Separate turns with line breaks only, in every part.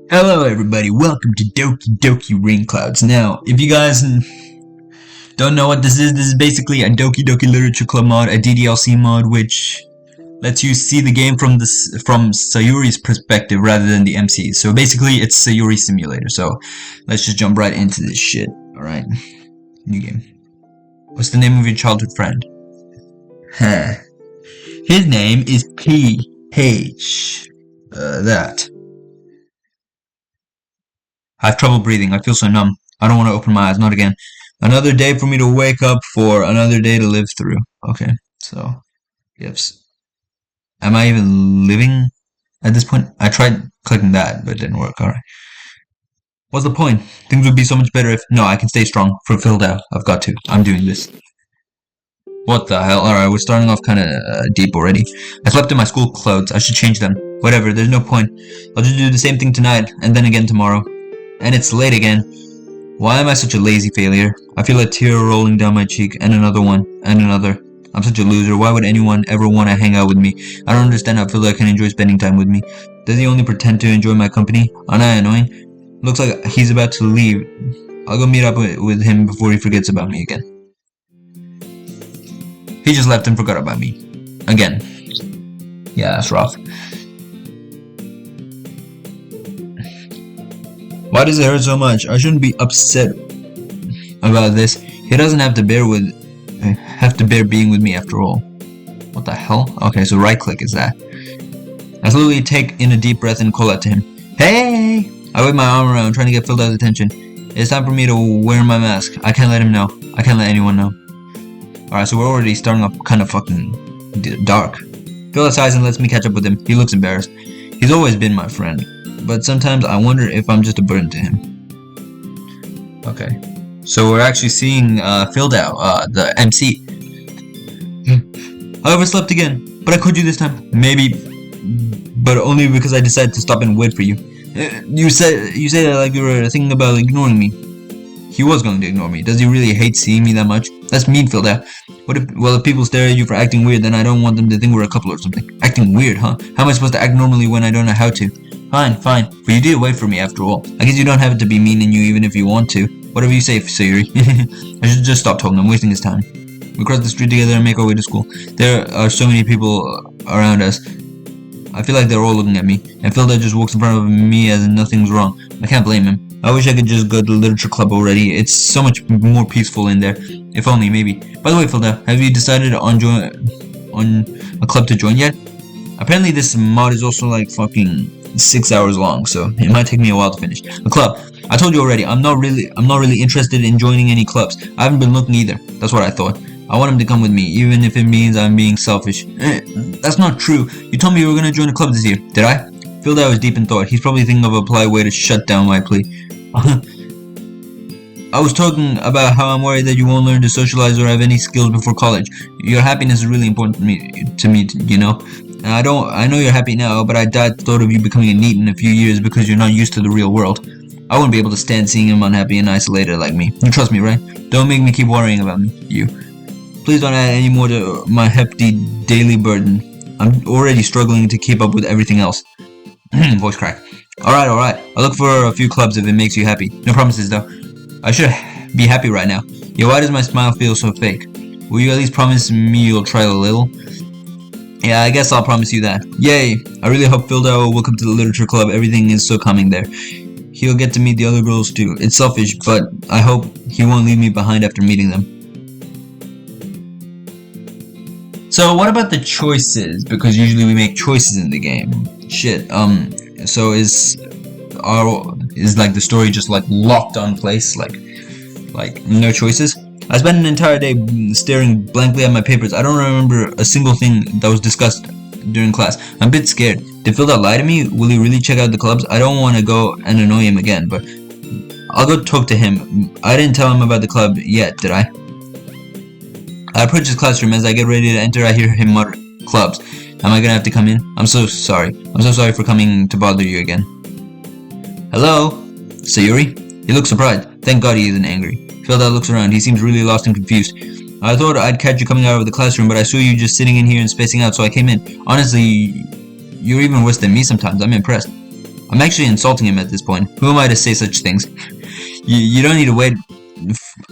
Hello everybody, welcome to Doki RainClouds. Now, if you guys don't know what this is basically a Doki Literature Club mod, a DDLC mod, which lets you see the game from Sayori's perspective rather than the MC's. So basically, it's Sayori Simulator. So let's just jump right into this shit. Alright, new game. What's the name of your childhood friend? Huh. His name is PH. That. I have trouble breathing. I feel so numb. I don't want to open my eyes. Not again. Another day for me to wake up for. Another day to live through. Okay. So, gifts. Am I even living at this point? I tried clicking that, but it didn't work. Alright. What's the point? Things would be so much better if... No, I can stay strong. For filled out. I've got to. I'm doing this. What the hell? Alright, we're starting off kind of deep already. I slept in my school clothes. I should change them. Whatever, there's no point. I'll just do the same thing tonight, and then again tomorrow. And it's late again. Why am I such a lazy failure? I feel a tear rolling down my cheek, and another one, and another. I'm such a loser. Why would anyone ever want to hang out with me? I don't understand how Phil can enjoy spending time with me. Does he only pretend to enjoy my company? Aren't I annoying? Looks like he's about to leave. I'll go meet up with him before he forgets about me again. He just left and forgot about me. Again. Yeah, that's rough. Why does it hurt so much? I shouldn't be upset about this. He doesn't have to bear being with me after all. What the hell? Okay, so right click is that. I slowly take in a deep breath and call out to him. Hey! I wave my arm around, trying to get Phil's attention. It's time for me to wear my mask. I can't let him know. I can't let anyone know. Alright, so we're already starting off kind of fucking dark. Phil sighs and lets me catch up with him. He looks embarrassed. He's always been my friend. But sometimes I wonder if I'm just a burden to him. Okay. So we're actually seeing filled out, the MC. I overslept again, but I called you this time. Maybe, but only because I decided to stop and wait for you. You said that like you were thinking about ignoring me. He was going to ignore me. Does he really hate seeing me that much? That's mean, filled out. If people stare at you for acting weird, then I don't want them to think we're a couple or something. Acting weird, huh? How am I supposed to act normally when I don't know how to? Fine. But you did wait for me after all. I guess you don't have it to be mean in you even if you want to. Whatever you say, Sayori. I should just stop talking. I'm wasting his time. We cross the street together and make our way to school. There are so many people around us. I feel like they're all looking at me. And Philda just walks in front of me as nothing's wrong. I can't blame him. I wish I could just go to the literature club already. It's so much more peaceful in there. If only, maybe. By the way, Philda, have you decided on a club to join yet? Apparently this mod is also like fucking 6 hours long, so it might take me a while to finish. A club. I told you already, I'm not really interested in joining any clubs. I haven't been looking either. That's what I thought. I want him to come with me, even if it means I'm being selfish. That's not true. You told me you were gonna join a club this year. Did I? Phil was deep in thought. He's probably thinking of a polite way to shut down my plea. I was talking about how I'm worried that you won't learn to socialize or have any skills before college. Your happiness is really important to me, you know. And I know you're happy now, but I died the thought of you becoming a NEET in a few years because you're not used to the real world. I wouldn't be able to stand seeing him unhappy and isolated like me. You trust me, right? Don't make me keep worrying about you. Please don't add any more to my hefty daily burden. I'm already struggling to keep up with everything else. Voice crack. Alright. I'll look for a few clubs if it makes you happy. No promises though. I should be happy right now. Yeah, why does my smile feel so fake? Will you at least promise me you'll try a little? Yeah, I guess I'll promise you that. Yay! I really hope Philda will come to the literature club. Everything is so calming there. He'll get to meet the other girls too. It's selfish, but I hope he won't leave me behind after meeting them. So what about the choices? Because usually we make choices in the game. Shit. So is like the story just like locked on place? Like no choices? I spent an entire day staring blankly at my papers. I don't remember a single thing that was discussed during class. I'm a bit scared. Did Philda lie to me? Will he really check out the clubs? I don't want to go and annoy him again, but I'll go talk to him. I didn't tell him about the club yet, did I? I approach his classroom. As I get ready to enter, I hear him mutter, "Clubs. Am I gonna have to come in? I'm so sorry. I'm so sorry for coming to bother you again." Hello? Sayori? He looks surprised. Thank God he isn't angry. Philda looks around. He seems really lost and confused. I thought I'd catch you coming out of the classroom, but I saw you just sitting in here and spacing out, so I came in. Honestly, you're even worse than me sometimes. I'm impressed. I'm actually insulting him at this point. Who am I to say such things? You don't need to wait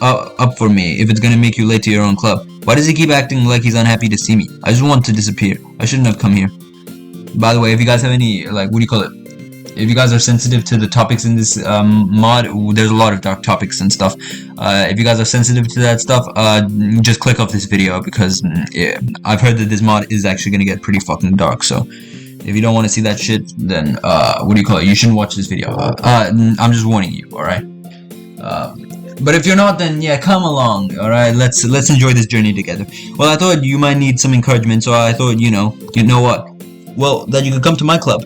up for me if it's gonna make you late to your own club. Why does he keep acting like he's unhappy to see me? I just want to disappear. I shouldn't have come here. By the way, if you guys have any, like, what do you call it? If you guys are sensitive to the topics in this mod, there's a lot of dark topics and stuff. If you guys are sensitive to that stuff, just click off this video because yeah, I've heard that this mod is actually gonna get pretty fucking dark. So if you don't want to see that shit, then what do you call it? You shouldn't watch this video. I'm just warning you. All right. But if you're not, then yeah, come along. All right. Let's enjoy this journey together. Well, I thought you might need some encouragement, so I thought you know what? Well, that you could come to my club.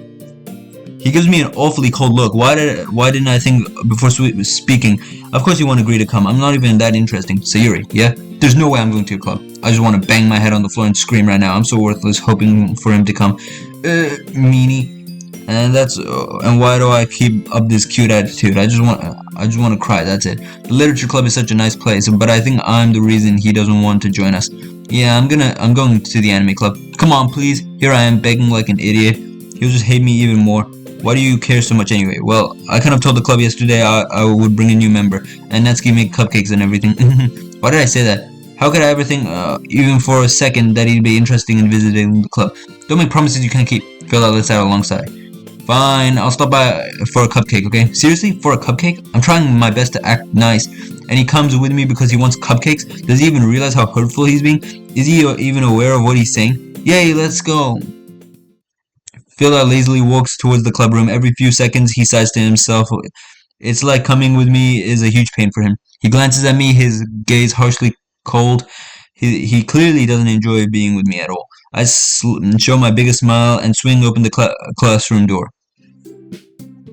He gives me an awfully cold look. Why didn't I think before speaking? Of course you won't agree to come. I'm not even that interesting. Sayori, yeah? There's no way I'm going to your club. I just want to bang my head on the floor and scream right now. I'm so worthless hoping for him to come. Meanie. And why do I keep up this cute attitude? I just want to cry, that's it. The literature club is such a nice place, but I think I'm the reason he doesn't want to join us. Yeah, I'm going to the anime club. Come on, please. Here I am begging like an idiot. He'll just hate me even more. Why do you care so much anyway? Well, I kind of told the club yesterday I would bring a new member, and Natsuki make cupcakes and everything. Why did I say that? How could I ever think, even for a second, that he'd be interested in visiting the club? Don't make promises you can't keep. Feel that let's out alongside. Fine, I'll stop by for a cupcake, okay? Seriously? For a cupcake? I'm trying my best to act nice, and he comes with me because he wants cupcakes? Does he even realize how hurtful he's being? Is he even aware of what he's saying? Yay, let's go! Philda lazily walks towards the club room. Every few seconds, he sighs to himself. It's like coming with me is a huge pain for him. He glances at me, his gaze harshly cold. He clearly doesn't enjoy being with me at all. I show my biggest smile and swing open the classroom door.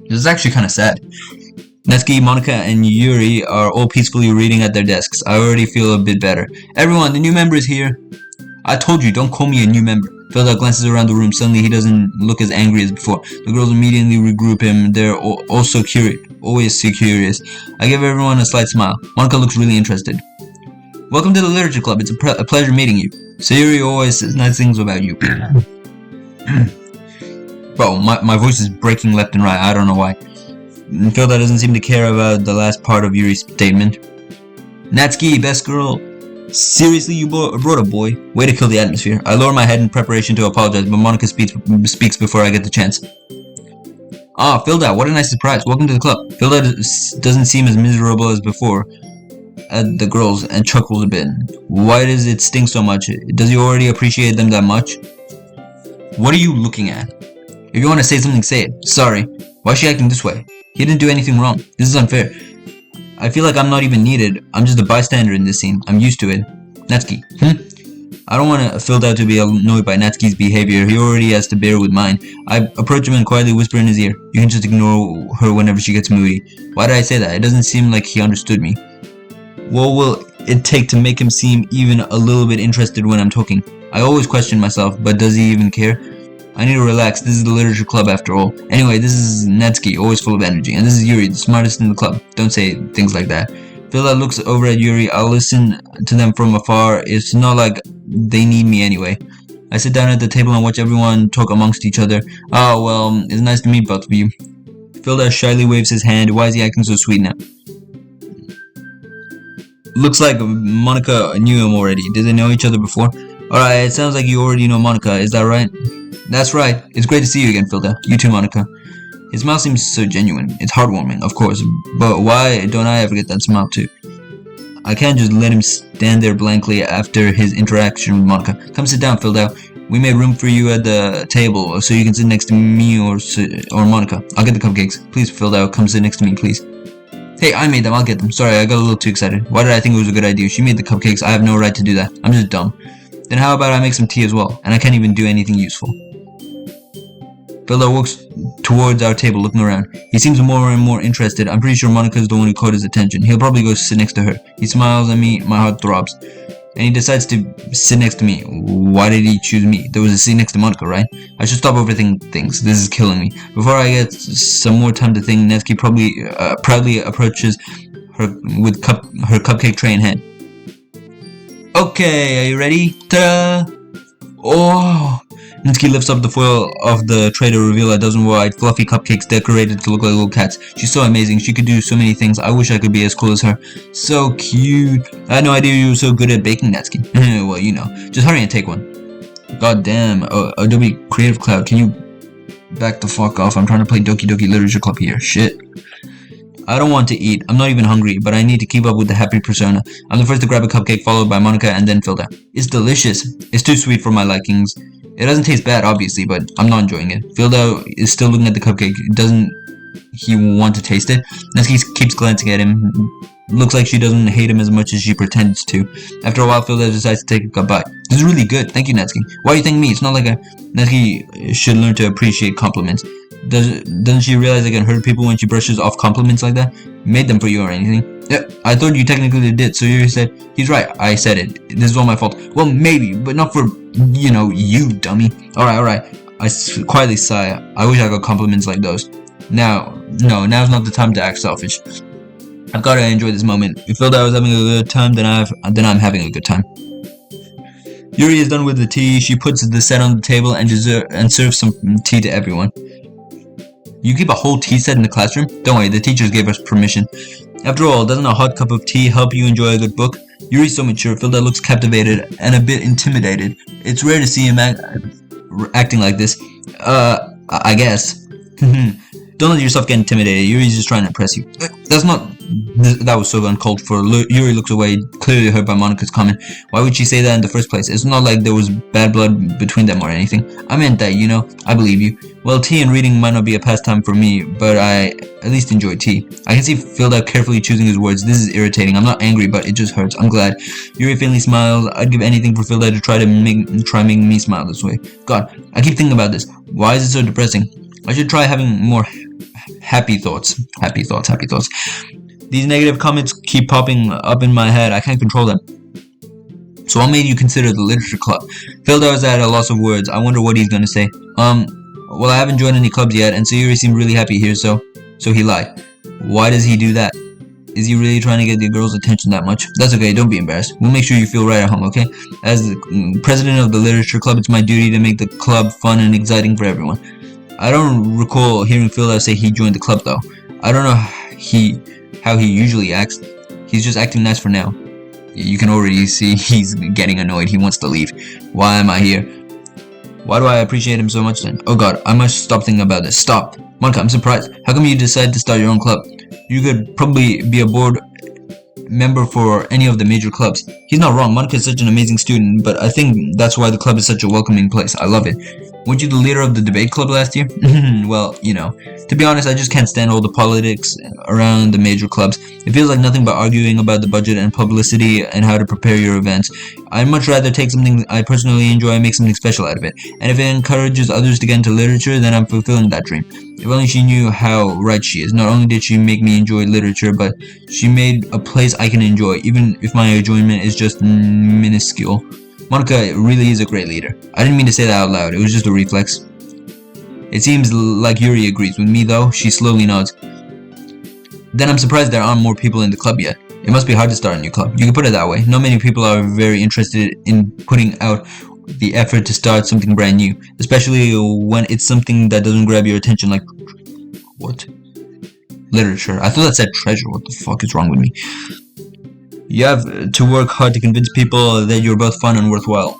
This is actually kind of sad. Natsuki, Monika, and Yuri are all peacefully reading at their desks. I already feel a bit better. Everyone, the new member is here. I told you, don't call me a new member. Philda glances around the room. Suddenly, he doesn't look as angry as before. The girls immediately regroup him. They're also curious. Always so curious. I give everyone a slight smile. Monika looks really interested. Welcome to the Literature Club. It's a pleasure meeting you. Sayori always says nice things about you. Bro, my voice is breaking left and right. I don't know why. Philda doesn't seem to care about the last part of Yuri's statement. Natsuki, best girl. Seriously, you brought a boy? Way to kill the atmosphere. I lower my head in preparation to apologize, but Monika speaks before I get the chance. Ah, Philda, what a nice surprise. Welcome to the club. Philda doesn't seem as miserable as before at the girls and chuckles a bit. Why does it sting so much? Does he already appreciate them that much? What are you looking at? If you want to say something, say it. Sorry. Why is she acting this way? He didn't do anything wrong. This is unfair. I feel like I'm not even needed. I'm just a bystander in this scene. I'm used to it. Natsuki. I don't want to Philda to be annoyed by Natsuki's behavior. He already has to bear with mine. I approach him and quietly whisper in his ear. You can just ignore her whenever she gets moody. Why did I say that? It doesn't seem like he understood me. What will it take to make him seem even a little bit interested when I'm talking? I always question myself, but does he even care? I need to relax. This is the literature club after all. Anyway, this is Natsuki, always full of energy. And this is Yuri, the smartest in the club. Don't say things like that. Philda looks over at Yuri. I'll listen to them from afar. It's not like they need me anyway. I sit down at the table and watch everyone talk amongst each other. Oh, well, it's nice to meet both of you. Philda shyly waves his hand. Why is he acting so sweet now? Looks like Monika knew him already. Did they know each other before? Alright, it sounds like you already know Monika. Is that right? That's right. It's great to see you again, Philda. You too, Monika. His smile seems so genuine. It's heartwarming, of course, but why don't I ever get that smile too? I can't just let him stand there blankly after his interaction with Monika. Come sit down, Philda. We made room for you at the table so you can sit next to me or Monika. I'll get the cupcakes. Please, Philda, come sit next to me, please. Hey, I made them. I'll get them. Sorry, I got a little too excited. Why did I think it was a good idea? She made the cupcakes. I have no right to do that. I'm just dumb. Then how about I make some tea as well? And I can't even do anything useful. Philda walks towards our table, looking around. He seems more and more interested. I'm pretty sure Monika's the one who caught his attention. He'll probably go sit next to her. He smiles at me. My heart throbs. And he decides to sit next to me. Why did he choose me? There was a seat next to Monika, right? I should stop overthinking things. This is killing me. Before I get some more time to think, Natsuki proudly approaches her with her cupcake tray in hand. Okay, are you ready? Ta-da! Oh, Mitsuki lifts up the foil of the tray to reveal a dozen white, fluffy cupcakes decorated to look like little cats. She's so amazing. She could do so many things. I wish I could be as cool as her. So cute. I had no idea you were so good at baking, Natsuki. Well, you know. Just hurry and take one. God damn. Adobe Creative Cloud, can you back the fuck off? I'm trying to play Doki Doki Literature Club here. Shit. I don't want to eat. I'm not even hungry, but I need to keep up with the happy persona. I'm the first to grab a cupcake, followed by Monica and then Filda. It's delicious. It's too sweet for my likings. It doesn't taste bad, obviously, but I'm not enjoying it. Filda is still looking at the cupcake. Doesn't he want to taste it? Natsuki keeps glancing at him. Looks like she doesn't hate him as much as she pretends to. After a while, Filda decides to take a bite. This is really good. Thank you, Natsuki. Why are you thanking me? It's not like Natsuki should learn to appreciate compliments. Doesn't she realize it can hurt people when she brushes off compliments like that? Made them for you or anything? Yeah, I thought you technically did, so you said, he's right, I said it. This is all my fault. Well, maybe, but not for, you know, you, dummy. Alright. I quietly sigh. I wish I got compliments like those. Now's not the time to act selfish. I've gotta enjoy this moment. If Filda was having a good time, then I'm having a good time. Yuri is done with the tea. She puts the set on the table and serves some tea to everyone. You keep a whole tea set in the classroom? Don't worry, the teachers gave us permission. After all, doesn't a hot cup of tea help you enjoy a good book? Yuri's so mature, Filda looks captivated and a bit intimidated. It's rare to see him acting like this. I guess. Don't let yourself get intimidated. Yuri's just trying to impress you. That was so uncalled for. Yuri looks away, clearly hurt by Monica's comment. Why would she say that in the first place? It's not like there was bad blood between them or anything. I meant that, you know. I believe you. Well, tea and reading might not be a pastime for me, but I at least enjoy tea. I can see Filda carefully choosing his words. This is irritating. I'm not angry, but it just hurts. I'm glad. Yuri faintly smiles. I'd give anything for Filda to try making me smile this way. God, I keep thinking about this. Why is it so depressing? I should try having more happy thoughts. Happy thoughts. These negative comments keep popping up in my head. I can't control them. So what made you consider the literature club? Filda was at a loss of words. I wonder what he's gonna say. Well, I haven't joined any clubs yet, and Sayori seemed really happy here, so he lied. Why does he do that? Is he really trying to get the girls' attention that much? That's okay, don't be embarrassed. We'll make sure you feel right at home, okay? As the president of the literature club, it's my duty to make the club fun and exciting for everyone. I don't recall hearing Filda say he joined the club, though. I don't know how he usually acts. He's just acting nice for now. You can already see he's getting annoyed. He wants to leave. Why am I here? Why do I appreciate him so much then? Oh god, I must stop thinking about this. Stop. Monica, I'm surprised. How come you decided to start your own club? You could probably be a board member for any of the major clubs. He's not wrong. Monica is such an amazing student, but I think that's why the club is such a welcoming place. I love it. Weren't you the leader of the debate club last year? Well, you know. To be honest, I just can't stand all the politics around the major clubs. It feels like nothing but arguing about the budget and publicity and how to prepare your events. I'd much rather take something I personally enjoy and make something special out of it. And if it encourages others to get into literature, then I'm fulfilling that dream. If only she knew how right she is. Not only did she make me enjoy literature, but she made a place I can enjoy, even if my enjoyment is just minuscule. Monica really is a great leader. I didn't mean to say that out loud, it was just a reflex. It seems like Yuri agrees with me though. She slowly nods. Then I'm surprised there aren't more people in the club yet. It must be hard to start a new club. You can put it that way. Not many people are very interested in putting out the effort to start something brand new. Especially when it's something that doesn't grab your attention like... What? Literature. I thought that said treasure. What the fuck is wrong with me? You have to work hard to convince people that you're both fun and worthwhile.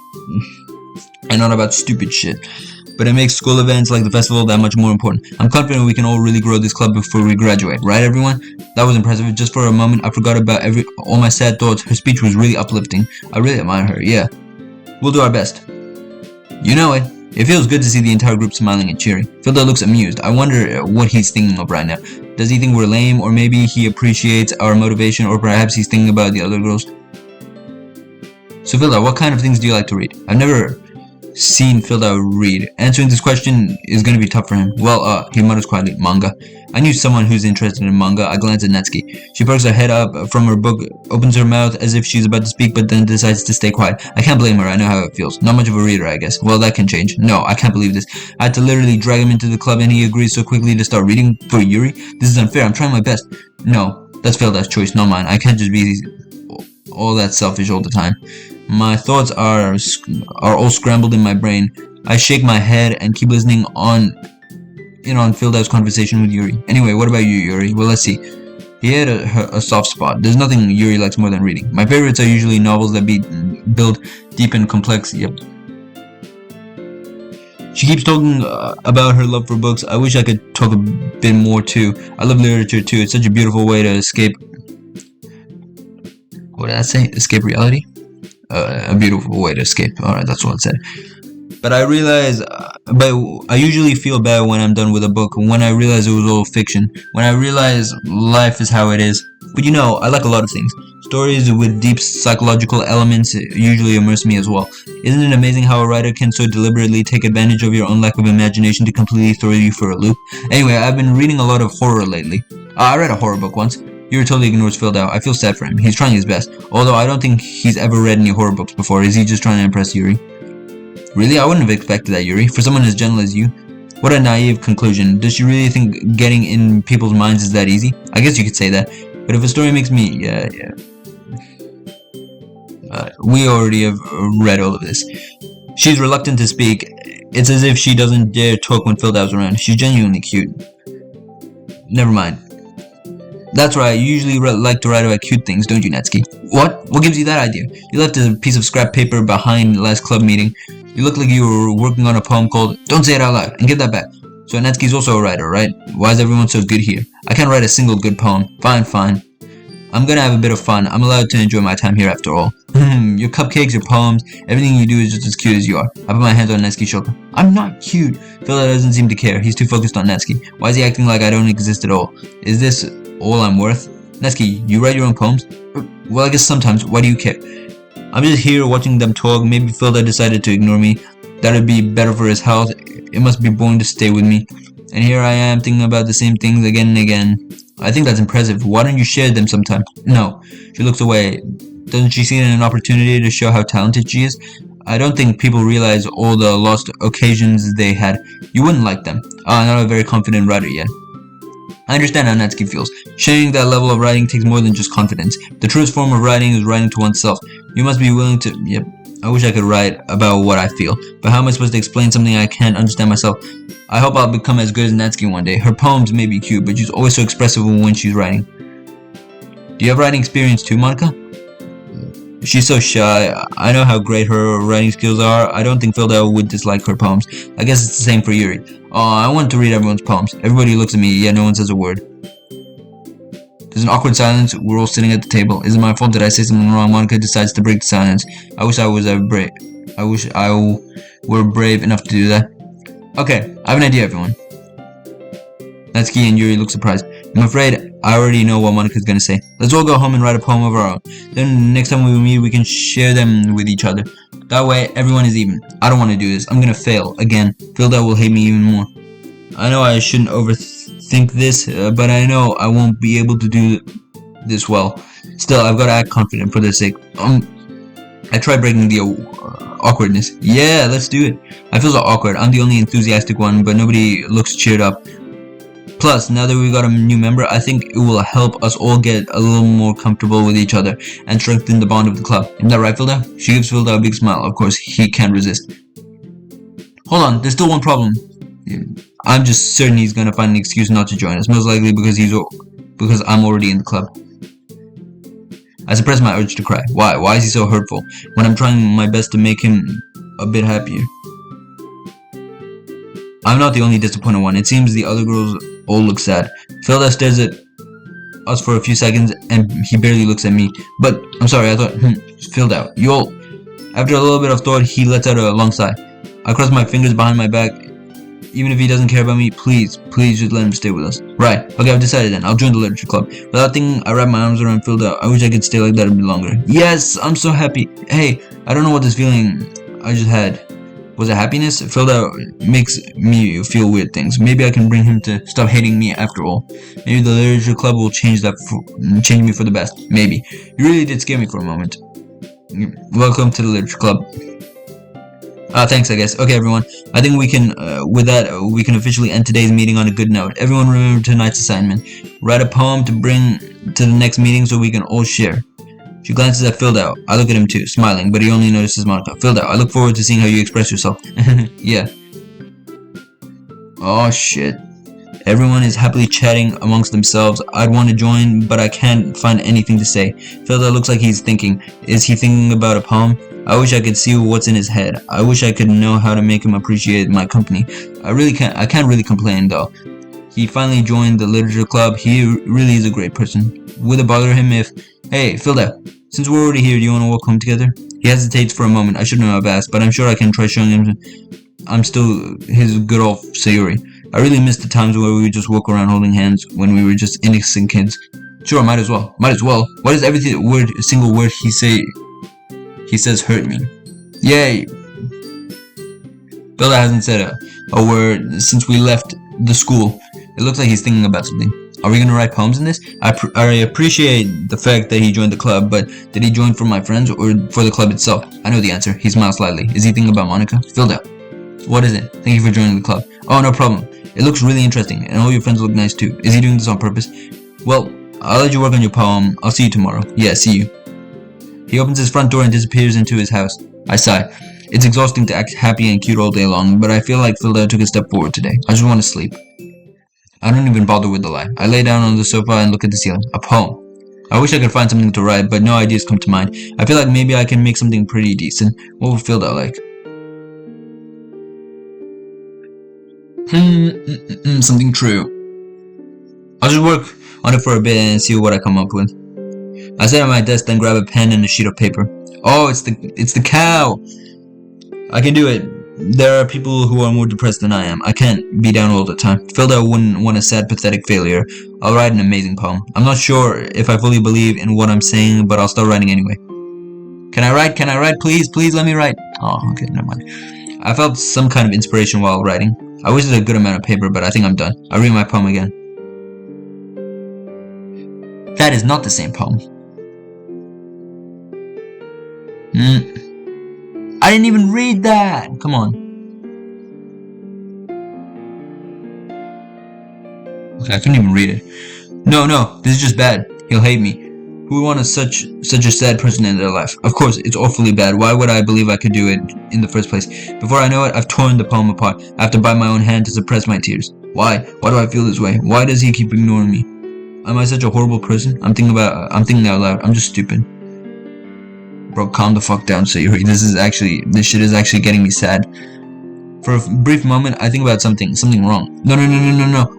And not about stupid shit. But it makes school events like the festival that much more important. I'm confident we can all really grow this club before we graduate. Right, everyone? That was impressive. Just for a moment, I forgot about all my sad thoughts. Her speech was really uplifting. I really admire her, yeah. We'll do our best. You know it. It feels good to see the entire group smiling and cheering. Filda looks amused. I wonder what he's thinking of right now. Does he think we're lame, or maybe he appreciates our motivation, or perhaps he's thinking about the other girls? So Filda, what kind of things do you like to read? I've never seen Filda read. Answering this question is going to be tough for him. Well, he mutters quietly, manga. I knew someone who's interested in manga. I glance at Natsuki. She perks her head up from her book, opens her mouth as if she's about to speak, but then decides to stay quiet. I can't blame her. I know how it feels. Not much of a reader, I guess. Well, that can change. No, I can't believe this. I had to literally drag him into the club and he agrees so quickly to start reading for Yuri. This is unfair. I'm trying my best. No, that's Filda's choice, not mine. I can't just be all that selfish all the time. My thoughts are all scrambled in my brain. I shake my head and keep listening on filled out's conversation with Yuri. Anyway, what about you, Yuri? Well, let's see. He had a soft spot. There's nothing Yuri likes more than reading. My favorites are usually novels that build deep and complex. Yep. She keeps talking about her love for books. I wish I could talk a bit more too. I love literature too. It's such a beautiful way to escape. What did I say? Escape reality? A beautiful way to escape. Alright, that's what it said. But I usually feel bad when I'm done with a book, when I realize it was all fiction, when I realize life is how it is. But I like a lot of things. Stories with deep psychological elements usually immerse me as well. Isn't it amazing how a writer can so deliberately take advantage of your own lack of imagination to completely throw you for a loop? Anyway, I've been reading a lot of horror lately. I read a horror book once. Yuri totally ignores Filled Out. I feel sad for him. He's trying his best. Although I don't think he's ever read any horror books before. Is he just trying to impress Yuri? Really? I wouldn't have expected that, Yuri. For someone as gentle as you. What a naive conclusion. Does she really think getting in people's minds is that easy? I guess you could say that. But if a story makes me... Yeah. We already have read all of this. She's reluctant to speak. It's as if she doesn't dare talk when Filled Out's around. She's genuinely cute. Never mind. That's right, you usually like to write about cute things, don't you, Natsuki? What? What gives you that idea? You left a piece of scrap paper behind last club meeting. You look like you were working on a poem called Don't Say It Out Loud, and give that back. So Natsuki's also a writer, right? Why is everyone so good here? I can't write a single good poem. Fine. I'm gonna have a bit of fun. I'm allowed to enjoy my time here after all. Your cupcakes, your poems, everything you do is just as cute as you are. I put my hands on Natsuki's shoulder. I'm not cute. Philip doesn't seem to care. He's too focused on Natsuki. Why is he acting like I don't exist at all? Is this all I'm worth? Natsuki, you write your own poems? Well, I guess sometimes. Why do you care? I'm just here watching them talk. Maybe Philda decided to ignore me. That'd be better for his health. It must be boring to stay with me. And here I am thinking about the same things again and again. I think that's impressive. Why don't you share them sometime? No. She looks away. Doesn't she see it as an opportunity to show how talented she is? I don't think people realize all the lost occasions they had. You wouldn't like them. I'm not a very confident writer yet. I understand how Natsuki feels. Sharing that level of writing takes more than just confidence. The truest form of writing is writing to oneself. You must be willing to... Yep. I wish I could write about what I feel, but how am I supposed to explain something I can't understand myself? I hope I'll become as good as Natsuki one day. Her poems may be cute, but she's always so expressive when she's writing. Do you have writing experience too, Monica? She's so shy. I know how great her writing skills are. I don't think Philda would dislike her poems. I guess it's the same for Yuri. I want to read everyone's poems. Everybody looks at me, yet no one says a word. There's an awkward silence. We're all sitting at the table. Is it my fault that I say something wrong? Monica decides to break the silence. I wish I was brave. I wish I were brave enough to do that. Okay, I have an idea, everyone. Natsuki and Yuri look surprised. I'm afraid I already know what Monica's gonna say. Let's all go home and write a poem of our own. Then next time we meet, we can share them with each other. That way, everyone is even. I don't want to do this. I'm gonna fail again. Philda will hate me even more. I know I shouldn't overthink this, but I know I won't be able to do this well. Still, I've got to act confident for their sake. I tried breaking the awkwardness. Yeah, let's do it. I feel so awkward. I'm the only enthusiastic one, but nobody looks cheered up. Plus, now that we've got a new member, I think it will help us all get a little more comfortable with each other and strengthen the bond of the club. Isn't that right, Philda? She gives Philda a big smile. Of course, he can't resist. Hold on, there's still one problem. I'm just certain he's gonna find an excuse not to join us, most likely because I'm already in the club. I suppress my urge to cry. Why? Why is he so hurtful when I'm trying my best to make him a bit happier? I'm not the only disappointed one. It seems the other girls all look sad. Philda stares at us for a few seconds and he barely looks at me. But I'm sorry, I thought, filled out. You all. After a little bit of thought, he lets out a long sigh. I cross my fingers behind my back. Even if he doesn't care about me, please just let him stay with us. Right, okay, I've decided then. I'll join the literature club. Without thinking, I wrap my arms around Philda. I wish I could stay like that a bit longer. Yes, I'm so happy. Hey, I don't know what this feeling I just had. Was it happiness? Philda makes me feel weird things. Maybe I can bring him to stop hating me after all. Maybe the literature club will change me for the best. Maybe. You really did scare me for a moment. Welcome to the literature club. Thanks, I guess. Okay, everyone. I think we can, with that, we can officially end today's meeting on a good note. Everyone remember tonight's assignment. Write a poem to bring to the next meeting so we can all share. She glances at Filled Out. I look at him too, smiling, but he only notices Monica. Filled Out, I look forward to seeing how you express yourself. Yeah. Oh shit. Everyone is happily chatting amongst themselves. I'd want to join, but I can't find anything to say. Filda looks like he's thinking. Is he thinking about a poem? I wish I could see what's in his head. I wish I could know how to make him appreciate my company. I can't really complain though. He finally joined the literature club. He really is a great person. Would it bother him if... Hey, Filda, since we're already here, do you want to walk home together? He hesitates for a moment. I shouldn't have asked, but I'm sure I can try showing him I'm still his good old Sayori. I really miss the times where we would just walk around holding hands when we were just innocent kids. Sure, might as well. Might as well. Why does single word he says hurt me? Yay! Bella hasn't said a word since we left the school. It looks like he's thinking about something. Are we gonna write poems in this? I appreciate the fact that he joined the club, but did he join for my friends or for the club itself? I know the answer. He smiles slightly. Is he thinking about Monica? Filled out. What is it? Thank you for joining the club. Oh, no problem. It looks really interesting, and all your friends look nice too. Is he doing this on purpose? Well, I'll let you work on your poem. I'll see you tomorrow. Yeah, see you. He opens his front door and disappears into his house. I sigh. It's exhausting to act happy and cute all day long, but I feel like Filda took a step forward today. I just want to sleep. I don't even bother with the lie. I lay down on the sofa and look at the ceiling. A poem. I wish I could find something to write, but no ideas come to mind. I feel like maybe I can make something pretty decent. What would Filda like? Something true. I'll just work on it for a bit and see what I come up with. I sit at my desk, then grab a pen and a sheet of paper. Oh, it's the cow! I can do it. There are people who are more depressed than I am. I can't be down all the time. Filda wouldn't want a sad, pathetic failure. I'll write an amazing poem. I'm not sure if I fully believe in what I'm saying, but I'll start writing anyway. Can I write? Can I write? Please, please let me write. Oh, okay, never mind. I felt some kind of inspiration while writing. I wasted a good amount of paper, but I think I'm done. I'll read my poem again. That is not the same poem. I didn't even read that! Come on. Okay, I couldn't even read it. No, this is just bad. He'll hate me. Who would want such a sad person in their life? Of course, it's awfully bad. Why would I believe I could do it in the first place? Before I know it, I've torn the poem apart. I have to bite my own hand to suppress my tears. Why? Why do I feel this way? Why does he keep ignoring me? Am I such a horrible person? I'm thinking out loud. I'm just stupid. Bro, calm the fuck down, Sayori. This shit is actually getting me sad. For a brief moment, I think about something wrong. No.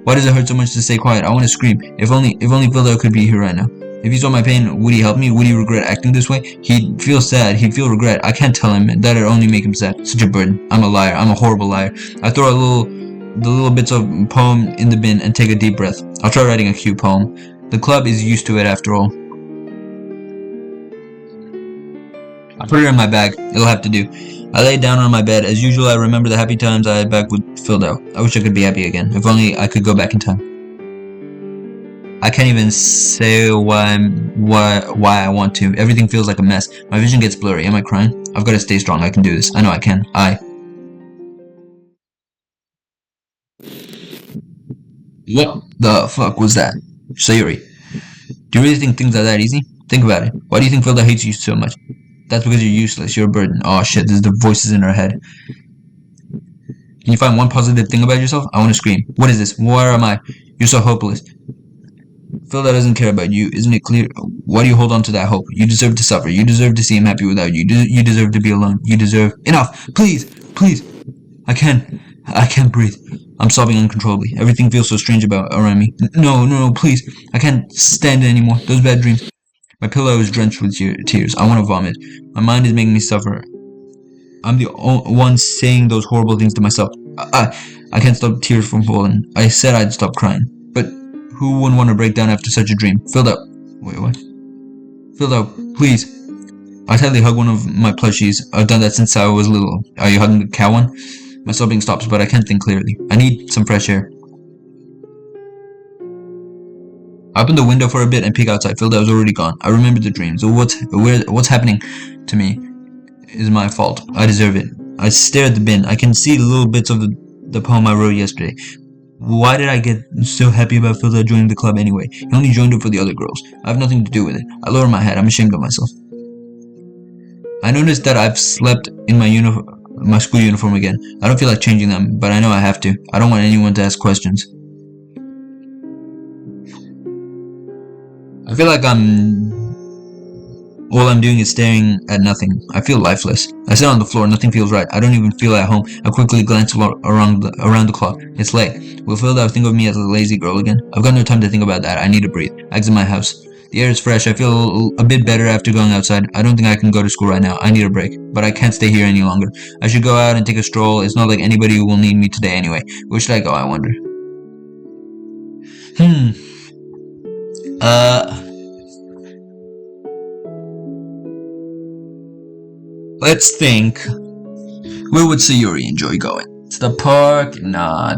Why does it hurt so much to stay quiet? I want to scream. If only Vilda could be here right now. If he saw my pain, would he help me? Would he regret acting this way? He'd feel sad. He'd feel regret. I can't tell him. That'd only make him sad. Such a burden. I'm a liar. I'm a horrible liar. I throw the little bits of poem in the bin and take a deep breath. I'll try writing a cute poem. The club is used to it after all. I put it in my bag. It'll have to do. I lay down on my bed. As usual, I remember the happy times I had back with Filda. I wish I could be happy again. If only I could go back in time. I can't even say why I want to. Everything feels like a mess. My vision gets blurry. Am I crying? I've got to stay strong. I can do this. I know I can. What the fuck was that? Sayori, do you really think things are that easy? Think about it. Why do you think Filda hates you so much? That's because you're useless. You're a burden. Oh shit, there's the voices in her head. Can you find one positive thing about yourself? I want to scream. What is this? Where am I? You're so hopeless. Filda doesn't care about you. Isn't it clear? Why do you hold on to that hope? You deserve to suffer. You deserve to see him happy without you. You deserve to be alone. You deserve... Enough! Please! I can't breathe. I'm sobbing uncontrollably. Everything feels so strange around me. No, please. I can't stand it anymore. Those bad dreams. My pillow is drenched with tears. I want to vomit. My mind is making me suffer. I'm the one saying those horrible things to myself. I can't stop tears from falling. I said I'd stop crying. But who wouldn't want to break down after such a dream? Filda. Wait, what? Filda, please. I tightly hug one of my plushies. I've done that since I was little. Are you hugging the cow one? My sobbing stops, but I can't think clearly. I need some fresh air. I open the window for a bit and peek outside. Filda was already gone. I remember the dreams. What's happening to me is my fault. I deserve it. I stare at the bin. I can see little bits of the poem I wrote yesterday. Why did I get so happy about Philda joining the club anyway? He only joined it for the other girls. I have nothing to do with it. I lower my head. I'm ashamed of myself. I noticed that I've slept in my school uniform again. I don't feel like changing them, but I know I have to. I don't want anyone to ask questions. I feel like all I'm doing is staring at nothing. I feel lifeless. I sit on the floor. Nothing feels right. I don't even feel at home. I quickly glance around the clock. It's late. Will Philda think of me as a lazy girl again? I've got no time to think about that. I need to breathe. I exit my house. The air is fresh. I feel a bit better after going outside. I don't think I can go to school right now. I need a break. But I can't stay here any longer. I should go out and take a stroll. It's not like anybody will need me today anyway. Where should I go, I wonder? Let's think. Where would Sayori enjoy going? To the park? Nah,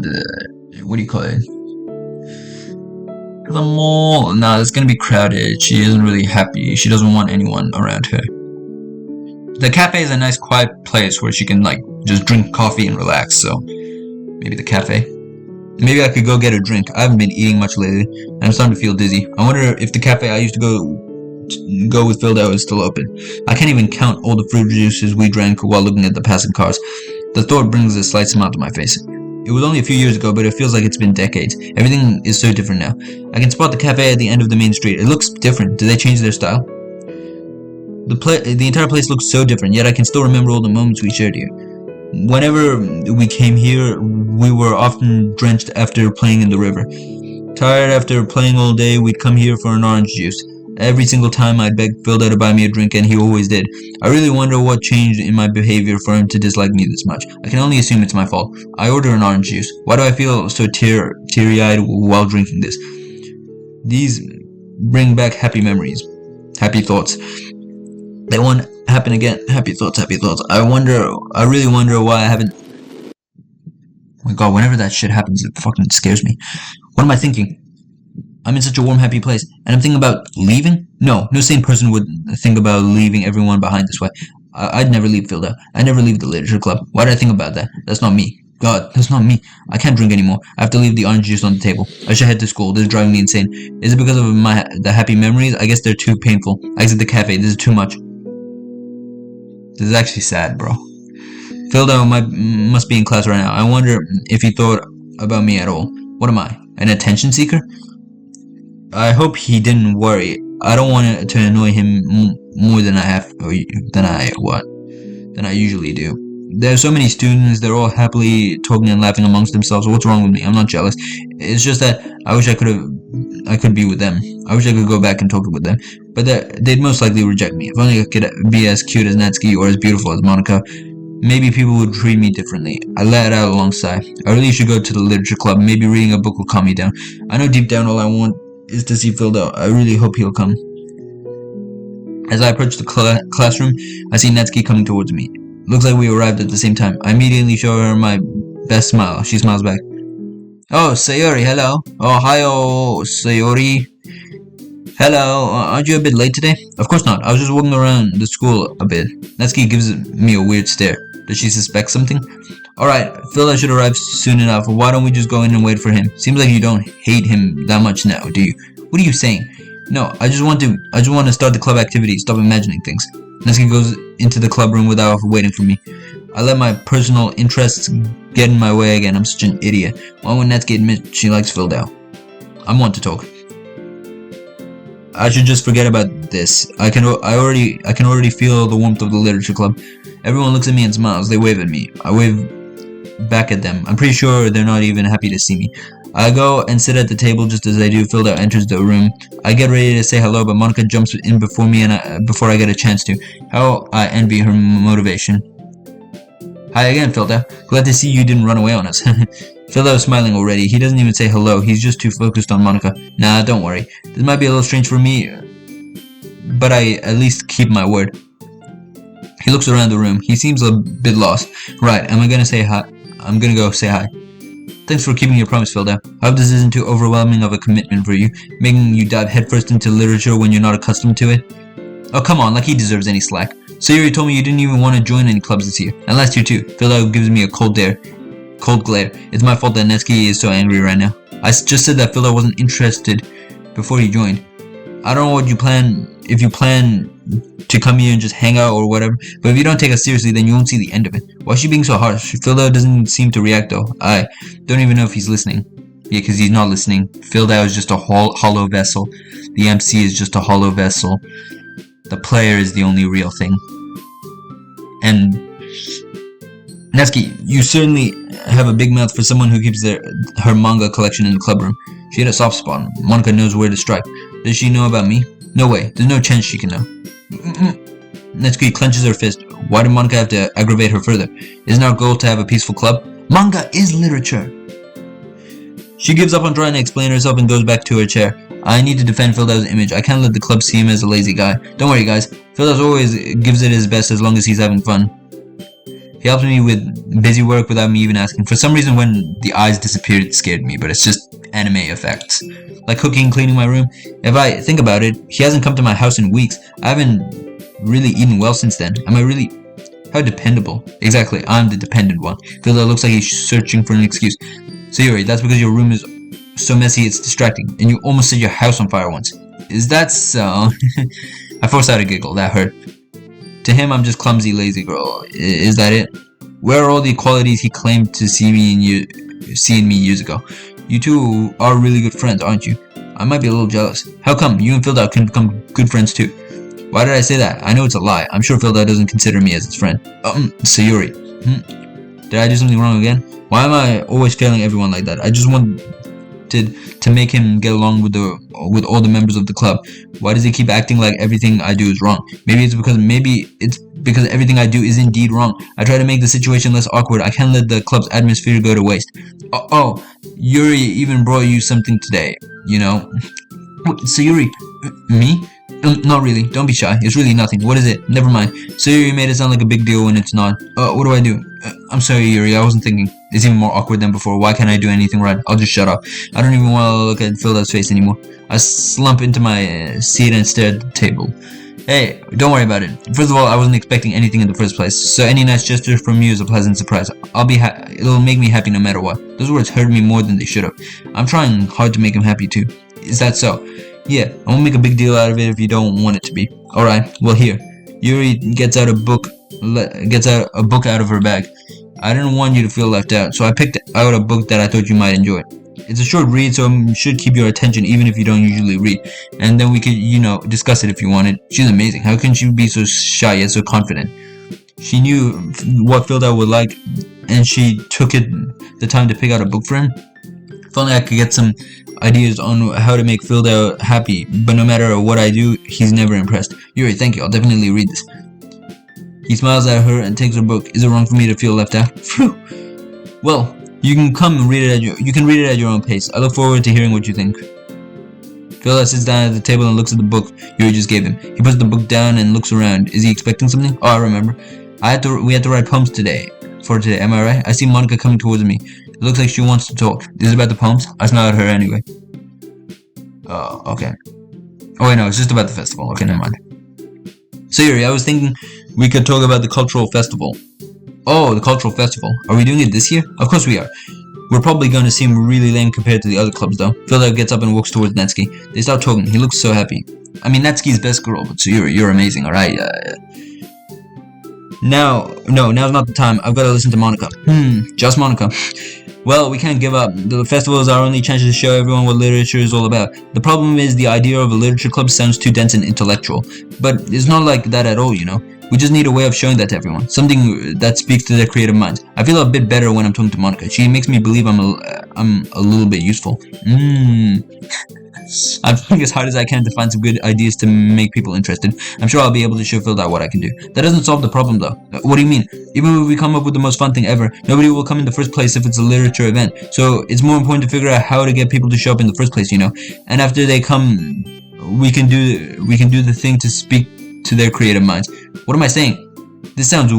what do you call it? The mall? Nah, it's gonna be crowded. She isn't really happy. She doesn't want anyone around her. The cafe is a nice quiet place where she can like just drink coffee and relax, so maybe the cafe. Maybe I could go get a drink. I haven't been eating much lately, and I'm starting to feel dizzy. I wonder if the cafe I used to go with Philda is still open. I can't even count all the fruit juices we drank while looking at the passing cars. The thought brings a slight smile to my face. It was only a few years ago, but it feels like it's been decades. Everything is so different now. I can spot the cafe at the end of the main street. It looks different. Did they change their style? The entire place looks so different, yet I can still remember all the moments we shared here. Whenever we came here, we were often drenched after playing in the river. Tired after playing all day, we'd come here for an orange juice. Every single time I'd beg Philda to buy me a drink, and he always did. I really wonder what changed in my behavior for him to dislike me this much. I can only assume it's my fault. I order an orange juice. Why do I feel so teary-eyed while drinking this? These bring back happy memories. Happy thoughts. They won't happen again. Happy thoughts, happy thoughts. I really wonder why I haven't... Oh my god, whenever that shit happens, it fucking scares me. What am I thinking? I'm in such a warm, happy place, and I'm thinking about leaving? No sane person would think about leaving everyone behind this way. I'd never leave Philda. I'd never leave the literature club. Why did I think about that? That's not me. God, that's not me. I can't drink anymore. I have to leave the orange juice on the table. I should head to school. This is driving me insane. Is it because of the happy memories? I guess they're too painful. I exit the cafe. This is too much. This is actually sad, bro. Philda must be in class right now. I wonder if he thought about me at all. What am I? An attention seeker? I hope he didn't worry. I don't want to annoy him more than I usually do. There are so many students. They're all happily talking and laughing amongst themselves. What's wrong with me? I'm not jealous. It's just that I wish I could be with them. I wish I could go back and talk with them. But they'd most likely reject me. If only I could be as cute as Natsuki or as beautiful as Monica, maybe people would treat me differently. I let out a long sigh. I really should go to the literature club. Maybe reading a book will calm me down. I know deep down all I want is to see Philda. I really hope he'll come. As I approach the classroom, I see Natsuki coming towards me. Looks like we arrived at the same time. I immediately show her my best smile. She smiles back. Oh, Sayori, hello. Oh, hi, Sayori. Hello, aren't you a bit late today? Of course not. I was just walking around the school a bit. Natsuki gives me a weird stare. Does she suspect something? Alright, Philda should arrive soon enough. Why don't we just go in and wait for him? Seems like you don't hate him that much now, do you? What are you saying? No, I just want to start the club activity. Stop imagining things. Natsuki goes into the club room without waiting for me. I let my personal interests get in my way again. I'm such an idiot. Why would Natsuki admit she likes Philda? I'm one to talk. I should just forget about this. I can already feel the warmth of the literature club. Everyone looks at me and smiles. They wave at me. I wave back at them. I'm pretty sure they're not even happy to see me. I go and sit at the table just as I do. Philda enters the room. I get ready to say hello, but Monica jumps in before me and before I get a chance to. How I envy her motivation. Hi again, Philda. Glad to see you didn't run away on us. Philda was smiling already. He doesn't even say hello. He's just too focused on Monica. Nah, don't worry. This might be a little strange for me, but I at least keep my word. He looks around the room. He seems a bit lost. Right, am I gonna say hi? I'm gonna go say hi. Thanks for keeping your promise, Philda. I hope this isn't too overwhelming of a commitment for you, making you dive headfirst into literature when you're not accustomed to it. Oh, come on, like he deserves any slack. Sayori told me you didn't even want to join any clubs this year, and last year too. Philda gives me a cold stare. Cold glare. It's my fault that Netsuki is so angry right now. I just said that Philda wasn't interested before he joined. I don't know what you plan, if you plan to come here and just hang out or whatever, but if you don't take us seriously, then you won't see the end of it. Why is she being so harsh? Philda doesn't seem to react though. I don't even know if he's listening. Yeah, because he's not listening. Philda is just a hollow vessel. The MC is just a hollow vessel. The player is the only real thing. And Netsuki, you certainly have a big mouth for someone who keeps her manga collection in the club room. She had a soft spot. Monica knows where to strike. Does she know about me? No way. There's no chance she can know. Netsuki clenches her fist. Why did Monica have to aggravate her further? Isn't our goal to have a peaceful club? Manga is literature. She gives up on trying to explain herself and goes back to her chair. I need to defend Philda's image. I can't let the club see him as a lazy guy. Don't worry, guys. Philda's always gives it his best as long as he's having fun. He helps me with busy work without me even asking. For some reason, when the eyes disappeared, it scared me, but it's just anime effects. Like cooking, cleaning my room. If I think about it, he hasn't come to my house in weeks. I haven't really eaten well since then. Am I really... How dependable? Exactly, I'm the dependent one. Philda looks like he's searching for an excuse. Sayori, that's because your room is so messy it's distracting, and you almost set your house on fire once. Is that so? I forced out a giggle, that hurt. To him, I'm just clumsy, lazy girl. Is that it? Where are all the qualities he claimed to see in me years ago? You two are really good friends, aren't you? I might be a little jealous. How come you and Philda can become good friends too? Why did I say that? I know it's a lie. I'm sure Philda doesn't consider me as his friend. Sayori. Did I do something wrong again? Why am I always failing everyone like that? I just wanted to make him get along with all the members of the club. Why does he keep acting like everything I do is wrong? Maybe it's because everything I do is indeed wrong. I try to make the situation less awkward. I can't let the club's atmosphere go to waste. Yuri even brought you something today, you know? Sayori, me? Not really. Don't be shy. It's really nothing. What is it? Never mind. Sayori made it sound like a big deal when it's not. What do I do? I'm sorry, Yuri. I wasn't thinking. It's even more awkward than before. Why can't I do anything right? I'll just shut up. I don't even want to look at Philda's face anymore. I slump into my seat and stare at the table. Hey, don't worry about it. First of all, I wasn't expecting anything in the first place, so any nice gesture from you is a pleasant surprise. It'll make me happy no matter what. Those words hurt me more than they should have. I'm trying hard to make him happy too. Is that so? Yeah, I won't make a big deal out of it if you don't want it to be. Alright, well here. Yuri gets out a book out of her bag. I didn't want you to feel left out, so I picked out a book that I thought you might enjoy. It's a short read, so it should keep your attention even if you don't usually read. And then we could, discuss it if you wanted. She's amazing. How can she be so shy yet so confident? She knew what Philda would like, and she took the time to pick out a book for him. If only I could get some ideas on how to make Philda happy, but no matter what I do, he's never impressed. Yuri, thank you. I'll definitely read this. He smiles at her and takes her book. Is it wrong for me to feel left out? Phew. Well, you can come and read it at your own pace. I look forward to hearing what you think. Philda sits down at the table and looks at the book Yuri just gave him. He puts the book down and looks around. Is he expecting something? Oh, I remember. We had to write poems today. Am I right? I see Monica coming towards me. It looks like she wants to talk. Is it about the poems? I smile at her anyway. Oh, okay. Oh wait, no, it's just about the festival. Okay, never mind. So Yuri, I was thinking we could talk about the cultural festival. Oh, the cultural festival. Are we doing it this year? Of course we are. We're probably going to seem really lame compared to the other clubs though. Philda gets up and walks towards Netsuki. They start talking. He looks so happy. I mean, Natsuki's best girl, but Sayori, you're amazing, alright? Now's not the time. I've got to listen to Monica. Just Monica. Well, we can't give up. The festival is our only chance to show everyone what literature is all about. The problem is the idea of a literature club sounds too dense and intellectual. But it's not like that at all, you know? We just need a way of showing that to everyone. Something that speaks to their creative minds. I feel a bit better when I'm talking to Monica. She makes me believe I'm a little bit useful. I'm trying as hard as I can to find some good ideas to make people interested. I'm sure I'll be able to show Philda what I can do. That doesn't solve the problem though. What do you mean? Even if we come up with the most fun thing ever, nobody will come in the first place if it's a literature event. So it's more important to figure out how to get people to show up in the first place, you know? And after they come, we can do the thing to speak to their creative minds. What am I saying? This sounds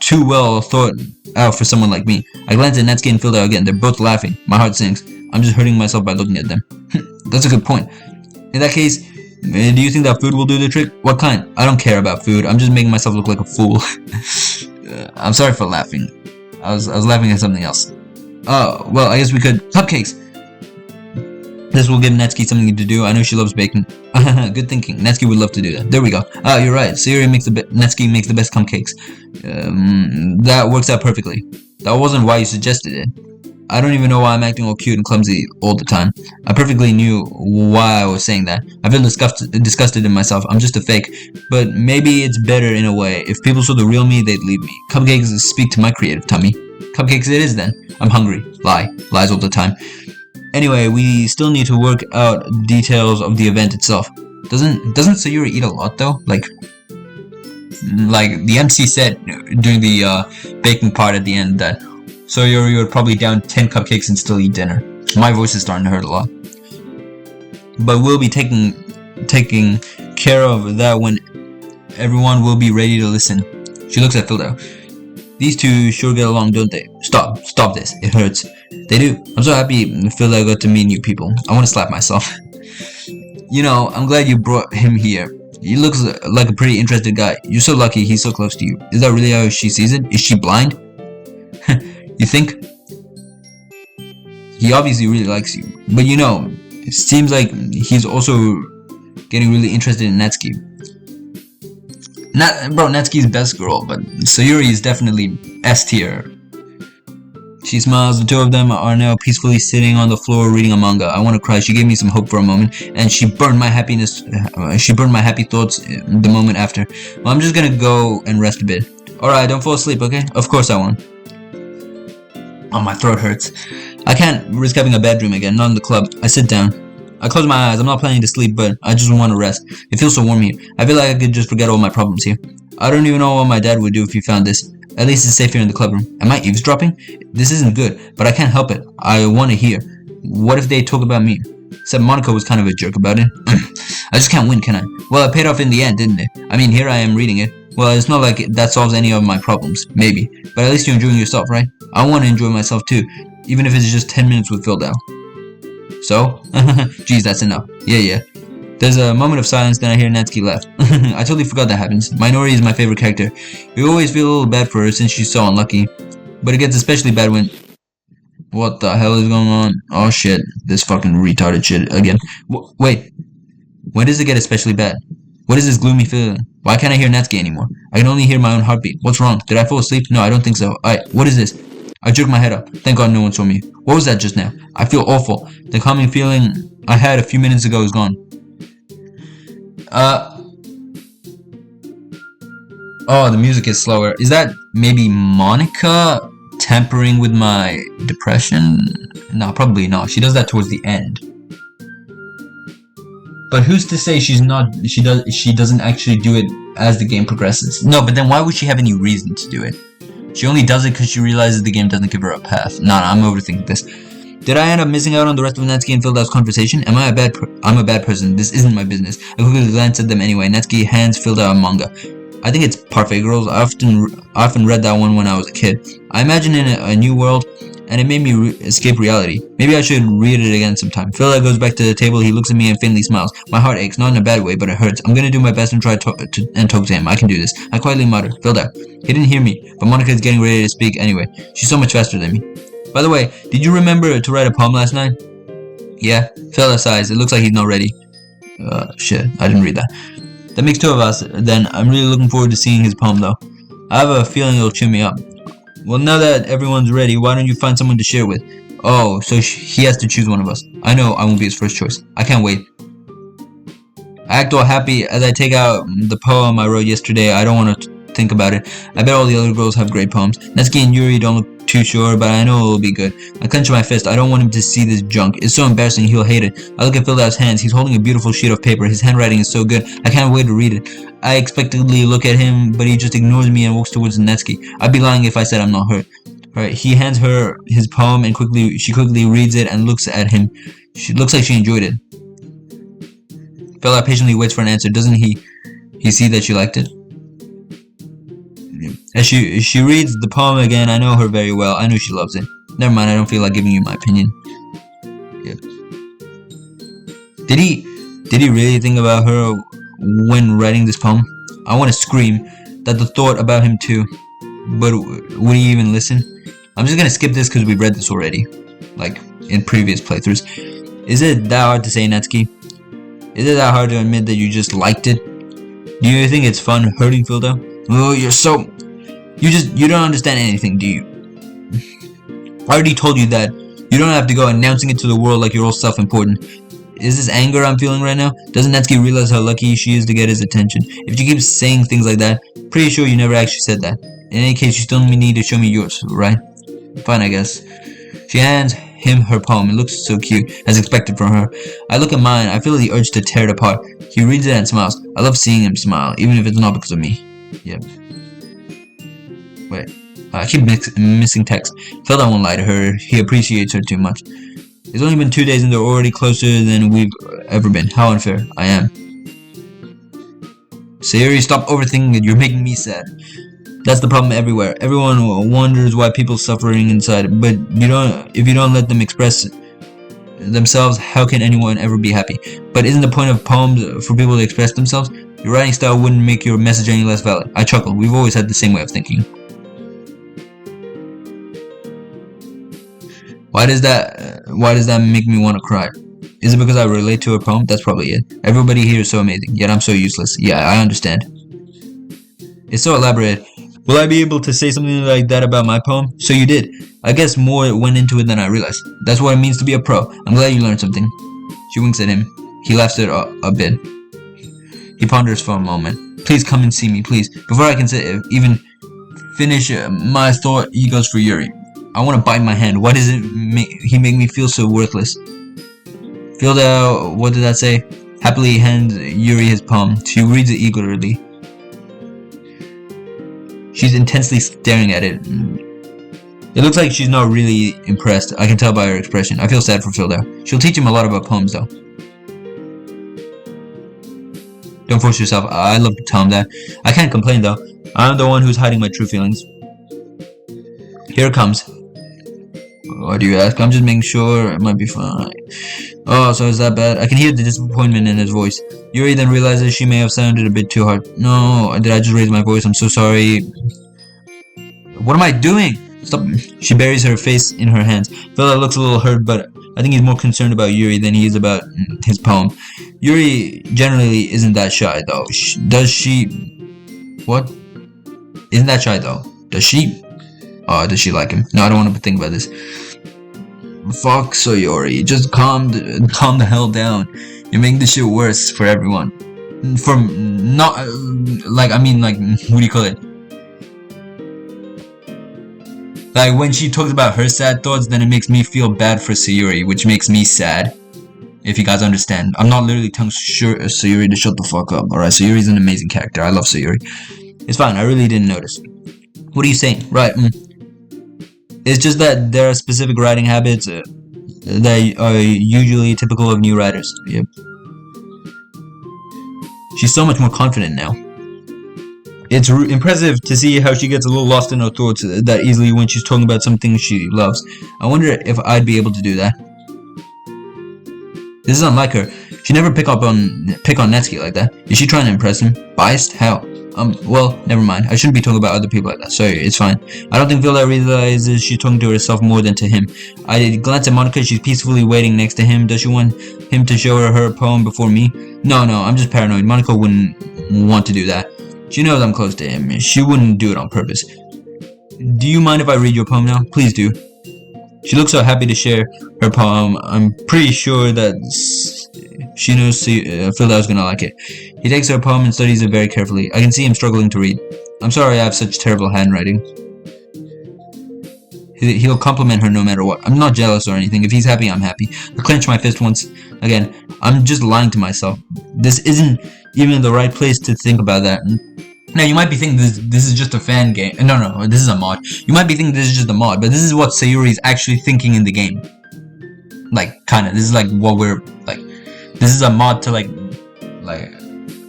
too well thought out for someone like me. I glance at Netsuki and Philda again. They're both laughing. My heart sinks. I'm just hurting myself by looking at them. That's a good point. In that case, do you think that food will do the trick? What kind? I don't care about food. I'm just making myself look like a fool. I'm sorry for laughing. I was laughing at something else. Oh, well, I guess we could. Cupcakes! This will give Netsuki something to do. I know she loves baking. Good thinking. Netsuki would love to do that. There we go. Ah, you're right. Sayori makes Netsuki makes the best cupcakes. That works out perfectly. That wasn't why you suggested it. I don't even know why I'm acting all cute and clumsy all the time. I perfectly knew why I was saying that. I feel disgusted in myself. I'm just a fake. But maybe it's better in a way. If people saw the real me, they'd leave me. Cupcakes speak to my creative tummy. Cupcakes it is then. I'm hungry. Lies all the time. Anyway, we still need to work out details of the event itself. Doesn't Sayori eat a lot though? Like the MC said during the baking part at the end that Sayori would probably down 10 cupcakes and still eat dinner. My voice is starting to hurt a lot. But we'll be taking care of that when everyone will be ready to listen. She looks at Phildo. These two sure get along, don't they? Stop this. It hurts. They do. I'm so happy Phildo got to meet new people. I want to slap myself. You know, I'm glad you brought him here. He looks like a pretty interested guy. You're so lucky he's so close to you. Is that really how she sees it? Is she blind? You think? He obviously really likes you. But you know, it seems like he's also getting really interested in Natsuki. Natsuki's best girl, but Sayori is definitely S tier. She smiles. The two of them are now peacefully sitting on the floor reading a manga. I want to cry. She gave me some hope for a moment, and she burned my happiness. She burned my happy thoughts the moment after. Well, I'm just gonna go and rest a bit. Alright, don't fall asleep, okay? Of course I won't. Oh, my throat hurts. I can't risk having a bad dream again, not in the club. I sit down. I close my eyes. I'm not planning to sleep, but I just want to rest. It feels so warm here. I feel like I could just forget all my problems here. I don't even know what my dad would do if he found this. At least it's safe here in the club room. Am I eavesdropping? This isn't good, but I can't help it. I want to hear. What if they talk about me? Except Monica was kind of a jerk about it. I just can't win, can I? Well, it paid off in the end, didn't it? I mean, here I am reading it. Well, it's not like that solves any of my problems. Maybe. But at least you're enjoying yourself, right? I want to enjoy myself too. Even if it's just 10 minutes with Phil Dow. So? Geez, that's enough. Yeah. There's a moment of silence, then I hear Natsuki laugh. I totally forgot that happens. Minori is my favorite character. You always feel a little bad for her since she's so unlucky. But it gets especially bad when... What the hell is going on? Oh shit. This fucking retarded shit again. Wait. When does it get especially bad? What is this gloomy feeling? Why can't I hear Natsuki anymore? I can only hear my own heartbeat. What's wrong? Did I fall asleep? No, I don't think so. What is this? I jerked my head up. Thank God no one saw me. What was that just now? I feel awful. The calming feeling I had a few minutes ago is gone. Oh, the music is slower. Is that maybe Monica tampering with my depression? No, probably not. She does that towards the end. But who's to say she doesn't actually do it as the game progresses? No, but then why would she have any reason to do it? She only does it because she realizes the game doesn't give her a path. Nah, I'm overthinking this. Did I end up missing out on the rest of Natsuki and Phildow's conversation? I'm a bad person. This isn't my business. I quickly glanced at them anyway. Natsuki hands Phildow a manga. I think it's Parfait Girls. I often read that one when I was a kid. I imagine in a new world, and it made me escape reality. Maybe I should read it again sometime. Phildow goes back to the table. He looks at me and faintly smiles. My heart aches, not in a bad way, but it hurts. I'm gonna do my best and try to talk to him. I can do this. I quietly mutter, Phildow. He didn't hear me, but Monica is getting ready to speak anyway. She's so much faster than me. By the way, did you remember to write a poem last night? Yeah. Phildow sighs. It looks like he's not ready. Shit. I didn't read that. That makes two of us, then. I'm really looking forward to seeing his poem, though. I have a feeling it'll cheer me up. Well, now that everyone's ready, why don't you find someone to share with? Oh, so he has to choose one of us. I know I won't be his first choice. I can't wait. I act all happy as I take out the poem I wrote yesterday. I don't want to think about it. I bet all the other girls have great poems. Natsuki and Yuri don't look too sure, but I know it'll be good. I clench my fist. I don't want him to see this junk. It's so embarrassing, he'll hate it. I look at Phildow's hands. He's holding a beautiful sheet of paper. His handwriting is so good. I can't wait to read it. I expectantly look at him, but he just ignores me and walks towards Natsuki. I'd be lying if I said I'm not hurt. Alright, he hands her his poem and she quickly reads it and looks at him. She looks like she enjoyed it. Phildow patiently waits for an answer. Doesn't he see that she liked it? As she reads the poem again, I know her very well. I know she loves it. Never mind, I don't feel like giving you my opinion. Yeah. Did he really think about her when writing this poem? I want to scream that the thought about him too. But would he even listen? I'm just gonna skip this because we read this already, like in previous playthroughs. Is it that hard to say, Natsuki? Is it that hard to admit that you just liked it? Do you think it's fun hurting Filda? Oh, you're so... You don't understand anything, do you? I already told you that you don't have to go announcing it to the world like you're all self-important. Is this anger I'm feeling right now? Doesn't Natsuki realize how lucky she is to get his attention? If you keep saying things like that, pretty sure you never actually said that. In any case, you still need to show me yours, right? Fine, I guess. She hands him her poem. It looks so cute, as expected from her. I look at mine. I feel the urge to tear it apart. He reads it and smiles. I love seeing him smile, even if it's not because of me. Yep. Wait. I keep missing text. Felda won't lie to her. He appreciates her too much. It's only been 2 days and they're already closer than we've ever been. How unfair. I am. Sayori, stop overthinking it. You're making me sad. That's the problem everywhere. Everyone wonders why people are suffering inside, but if you don't let them express themselves, how can anyone ever be happy? But isn't the point of poems for people to express themselves? Your writing style wouldn't make your message any less valid. I chuckle. We've always had the same way of thinking. Why does that make me want to cry? Is it because I relate to her poem? That's probably it. Everybody here is so amazing, yet I'm so useless. Yeah, I understand. It's so elaborate. Will I be able to say something like that about my poem? So you did. I guess more went into it than I realized. That's what it means to be a pro. I'm glad you learned something. She winks at him. He laughs at her a bit. He ponders for a moment. Please come and see me, please. Before I can even finish my thought, he goes for Yuri. I want to bite my hand. Why does he make me feel so worthless? What did that say? Happily hands Yuri his poem. She reads it eagerly. She's intensely staring at it. It looks like she's not really impressed. I can tell by her expression. I feel sad for Filda. She'll teach him a lot about poems though. Don't force yourself. I love to tell him that. I can't complain though. I'm the one who's hiding my true feelings. Here it comes. Why do you ask? I'm just making sure it might be fine. Oh, so is that bad? I can hear the disappointment in his voice. Yuri then realizes she may have sounded a bit too hard. No, did I just raise my voice? I'm so sorry. What am I doing? Stop. She buries her face in her hands. Filda looks a little hurt, but I think he's more concerned about Yuri than he is about his poem. Yuri generally isn't that shy, though. Does she... What? Isn't that shy, though? Does she... does she like him? No, I don't want to think about this. Fuck Sayori, just calm the hell down. You're making this shit worse for everyone. From not what do you call it? Like when she talks about her sad thoughts, then it makes me feel bad for Sayori, which makes me sad. If you guys understand, I'm not literally telling Sayori to shut the fuck up. Alright, Sayori's an amazing character. I love Sayori. It's fine. I really didn't notice. What are you saying? Right. It's just that there are specific writing habits that are usually typical of new writers. Yep. She's so much more confident now. It's impressive to see how she gets a little lost in her thoughts that easily when she's talking about something she loves. I wonder if I'd be able to do that. This is unlike her. She never pick on Natsuki like that. Is she trying to impress him? Biased? How? Well, never mind. I shouldn't be talking about other people like that. Sorry, it's fine. I don't think Filda realizes she's talking to herself more than to him. I glance at Monica. She's peacefully waiting next to him. Does she want him to show her poem before me? No, I'm just paranoid. Monica wouldn't want to do that. She knows I'm close to him. She wouldn't do it on purpose. Do you mind if I read your poem now? Please do. She looks so happy to share her poem. I'm pretty sure that she knows Filda is gonna like it. He takes her poem and studies it very carefully. I can see him struggling to read. I'm sorry I have such terrible handwriting. He'll compliment her no matter what. I'm not jealous or anything. If he's happy, I'm happy. I clench my fist once again. I'm just lying to myself. This isn't even the right place to think about that. Now, you might be thinking this is just a fan game. No, this is a mod. You might be thinking this is just a mod, but this is what Sayori is actually thinking in the game. Like, kinda. This is like what we're, like, this is a mod to, like,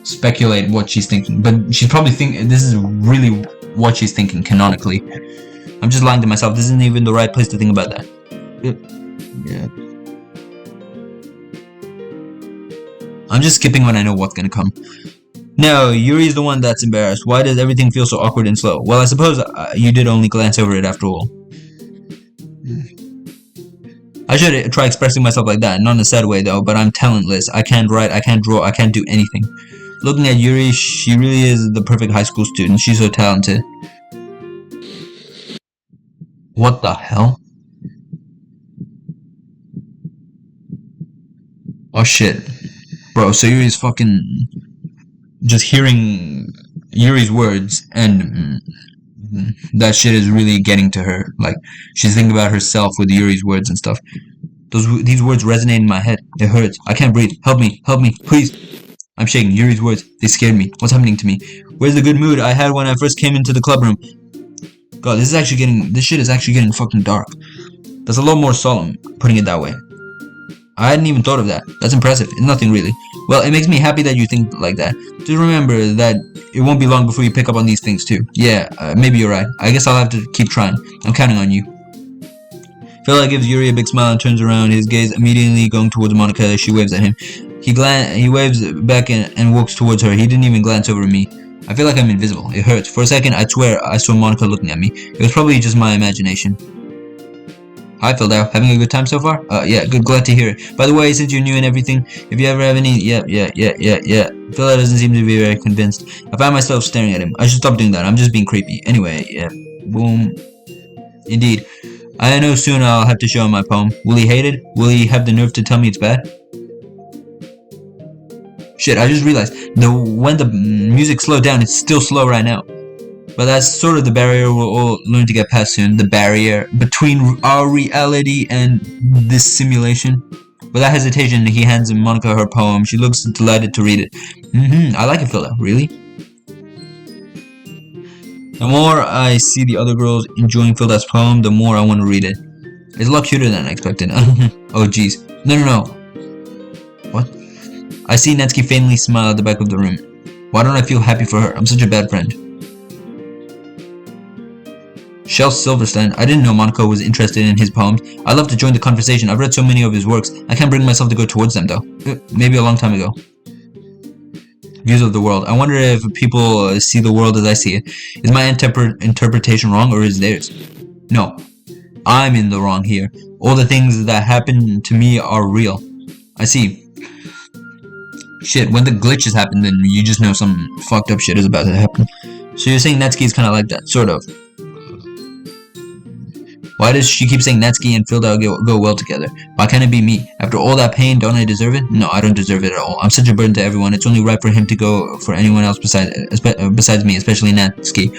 speculate what she's thinking. But she's probably thinking, this is really what she's thinking, canonically. I'm just lying to myself. This isn't even the right place to think about that. Yeah. I'm just skipping when I know what's gonna come. No, Yuri's the one that's embarrassed. Why does everything feel so awkward and slow? Well, I suppose you did only glance over it after all. I should try expressing myself like that, not in a sad way though, but I'm talentless. I can't write, I can't draw, I can't do anything. Looking at Yuri, she really is the perfect high school student. She's so talented. What the hell? Oh shit. Bro, so Yuri's fucking just hearing Yuri's words and that shit is really getting to her. Like, she's thinking about herself with Yuri's words and stuff. These words resonate in my head. It hurts. I can't breathe. Help me, please. I'm shaking. Yuri's words, they scared me. What's happening to me? Where's the good mood I had when I first came into the club room? God, this shit is actually getting fucking dark. That's a lot more solemn, putting it that way. I hadn't even thought of that. That's impressive. It's nothing really. Well, it makes me happy that you think like that. Just remember that it won't be long before you pick up on these things too. Yeah, maybe you're right. I guess I'll have to keep trying. I'm counting on you. Phila gives Yuri a big smile and turns around, his gaze immediately going towards Monica as she waves at him. He waves back and walks towards her. He didn't even glance over at me. I feel like I'm invisible. It hurts. For a second, I swear I saw Monica looking at me. It was probably just my imagination. Hi, Philda. Having a good time so far? Yeah, good. Glad to hear it. By the way, since you're new and everything, if you ever have any... Yeah. Philda doesn't seem to be very convinced. I find myself staring at him. I should stop doing that. I'm just being creepy. Anyway, yeah. Boom. Indeed. I know soon I'll have to show him my poem. Will he hate it? Will he have the nerve to tell me it's bad? Shit, I just realized, when the music slowed down, it's still slow right now. But that's sort of the barrier we'll all learn to get past soon. The barrier between our reality and this simulation. Without hesitation, he hands Monica her poem. She looks delighted to read it. I like it, Phila. Really? The more I see the other girls enjoying Philda's poem, the more I want to read it. It's a lot cuter than I expected. Oh, jeez. No. What? I see Natsuki faintly smile at the back of the room. Why don't I feel happy for her? I'm such a bad friend. Shel Silverstein. I didn't know Monica was interested in his poems. I'd love to join the conversation. I've read so many of his works. I can't bring myself to go towards them, though. Maybe a long time ago. Views of the world. I wonder if people see the world as I see it. Is my interpretation wrong, or is theirs? No. I'm in the wrong here. All the things that happen to me are real. I see. Shit, when the glitches happen, then you just know some fucked up shit is about to happen. So you're saying Natsuki is kind of like that, sort of. Why does she keep saying Natsuki and Philda go well together? Why can't it be me? After all that pain, don't I deserve it? No, I don't deserve it at all. I'm such a burden to everyone. It's only right for him to go for anyone else besides me, especially Natsuki.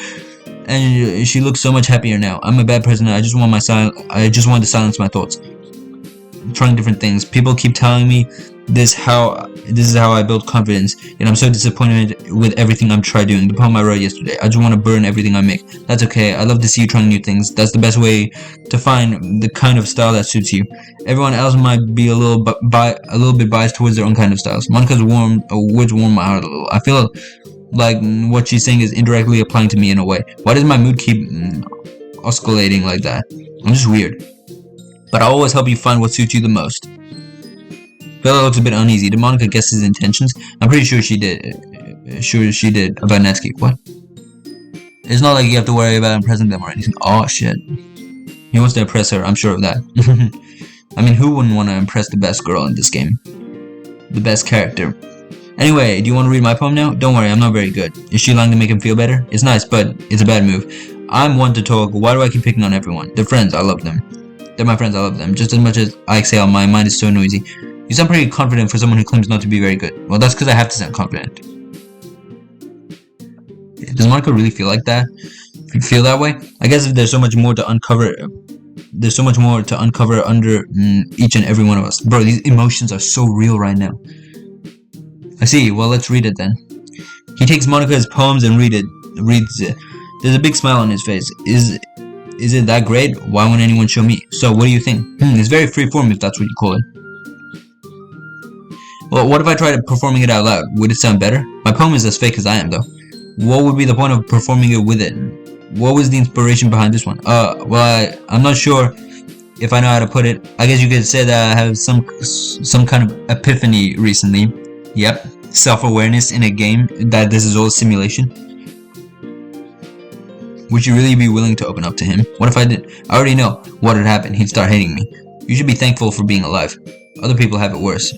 And she looks so much happier now. I'm a bad person. I just want to silence my thoughts. I'm trying different things. People keep telling me this is how I build confidence, and I'm so disappointed with everything I'm trying doing. The poem I wrote yesterday, I just want to burn everything I make. That's okay. I love to see you trying new things. That's the best way to find the kind of style that suits you. Everyone else might be a little bit biased towards their own kind of styles. Monica's words warm my heart a little. I feel like what she's saying is indirectly applying to me in a way. Why does my mood keep oscillating like that? I'm just weird. But I'll always help you find what suits you the most. Bella looks a bit uneasy. Did Monica guess his intentions? I'm pretty sure she did. About Natsuki. What? It's not like you have to worry about impressing them or anything. Oh shit. He wants to impress her, I'm sure of that. I mean, who wouldn't want to impress the best girl in this game? The best character. Anyway, do you want to read my poem now? Don't worry, I'm not very good. Is she lying to make him feel better? It's nice, but it's a bad move. I'm one to talk. Why do I keep picking on everyone? They're friends, I love them. They're my friends, I love them. Just as much as I exhale, my mind is so noisy. You sound pretty confident for someone who claims not to be very good. Well, that's because I have to sound confident. Does Monica really feel like that? Feel that way? I guess if there's so much more to uncover, under each and every one of us. Bro, these emotions are so real right now. I see. Well, let's read it then. He takes Monica's poems and reads it. There's a big smile on his face. Is it that great? Why won't anyone show me? So, what do you think? It's very freeform if that's what you call it. Well, what if I tried performing it out loud? Would it sound better? My poem is as fake as I am, though. What would be the point of performing it with it? What was the inspiration behind this one? Well, I'm not sure if I know how to put it. I guess you could say that I have some kind of epiphany recently. Yep, self-awareness in a game that this is all a simulation. Would you really be willing to open up to him? What if I did? I already know what would happen. He'd start hating me. You should be thankful for being alive. Other people have it worse.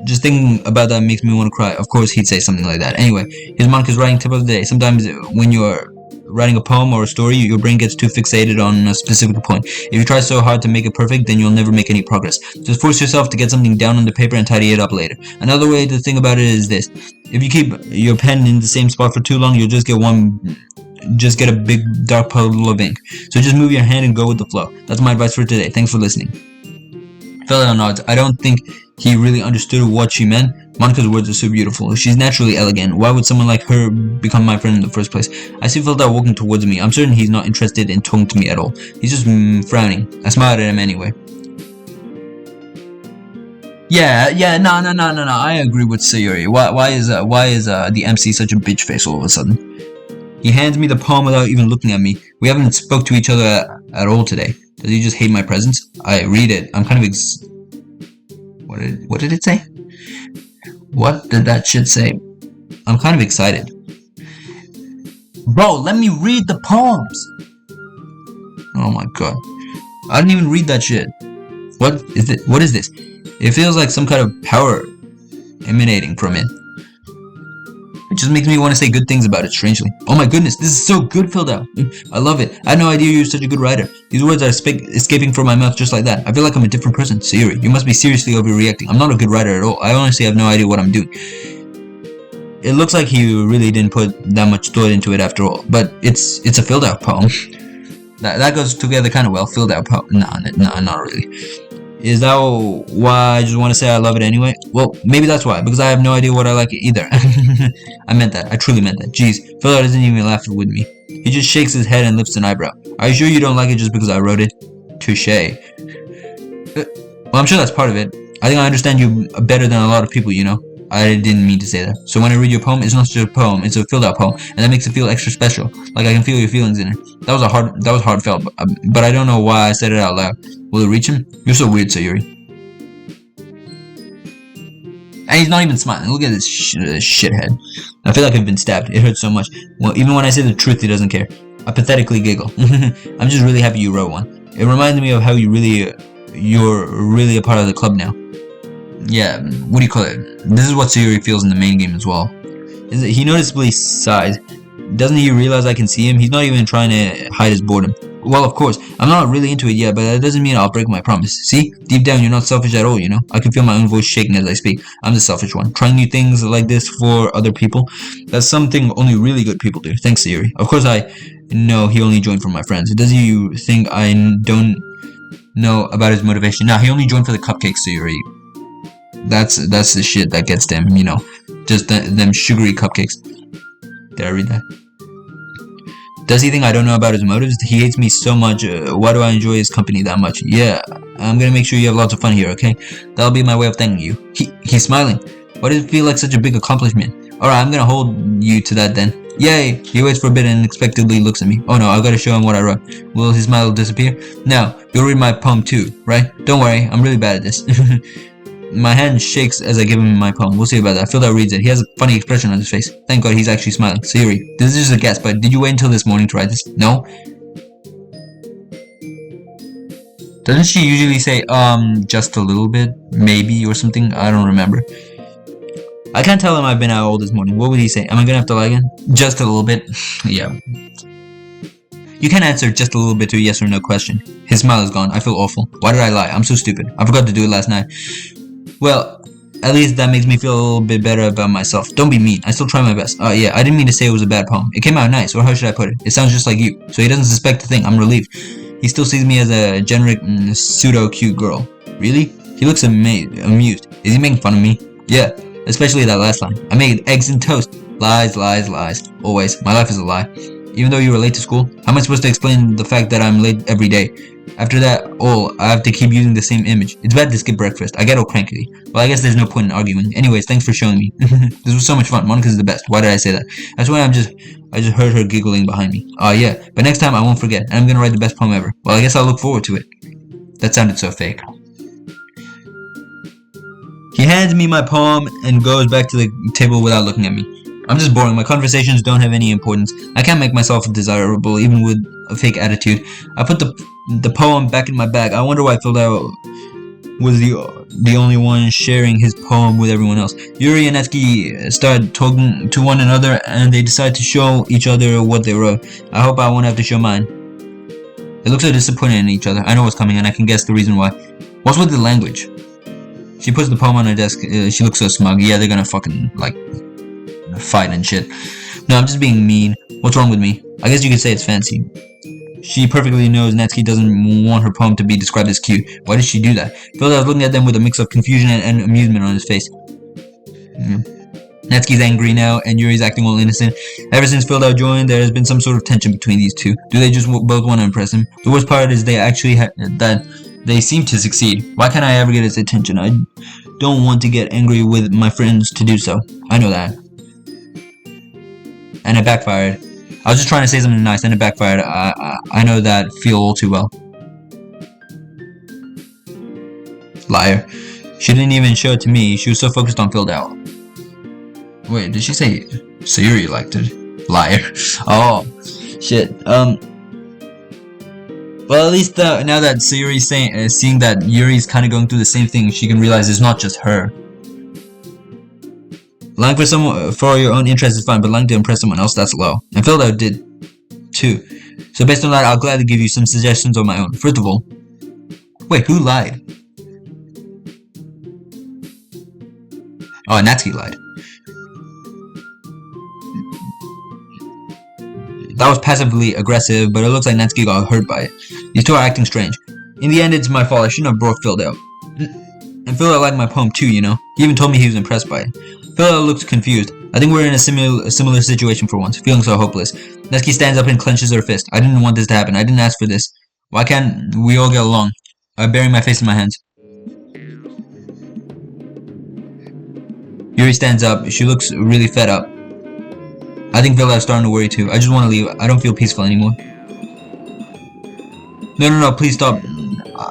Just thinking about that makes me want to cry. Of course, he'd say something like that. Anyway, here's Monica's writing tip of the day. Sometimes when you're writing a poem or a story, your brain gets too fixated on a specific point. If you try so hard to make it perfect, then you'll never make any progress. Just force yourself to get something down on the paper and tidy it up later. Another way to think about it is this. If you keep your pen in the same spot for too long, you'll just get a big dark puddle of ink. So just move your hand and go with the flow. That's my advice for today. Thanks for listening. Fella nods. I don't think he really understood what she meant. Monica's words are so beautiful. She's naturally elegant. Why would someone like her become my friend in the first place? I see Felda walking towards me. I'm certain he's not interested in talking to me at all. He's just frowning. I smiled at him anyway. Yeah, no. I agree with Sayori. Why is the MC such a bitch face all of a sudden? He hands me the poem without even looking at me. We haven't spoke to each other at all today. Does he just hate my presence? I read it. I'm kind of What did it say? What did that shit say? I'm kind of excited. Bro, let me read the poems! Oh my god. I didn't even read that shit. What is it? What is this? It feels like some kind of power emanating from it. It just makes me want to say good things about it, strangely. Oh my goodness, this is so good, Filda. I love it. I had no idea you were such a good writer. These words are escaping from my mouth just like that. I feel like I'm a different person. Sayori, you must be seriously overreacting. I'm not a good writer at all. I honestly have no idea what I'm doing. It looks like he really didn't put that much thought into it after all. But it's a filled out poem. That goes together kind of well. Filled out poem. Nah, not really. Is that why I just want to say I love it anyway? Well, maybe that's why, because I have no idea what I like it either. I meant that. I truly meant that. Jeez, Philip doesn't even laugh with me. He just shakes his head and lifts an eyebrow. Are you sure you don't like it just because I wrote it? Touché. Well, I'm sure that's part of it. I think I understand you better than a lot of people, you know. I didn't mean to say that. So when I read your poem, it's not just a poem, it's a filled out poem, and that makes it feel extra special. Like I can feel your feelings in it. That was heartfelt, but I don't know why I said it out loud. Will it reach him? You're so weird, Sayori. And he's not even smiling. Look at this shithead. I feel like I've been stabbed. It hurts so much. Well, even when I say the truth, he doesn't care. I pathetically giggle. I'm just really happy you wrote one. It reminded me of how you're really a part of the club now. Yeah, what do you call it? This is what Sayori feels in the main game as well. He noticeably sighs. Doesn't he realize I can see him? He's not even trying to hide his boredom. Well, of course, I'm not really into it yet, but that doesn't mean I'll break my promise. See? Deep down, you're not selfish at all, you know? I can feel my own voice shaking as I speak. I'm the selfish one. Trying new things like this for other people, that's something only really good people do. Thanks, Sayori. Of course, I know he only joined for my friends. Does you think I don't know about his motivation? Nah, he only joined for the cupcakes, Sayori. That's the shit that gets them, you know. Just them sugary cupcakes. Did I read that? Does he think I don't know about his motives? He hates me so much. Why do I enjoy his company that much? Yeah, I'm gonna make sure you have lots of fun here, okay? That'll be my way of thanking you. He's smiling. Why does it feel like such a big accomplishment? Alright, I'm gonna hold you to that then. Yay! He waits for a bit and unexpectedly looks at me. Oh no, I've gotta show him what I wrote. Will his smile disappear? Now, you'll read my poem too, right? Don't worry, I'm really bad at this. My hand shakes as I give him my poem. We'll see about that. Philda reads it. He has a funny expression on his face. Thank God he's actually smiling. Sayori, this is just a guess, but did you wait until this morning to write this? No? Doesn't she usually say, just a little bit? Maybe, or something? I don't remember. I can't tell him I've been out all this morning. What would he say? Am I gonna have to lie again? Just a little bit? Yeah. You can't answer just a little bit to a yes or no question. His smile is gone. I feel awful. Why did I lie? I'm so stupid. I forgot to do it last night. Well, at least that makes me feel a little bit better about myself. Don't be mean. I still try my best. Yeah, I didn't mean to say it was a bad poem. It came out nice, or how should I put it? It sounds just like you. So he doesn't suspect a thing. I'm relieved. He still sees me as a generic, pseudo-cute girl. Really? He looks amused. Is he making fun of me? Yeah, especially that last line. I made eggs and toast. Lies, lies, lies. Always. My life is a lie. Even though you were late to school, how am I supposed to explain the fact that I'm late every day? After that, I have to keep using the same image. It's bad to skip breakfast. I get all cranky. Well, I guess there's no point in arguing. Anyways, thanks for showing me. This was so much fun. Monica's the best. Why did I say that? That's why I just heard her giggling behind me. Yeah, but next time I won't forget, and I'm gonna write the best poem ever. Well, I guess I'll look forward to it. That sounded so fake. He hands me my poem and goes back to the table without looking at me. I'm just boring. My conversations don't have any importance. I can't make myself desirable, even with a fake attitude. I put the poem back in my bag. I wonder why Phil was the only one sharing his poem with everyone else. Yuri and Natsuki started talking to one another, and they decided to show each other what they wrote. I hope I won't have to show mine. They look so disappointed in each other. I know what's coming, and I can guess the reason why. What's with the language? She puts the poem on her desk. She looks so smug. Yeah, they're gonna fucking, like, fight and shit. No, I'm just being mean. What's wrong with me? I guess you could say it's fancy. She perfectly knows Natsuki doesn't want her poem to be described as cute. Why did she do that? Phil was looking at them with a mix of confusion and amusement on his face. Natsuki's angry now, and Yuri's acting all innocent. Ever since Phil joined, there has been some sort of tension between these two. Do they just both want to impress him? The worst part is they actually that they seem to succeed. Why can't I ever get his attention? I don't want to get angry with my friends to do so. I know that. And it backfired. I was just trying to say something nice and it backfired. I know that feel all too well. Liar. She didn't even show it to me. She was so focused on Phil out. Wait, did she say Sayori liked it? Liar. Oh, shit. Well, at least now that Sayori's seeing that Yuri's kind of going through the same thing, she can realize it's not just her. Lying for your own interest is fine, but lying to impress someone else, that's low. And Phil did too. So based on that, I'll gladly give you some suggestions of my own. First of all, wait, who lied? Oh, Natsuki lied. That was passively aggressive, but it looks like Natsuki got hurt by it. These two are acting strange. In the end, it's my fault. I shouldn't have brought Phil out. And Phil liked my poem too, you know. He even told me he was impressed by it. Phil looks confused. I think we're in a similar situation for once, feeling so hopeless. Natsuki stands up and clenches her fist. I didn't want this to happen. I didn't ask for this. Why can't we all get along? I bury my face in my hands. Yuri stands up. She looks really fed up. I think Phil is starting to worry too. I just want to leave. I don't feel peaceful anymore. No, please stop.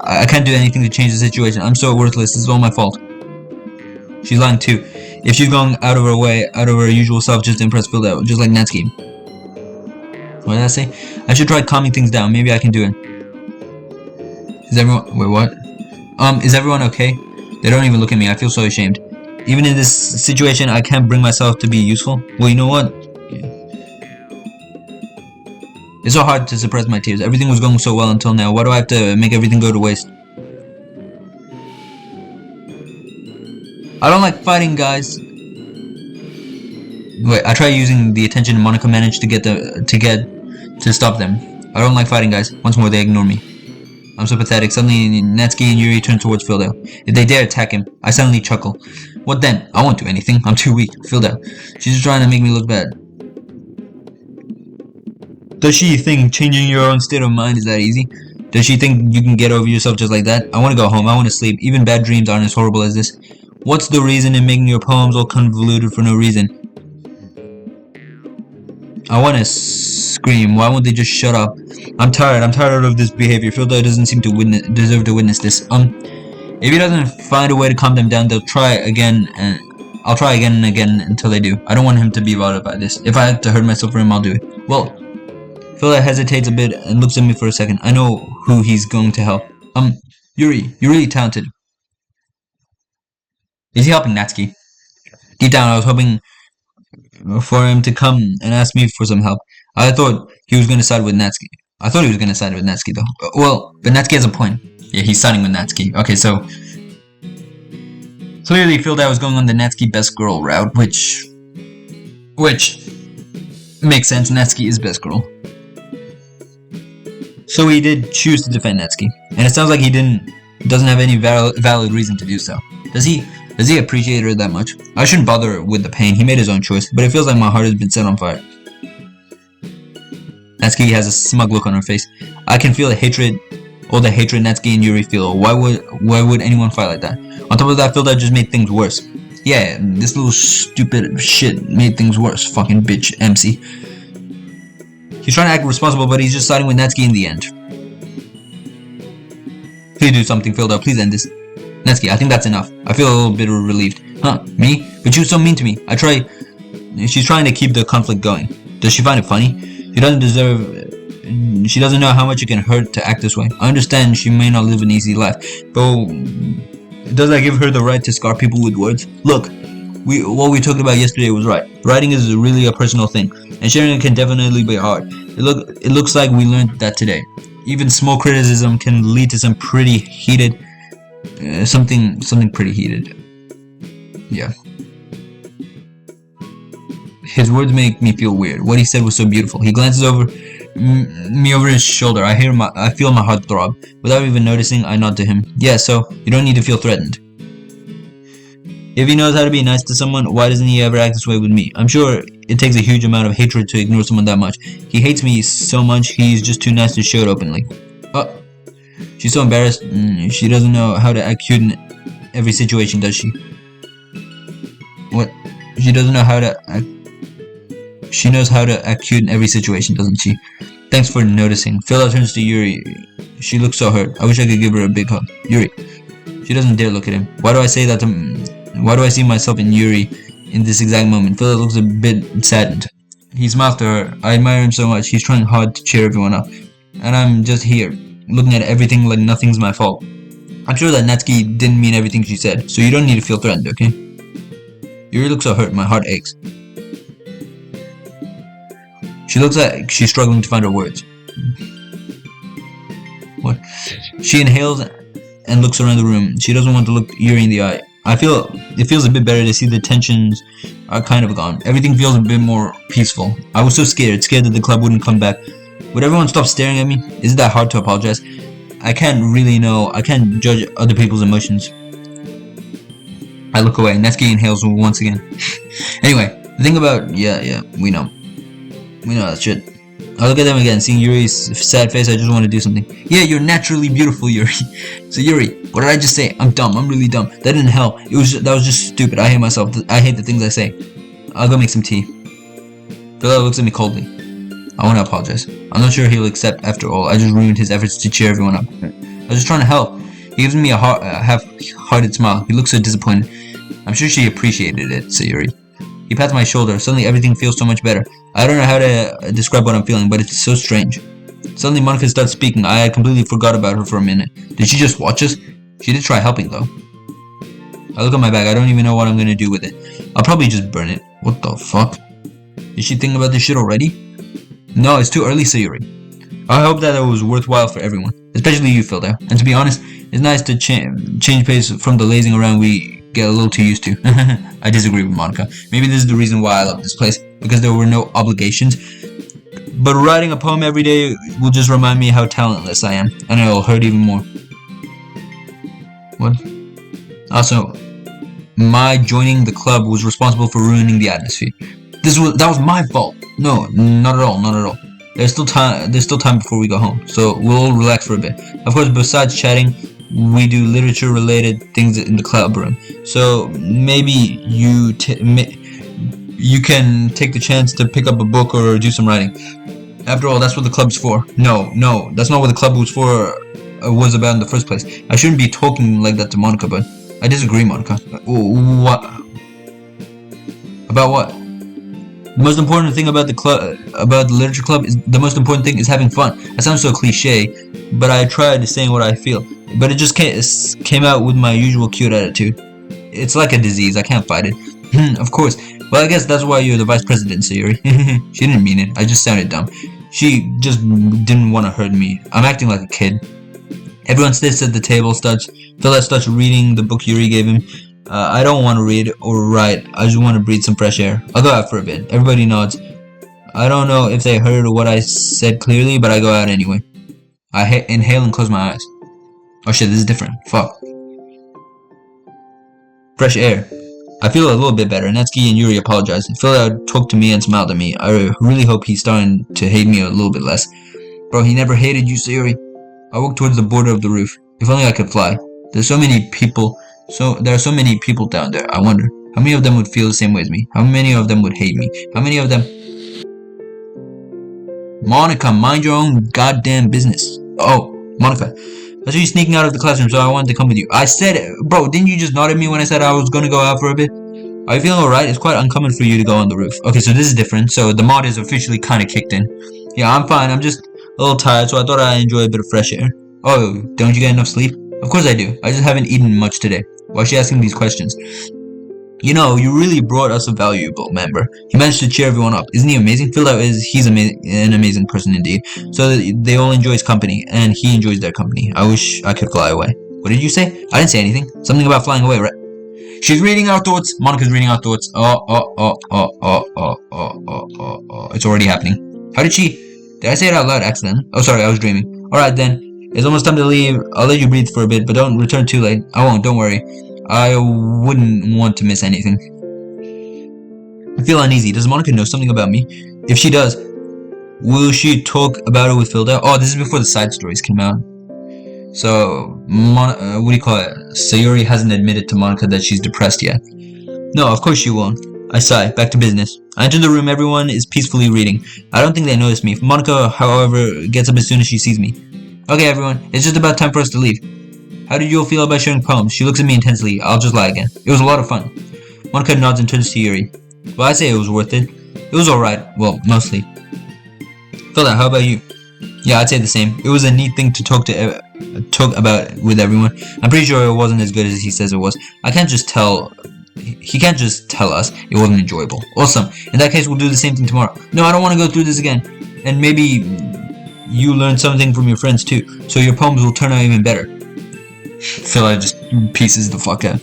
I can't do anything to change the situation. I'm so worthless. This is all my fault. She's lying too. If she's going out of her way, out of her usual self just to impress Phil out, just like Natsuki. What did I say? I should try calming things down. Maybe I can do it. Is everyone... Wait, what? Is everyone okay? They don't even look at me. I feel so ashamed. Even in this situation, I can't bring myself to be useful. Well, you know what? It's so hard to suppress my tears. Everything was going so well until now. Why do I have to make everything go to waste? I don't like fighting, guys. Wait, I try using the attention Monica managed to get to stop them. I don't like fighting, guys. Once more, they ignore me. I'm so pathetic. Suddenly, Natsuki and Yuri turn towards Phil. If they dare attack him, I suddenly chuckle. What then? I won't do anything. I'm too weak. Phil. She's just trying to make me look bad. Does she think changing your own state of mind is that easy? Does she think you can get over yourself just like that? I want to go home. I want to sleep. Even bad dreams aren't as horrible as this. What's the reason in making your poems all convoluted for no reason? I want to scream. Why won't they just shut up? I'm tired. I'm tired of this behavior. Phil doesn't seem to deserve to witness this. If he doesn't find a way to calm them down, they'll try again, and I'll try again and again until they do. I don't want him to be bothered by this. If I have to hurt myself for him, I'll do it. Well, Phil hesitates a bit and looks at me for a second. I know who he's going to help. Yuri, you're really talented. Is he helping Natsuki? Deep down, I was hoping for him to come and ask me for some help. I thought he was going to side with Natsuki. I thought he was going to side with Natsuki, though. Well, but Natsuki has a point. Yeah, he's siding with Natsuki. Okay, so... Clearly, Phil was going on the Natsuki best girl route, which makes sense. Natsuki is best girl. So he did choose to defend Natsuki. And it sounds like he doesn't have any valid reason to do so. Does he appreciate her that much? I shouldn't bother with the pain. He made his own choice, but it feels like my heart has been set on fire. Natsuki has a smug look on her face. I can feel the hatred, all the hatred Natsuki and Yuri feel. Why would anyone fight like that? On top of that, Phil just made things worse. Yeah, this little stupid shit made things worse. Fucking bitch, MC. He's trying to act responsible, but he's just siding with Natsuki in the end. Please do something, Phil. Please end this. Natsuki, I think that's enough. I feel a little bit relieved. Huh? Me? But you were so mean to me. I try She's trying to keep the conflict going. Does she find it funny? She doesn't deserve. She doesn't know how much it can hurt to act this way. I understand she may not live an easy life, but does that give her the right to scar people with words? Look, what we talked about yesterday was right. Writing is really a personal thing, and sharing it can definitely be hard. It looks like we learned that today. Even small criticism can lead to some pretty heated, something pretty heated. Yeah. His words make me feel weird. What he said was so beautiful. He glances over me over his shoulder. I feel my heart throb. Without even noticing, I nod to him. Yeah, so you don't need to feel threatened. If he knows how to be nice to someone, why doesn't he ever act this way with me? I'm sure it takes a huge amount of hatred to ignore someone that much. He hates me so much, he's just too nice to show it openly. Oh, she's so embarrassed. She doesn't know how to act cute in every situation, does she? What? She doesn't know how to act. She knows how to act cute in every situation, doesn't she? Thanks for noticing. Phila turns to Yuri. She looks so hurt. I wish I could give her a big hug. Yuri. She doesn't dare look at him. Why do I say that to... Why do I see myself in Yuri in this exact moment? Phila looks a bit saddened. He smiles to her. I admire him so much. He's trying hard to cheer everyone up. And I'm just here, looking at everything like nothing's my fault. I'm sure that Natsuki didn't mean everything she said, so you don't need to feel threatened, okay? Yuri looks so hurt. My heart aches. She looks like she's struggling to find her words. What? She inhales and looks around the room. She doesn't want to look Yuri in the eye. It feels a bit better to see the tensions are kind of gone. Everything feels a bit more peaceful. I was so scared that the club wouldn't come back. Would everyone stop staring at me? Is it that hard to apologize? I can't really know. I can't judge other people's emotions. I look away. Natsuki inhales once again. Anyway, the thing about... Yeah, we know. We know that shit. I look at them again, seeing Yuri's sad face. I just want to do something. Yeah, you're naturally beautiful, Yuri. So Yuri, what did I just say? I'm dumb. I'm really dumb. That didn't help. That was just stupid. I hate myself. I hate the things I say. I'll go make some tea. Phila looks at me coldly. I want to apologize. I'm not sure he'll accept after all. I just ruined his efforts to cheer everyone up. I was just trying to help. He gives me a half-hearted smile. He looks so disappointed. I'm sure she appreciated it, Sayori. He pats my shoulder. Suddenly everything feels so much better. I don't know how to describe what I'm feeling, but it's so strange. Suddenly Monica starts speaking. I had completely forgot about her for a minute. Did she just watch us? She did try helping though. I look at my bag. I don't even know what I'm gonna do with it. I'll probably just burn it. What the fuck? Is she thinking about this shit already? No, it's too early, Sayori. I hope that it was worthwhile for everyone, especially you, Philda. And to be honest, it's nice to change pace from the lazing around we get a little too used to. I disagree with Monica. Maybe this is the reason why I love this place, because there were no obligations. But writing a poem every day will just remind me how talentless I am, and it'll hurt even more. What? Also, my joining the club was responsible for ruining the atmosphere. That was my fault. No, not at all. There's still time before we go home, so we'll all relax for a bit. Of course, besides chatting, we do literature-related things in the club room. So maybe you can take the chance to pick up a book or do some writing. After all, that's what the club's for. No, that's not what the club was for. Was about in the first place. I shouldn't be talking like that to Monica, but I disagree, Monica. What? About what? The most important thing about the literature club is having fun. That sounds so cliche, but I tried saying what I feel. But it just came out with my usual cute attitude. It's like a disease. I can't fight it. Of course. Well, I guess that's why you're the vice president, Sayori. She didn't mean it. I just sounded dumb. She just didn't want to hurt me. I'm acting like a kid. Everyone sits at the table. Philip starts reading the book Yuri gave him. I don't want to read or write. I just want to breathe some fresh air. I'll go out for a bit. Everybody nods. I don't know if they heard what I said clearly, but I go out anyway. I inhale and close my eyes. Oh shit, this is different. Fuck. Fresh air. I feel a little bit better. Natsuki and Yuri apologized. Philip talked to me and smiled at me. I really hope he's starting to hate me a little bit less. Bro, he never hated you, Sayori. I walked towards the border of the roof. If only I could fly. There's so many people. There are so many people down there. I wonder, how many of them would feel the same way as me? How many of them would hate me? How many of them... Monica, mind your own goddamn business. Oh, Monica. I saw you sneaking out of the classroom, so I wanted to come with you. I said, bro, didn't you just nod at me when I said I was gonna go out for a bit? Are you feeling alright? It's quite uncommon for you to go on the roof. Okay, so this is different. So the mod is officially kind of kicked in. Yeah, I'm fine. I'm just a little tired, so I thought I'd enjoy a bit of fresh air. Oh, don't you get enough sleep? Of course I do. I just haven't eaten much today. Why is she asking these questions? You know, you really brought us a valuable member. He managed to cheer everyone up. Isn't he amazing? Phil out is he's an amazing person indeed. So they all enjoy his company, and he enjoys their company. I wish I could fly away. What did you say? I didn't say anything. Something about flying away, right? She's reading our thoughts. Monica's reading our thoughts. It's already happening. How did she? Did I say it out loud accidentally? Oh, sorry, I was dreaming. Alright then. It's almost time to leave. I'll let you breathe for a bit, but don't return too late. I won't, don't worry. I wouldn't want to miss anything. I feel uneasy. Does Monica know something about me? If she does, will she talk about it with Philda? Oh, this is before the side stories came out. So, what do you call it? Sayori hasn't admitted to Monica that she's depressed yet. No, of course she won't. I sigh. Back to business. I enter the room. Everyone is peacefully reading. I don't think they notice me. Monica, however, gets up as soon as she sees me. Okay, everyone. It's just about time for us to leave. How did you all feel about sharing poems? She looks at me intensely. I'll just lie again. It was a lot of fun. Monica nods and turns to Yuri. Well, I'd say it was worth it. It was alright. Well, mostly. Philda, how about you? Yeah, I'd say the same. It was a neat thing to talk about with everyone. I'm pretty sure it wasn't as good as he says it was. He can't just tell us it wasn't enjoyable. Awesome. In that case, we'll do the same thing tomorrow. No, I don't want to go through this again. And maybe you learn something from your friends too, so your poems will turn out even better. Philda just pieces the fuck out.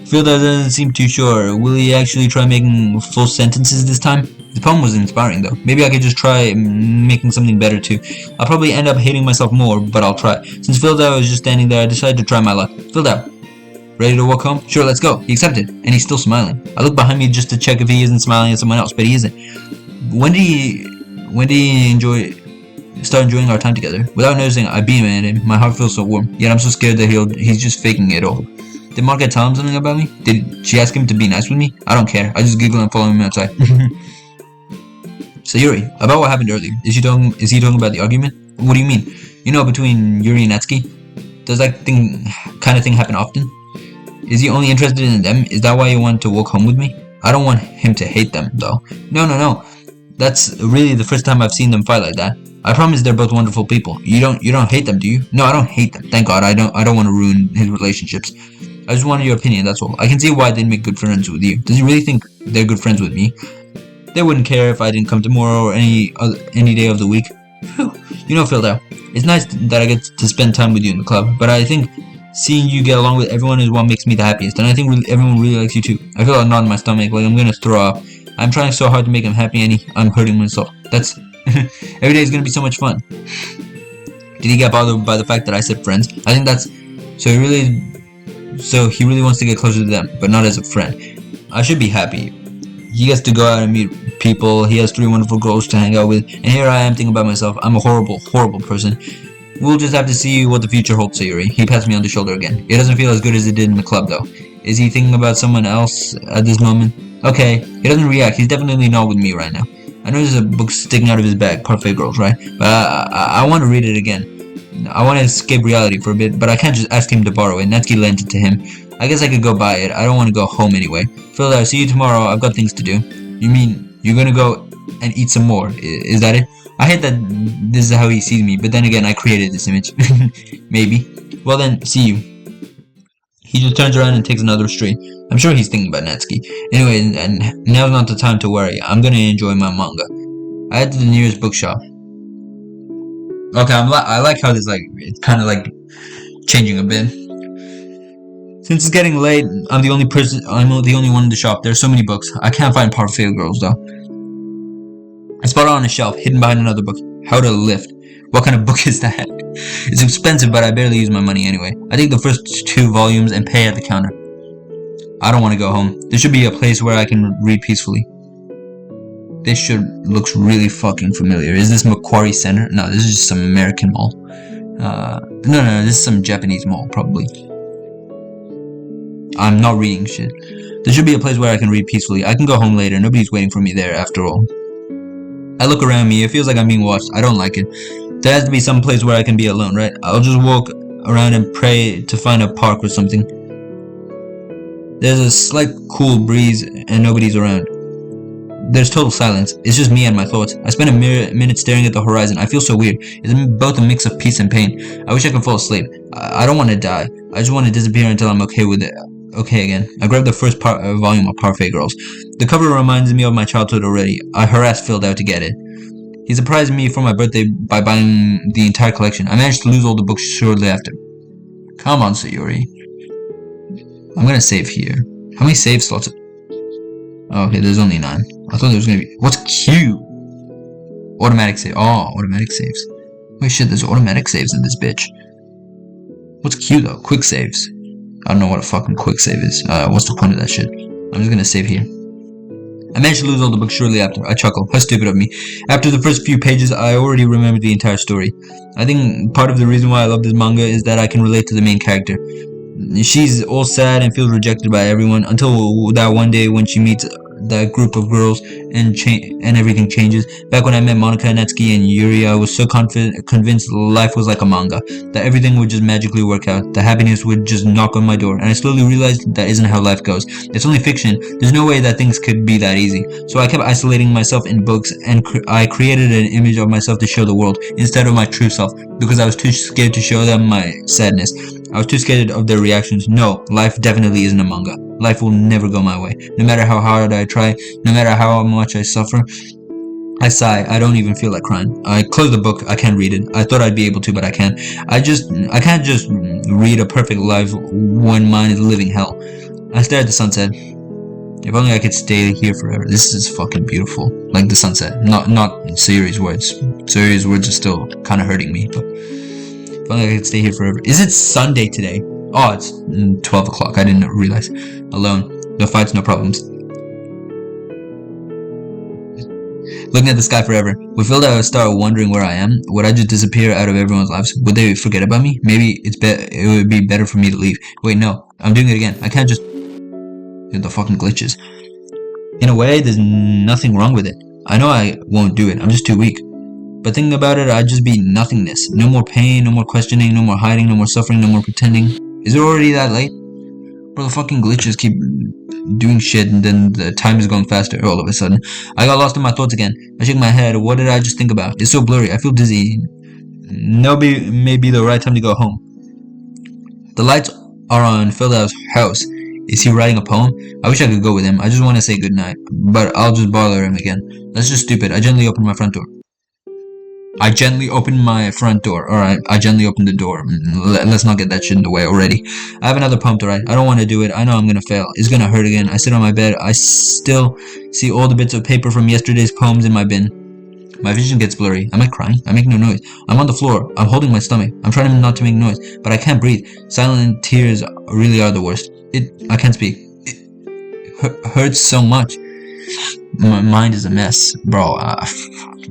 Philda doesn't seem too sure. Will he actually try making full sentences this time? The poem was inspiring though. Maybe I could just try making something better too. I'll probably end up hating myself more, but I'll try. Since Philda was just standing there, I decided to try my luck. Philda, ready to walk home? Sure, let's go. He accepted, and he's still smiling. I look behind me just to check if he isn't smiling at someone else, but he isn't. When did he start enjoying our time together? Without noticing, I beam at him. My heart feels so warm. Yet I'm so scared that he's just faking it all. Did Monica tell him something about me? Did she ask him to be nice with me? I don't care. I just giggle and follow him outside. Sayori, about what happened earlier. Is he talking about the argument? What do you mean? You know, between Yuri and Natsuki? Does that kind of thing happen often? Is he only interested in them? Is that why you want to walk home with me? I don't want him to hate them, though. No. That's really the first time I've seen them fight like that. I promise they're both wonderful people. You don't hate them, do you? No, I don't hate them. Thank God. I don't want to ruin his relationships. I just wanted your opinion, that's all. I can see why they'd make good friends with you. Does he really think they're good friends with me? They wouldn't care if I didn't come tomorrow or any day of the week. You know, Philda, it's nice that I get to spend time with you in the club, but I think seeing you get along with everyone is what makes me the happiest, and I think everyone really likes you too. I feel a knot in my stomach, like I'm gonna throw up. I'm trying so hard to make him happy, and I'm hurting myself. That's every day is gonna be so much fun. Did he get bothered by the fact that I said friends? I think that's so he really wants to get closer to them, but not as a friend. I should be happy. He gets to go out and meet people. He has 3 wonderful girls to hang out with, and here I am thinking about myself. I'm a horrible person. We'll just have to see what the future holds, Sayori. He pats me on the shoulder again. It doesn't feel as good as it did in the club, though. Is he thinking about someone else at this moment? Okay, he doesn't react. He's definitely not with me right now. I know there's a book sticking out of his bag, Parfait Girls, right? But I want to read it again. I want to escape reality for a bit, but I can't just ask him to borrow it. Natsuki lent it to him. I guess I could go buy it. I don't want to go home anyway. Phil, I'll see you tomorrow. I've got things to do. You mean you're gonna go and eat some more? Is that it? I hate that this is how he sees me, but then again, I created this image. Maybe. Well then, see you. He just turns around and takes another street. I'm sure he's thinking about Natsuki. Anyway, and now's not the time to worry. I'm gonna enjoy my manga. I head to the nearest bookshop. Okay, I like how this it's kind of like changing a bit. Since it's getting late, I'm the only one in the shop. There's so many books. I can't find Parfait Girls though. I spot it on a shelf, hidden behind another book. How to Lift. What kind of book is that? It's expensive, but I barely use my money anyway. I take the first 2 volumes and pay at the counter. I don't want to go home. There should be a place where I can read peacefully. This looks really fucking familiar. Is this Macquarie Center? No, this is just some American mall. No, this is some Japanese mall, probably. I'm not reading shit. There should be a place where I can read peacefully. I can go home later. Nobody's waiting for me there, after all. I look around me. It feels like I'm being watched. I don't like it. There has to be some place where I can be alone, right? I'll just walk around and pray to find a park or something. There's a slight cool breeze and nobody's around. There's total silence. It's just me and my thoughts. I spend a minute staring at the horizon. I feel so weird. It's both a mix of peace and pain. I wish I could fall asleep. I don't want to die. I just want to disappear until I'm okay with it. Okay again. I grabbed the first volume of Parfait Girls. The cover reminds me of my childhood already. I harassed Phil out to get it. He surprised me for my birthday by buying the entire collection. I managed to lose all the books shortly after. Come on, Sayori. I'm gonna save here. How many save slots? Oh, okay, there's only 9. I thought there was gonna be. What's Q? Automatic save. Oh, automatic saves. Wait, shit, there's automatic saves in this bitch. What's Q though? Quick saves. I don't know what a fucking quick save is. What's the point of that shit? I'm just gonna save here. I managed to lose all the books shortly after. I chuckle. How stupid of me. After the first few pages, I already remembered the entire story. I think part of the reason why I love this manga is that I can relate to the main character. She's all sad and feels rejected by everyone until that one day when she meets that group of girls and everything changes. Back when I met Monica, Natsuki, and Yuri, I was so convinced life was like a manga, that everything would just magically work out, that happiness would just knock on my door, and I slowly realized that isn't how life goes. It's only fiction. There's no way that things could be that easy. So I kept isolating myself in books, and I created an image of myself to show the world, instead of my true self, because I was too scared to show them my sadness. I was too scared of their reactions. No, life definitely isn't a manga. Life will never go my way. No matter how hard I try, no matter how much I suffer, I sigh. I don't even feel like crying. I close the book. I can't read it. I thought I'd be able to, but I can't. I can't just read a perfect life when mine is living hell. I stare at the sunset. If only I could stay here forever. This is fucking beautiful. Like the sunset. Not Sayori's words. Sayori's words are still kind of hurting me, but if only I could stay here forever. Is it Sunday today? Oh, it's 12 o'clock. I didn't realize. Alone. No fights, no problems. Looking at the sky forever. Would Phil ever start wondering where I am? Would I just disappear out of everyone's lives? Would they forget about me? Maybe it would be better for me to leave. Wait, no. I'm doing it again. I can't just... The fucking glitches. In a way, there's nothing wrong with it. I know I won't do it. I'm just too weak. But thinking about it, I'd just be nothingness. No more pain, no more questioning, no more hiding, no more suffering, no more pretending. Is it already that late? Bro, the fucking glitches keep doing shit and then the time is going faster all of a sudden. I got lost in my thoughts again. I shake my head. What did I just think about? It's so blurry. I feel dizzy. Maybe the right time to go home. The lights are on Phil's house. Is he writing a poem? I wish I could go with him. I just want to say goodnight. But I'll just bother him again. That's just stupid. I gently opened my front door. Alright, I gently opened the door. Let's not get that shit in the way already. I have another poem to write. I don't want to do it. I know I'm gonna fail. It's gonna hurt again. I sit on my bed. I still see all the bits of paper from yesterday's poems in my bin. My vision gets blurry. Am I crying? I make no noise. I'm on the floor. I'm holding my stomach. I'm trying not to make noise, but I can't breathe. Silent tears really are the worst. I can't speak. It hurts so much. My mind is a mess, bro.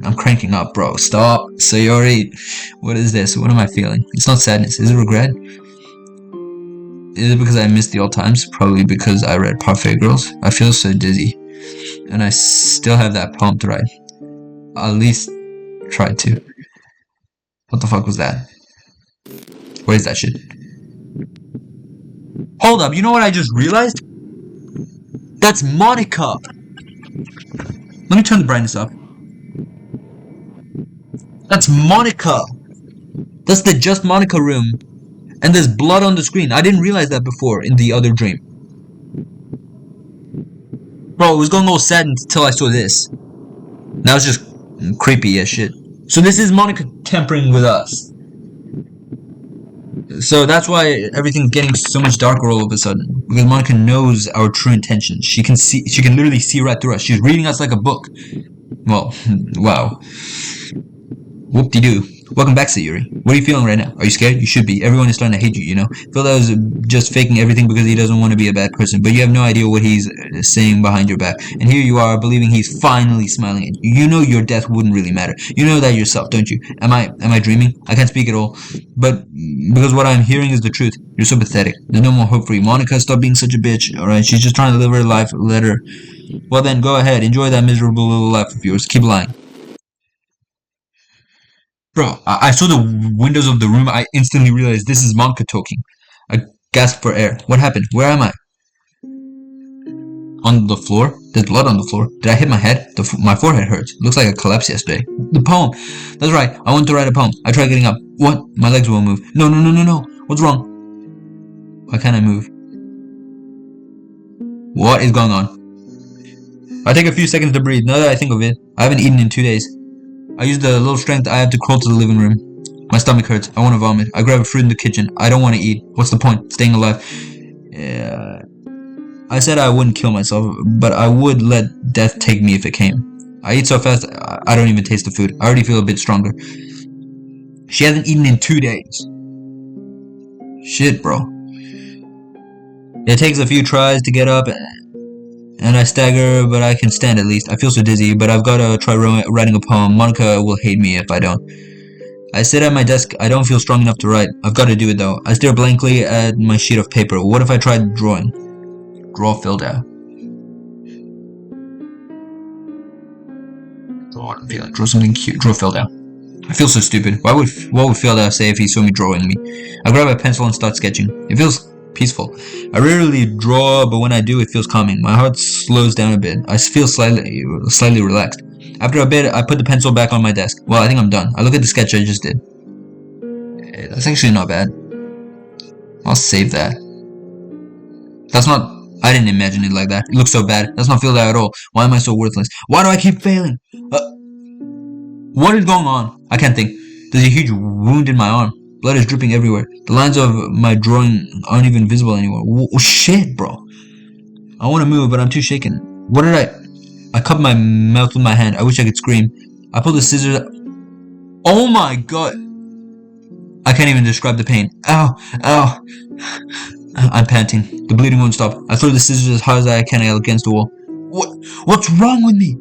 I'm cranking up, bro. Stop. Sayori. What is this? What am I feeling? It's not sadness. Is it regret? Is it because I missed the old times? Probably because I read Parfait Girls. I feel so dizzy. And I still have that poem to write. I'll at least try to. What the fuck was that? What is that shit? Hold up. You know what I just realized? That's Monica. Let me turn the brightness up. That's Monica! That's the Just Monica room. And there's blood on the screen. I didn't realize that before in the other dream. Bro, it was going all sad until I saw this. Now it's just creepy as shit. So this is Monica tampering with us. So that's why everything's getting so much darker all of a sudden. Because Monica knows our true intentions. She can literally see right through us. She's reading us like a book. Well, wow. Whoop-de-doo. Welcome back, Sayori. What are you feeling right now? Are you scared? You should be. Everyone is starting to hate you, you know? Phil was just faking everything because he doesn't want to be a bad person, but you have no idea what he's saying behind your back. And here you are, believing he's finally smiling at you. You know your death wouldn't really matter. You know that yourself, don't you? Am I dreaming? I can't speak at all. But because what I'm hearing is the truth. You're so pathetic. There's no more hope for you. Monica, stop being such a bitch, alright? She's just trying to live her life. Let her. Well then, go ahead. Enjoy that miserable little life of yours. Keep lying. Bro, I saw the windows of the room. I instantly realized this is Monica talking. I gasped for air. What happened? Where am I? On the floor? There's blood on the floor. Did I hit my head? My forehead hurts. Looks like I collapsed yesterday. The poem! That's right. I want to write a poem. I tried getting up. What? My legs won't move. No, no, no, no, no. What's wrong? Why can't I move? What is going on? I take a few seconds to breathe. Now that I think of it, I haven't eaten in 2 days. I use the little strength I have to crawl to the living room. My stomach hurts. I want to vomit. I grab a fruit in the kitchen. I don't want to eat. What's the point? Staying alive. Yeah. I said I wouldn't kill myself, but I would let death take me if it came. I eat so fast, I don't even taste the food. I already feel a bit stronger. She hasn't eaten in 2 days. Shit, bro. It takes a few tries to get up, and I stagger, but I can stand at least. I feel so dizzy, but I've got to try writing a poem. Monica will hate me if I don't. I sit at my desk. I don't feel strong enough to write. I've got to do it though. I stare blankly at my sheet of paper. What if I tried drawing? Draw filled out. Draw something cute. Draw filled out. I feel so stupid. What would filled out say if he saw me drawing me? I grab a pencil and start sketching. It feels peaceful. I rarely draw, but when I do, it feels calming. My heart slows down a bit. I feel slightly relaxed. After a bit, I put the pencil back on my desk. Well, I think I'm done. I look at the sketch I just did. That's actually not bad. I'll save that. That's not... I didn't imagine it like that. It looks so bad. That's not filled out at all. Why am I so worthless? Why do I keep failing? What is going on? I can't think. There's a huge wound in my arm. Blood is dripping everywhere. The lines of my drawing aren't even visible anymore. Shit, bro. I want to move, but I'm too shaken. What did I cup my mouth with my hand. I wish I could scream. I pulled the scissors. Oh my god. I can't even describe the pain. Ow. Ow. I'm panting. The bleeding won't stop. I throw the scissors as hard as I can against the wall. What's wrong with me?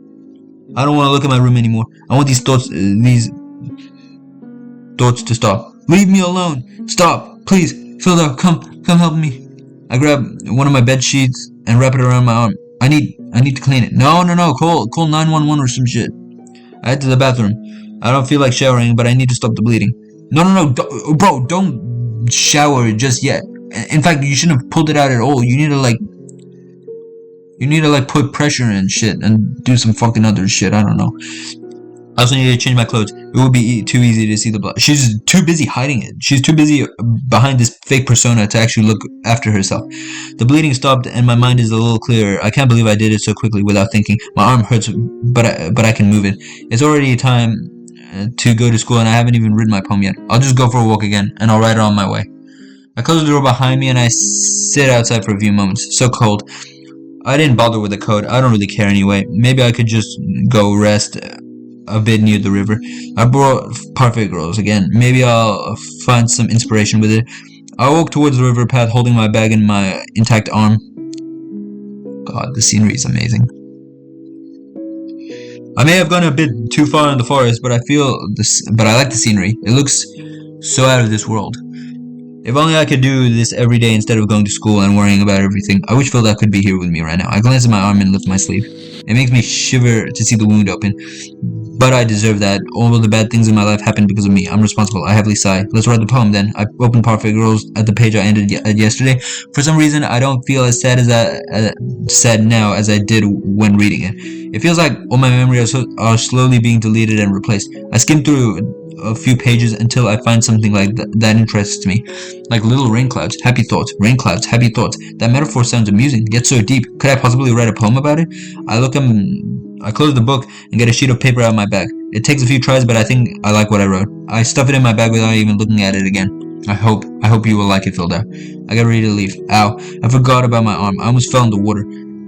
I don't want to look at my room anymore. I want these thoughts to stop. Leave me alone. Stop. Please. Philda, come help me. I grab one of my bed sheets and wrap it around my arm. I need to clean it. No. Call 911 or some shit. I head to the bathroom. I don't feel like showering, but I need to stop the bleeding. No. Bro, don't shower just yet. In fact, you shouldn't have pulled it out at all. You need to put pressure and shit and do some fucking other shit. I don't know. I also need to change my clothes. It would be too easy to see the blood. She's too busy hiding it. She's too busy behind this fake persona to actually look after herself. The bleeding stopped and my mind is a little clearer. I can't believe I did it so quickly without thinking. My arm hurts, but I can move it. It's already time to go to school and I haven't even written my poem yet. I'll just go for a walk again and I'll write it on my way. I close the door behind me and I sit outside for a few moments. So cold. I didn't bother with the code. I don't really care anyway. Maybe I could just go rest a bit near the river. I brought Parfait Girls again. Maybe I'll find some inspiration with it. I walk towards the river path holding my bag in my intact arm. God, the scenery is amazing. I may have gone a bit too far in the forest, but I like the scenery. It looks so out of this world. If only I could do this every day instead of going to school and worrying about everything. I wish Philda could be here with me right now. I glance at my arm and lift my sleeve. It makes me shiver to see the wound open. But I deserve that. All the bad things in my life happened because of me. I'm responsible. I heavily sigh. Let's write the poem then. I opened Parfait Girls at the page I ended at yesterday. For some reason, I don't feel as sad now as I did when reading it. It feels like all my memories are slowly being deleted and replaced. I skim through a few pages until I find something like that interests me. Like little rain clouds, happy thoughts, rain clouds, happy thoughts. That metaphor sounds amusing, yet so deep. Could I possibly write a poem about it? I close the book and get a sheet of paper out of my bag. It takes a few tries, but I think I like what I wrote. I stuff it in my bag without even looking at it again. I hope you will like it, Philda. I get ready to leave. Ow, I forgot about my arm. I almost fell in the water.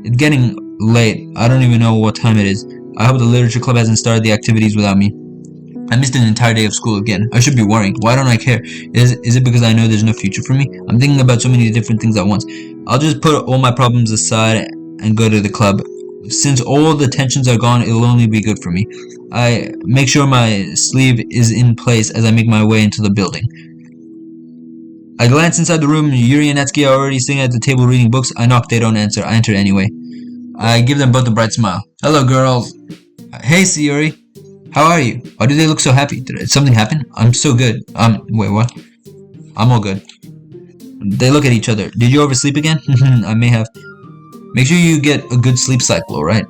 It's getting late. I don't even know what time it is. I hope the literature club hasn't started the activities without me. I missed an entire day of school again. I should be worrying. Why don't I care? Is it because I know there's no future for me? I'm thinking about so many different things at once. I'll just put all my problems aside and go to the club. Since all the tensions are gone, it'll only be good for me. I make sure my sleeve is in place as I make my way into the building. I glance inside the room. Yuri and Natsuki are already sitting at the table reading books. I knock, they don't answer. I enter anyway. I give them both a bright smile. Hello, girls. Hey, Sayori. How are you? Why do they look so happy? Did something happen? I'm so good. Wait, what? I'm all good. They look at each other. Did you oversleep again? I may have. Make sure you get a good sleep cycle, alright?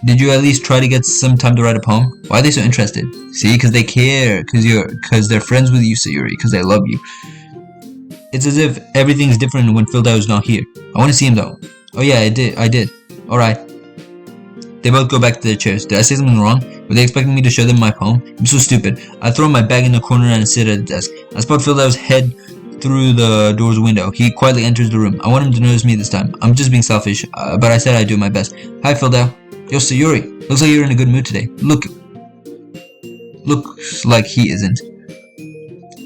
Did you at least try to get some time to write a poem? Why are they so interested? See, because they care, because they're friends with you, Sayori, because they love you. It's as if everything's different when Phildao is not here. I want to see him though. Oh yeah, I did. Alright. They both go back to their chairs. Did I say something wrong? Were they expecting me to show them my poem? I'm so stupid. I throw my bag in the corner and sit at the desk. I spot Phildao's head through the door's window. He quietly enters the room. I want him to notice me this time. I'm just being selfish, but I said I'd do my best. Hi, Phildao. Yo, Sayori. Looks like you're in a good mood today. Looks like he isn't.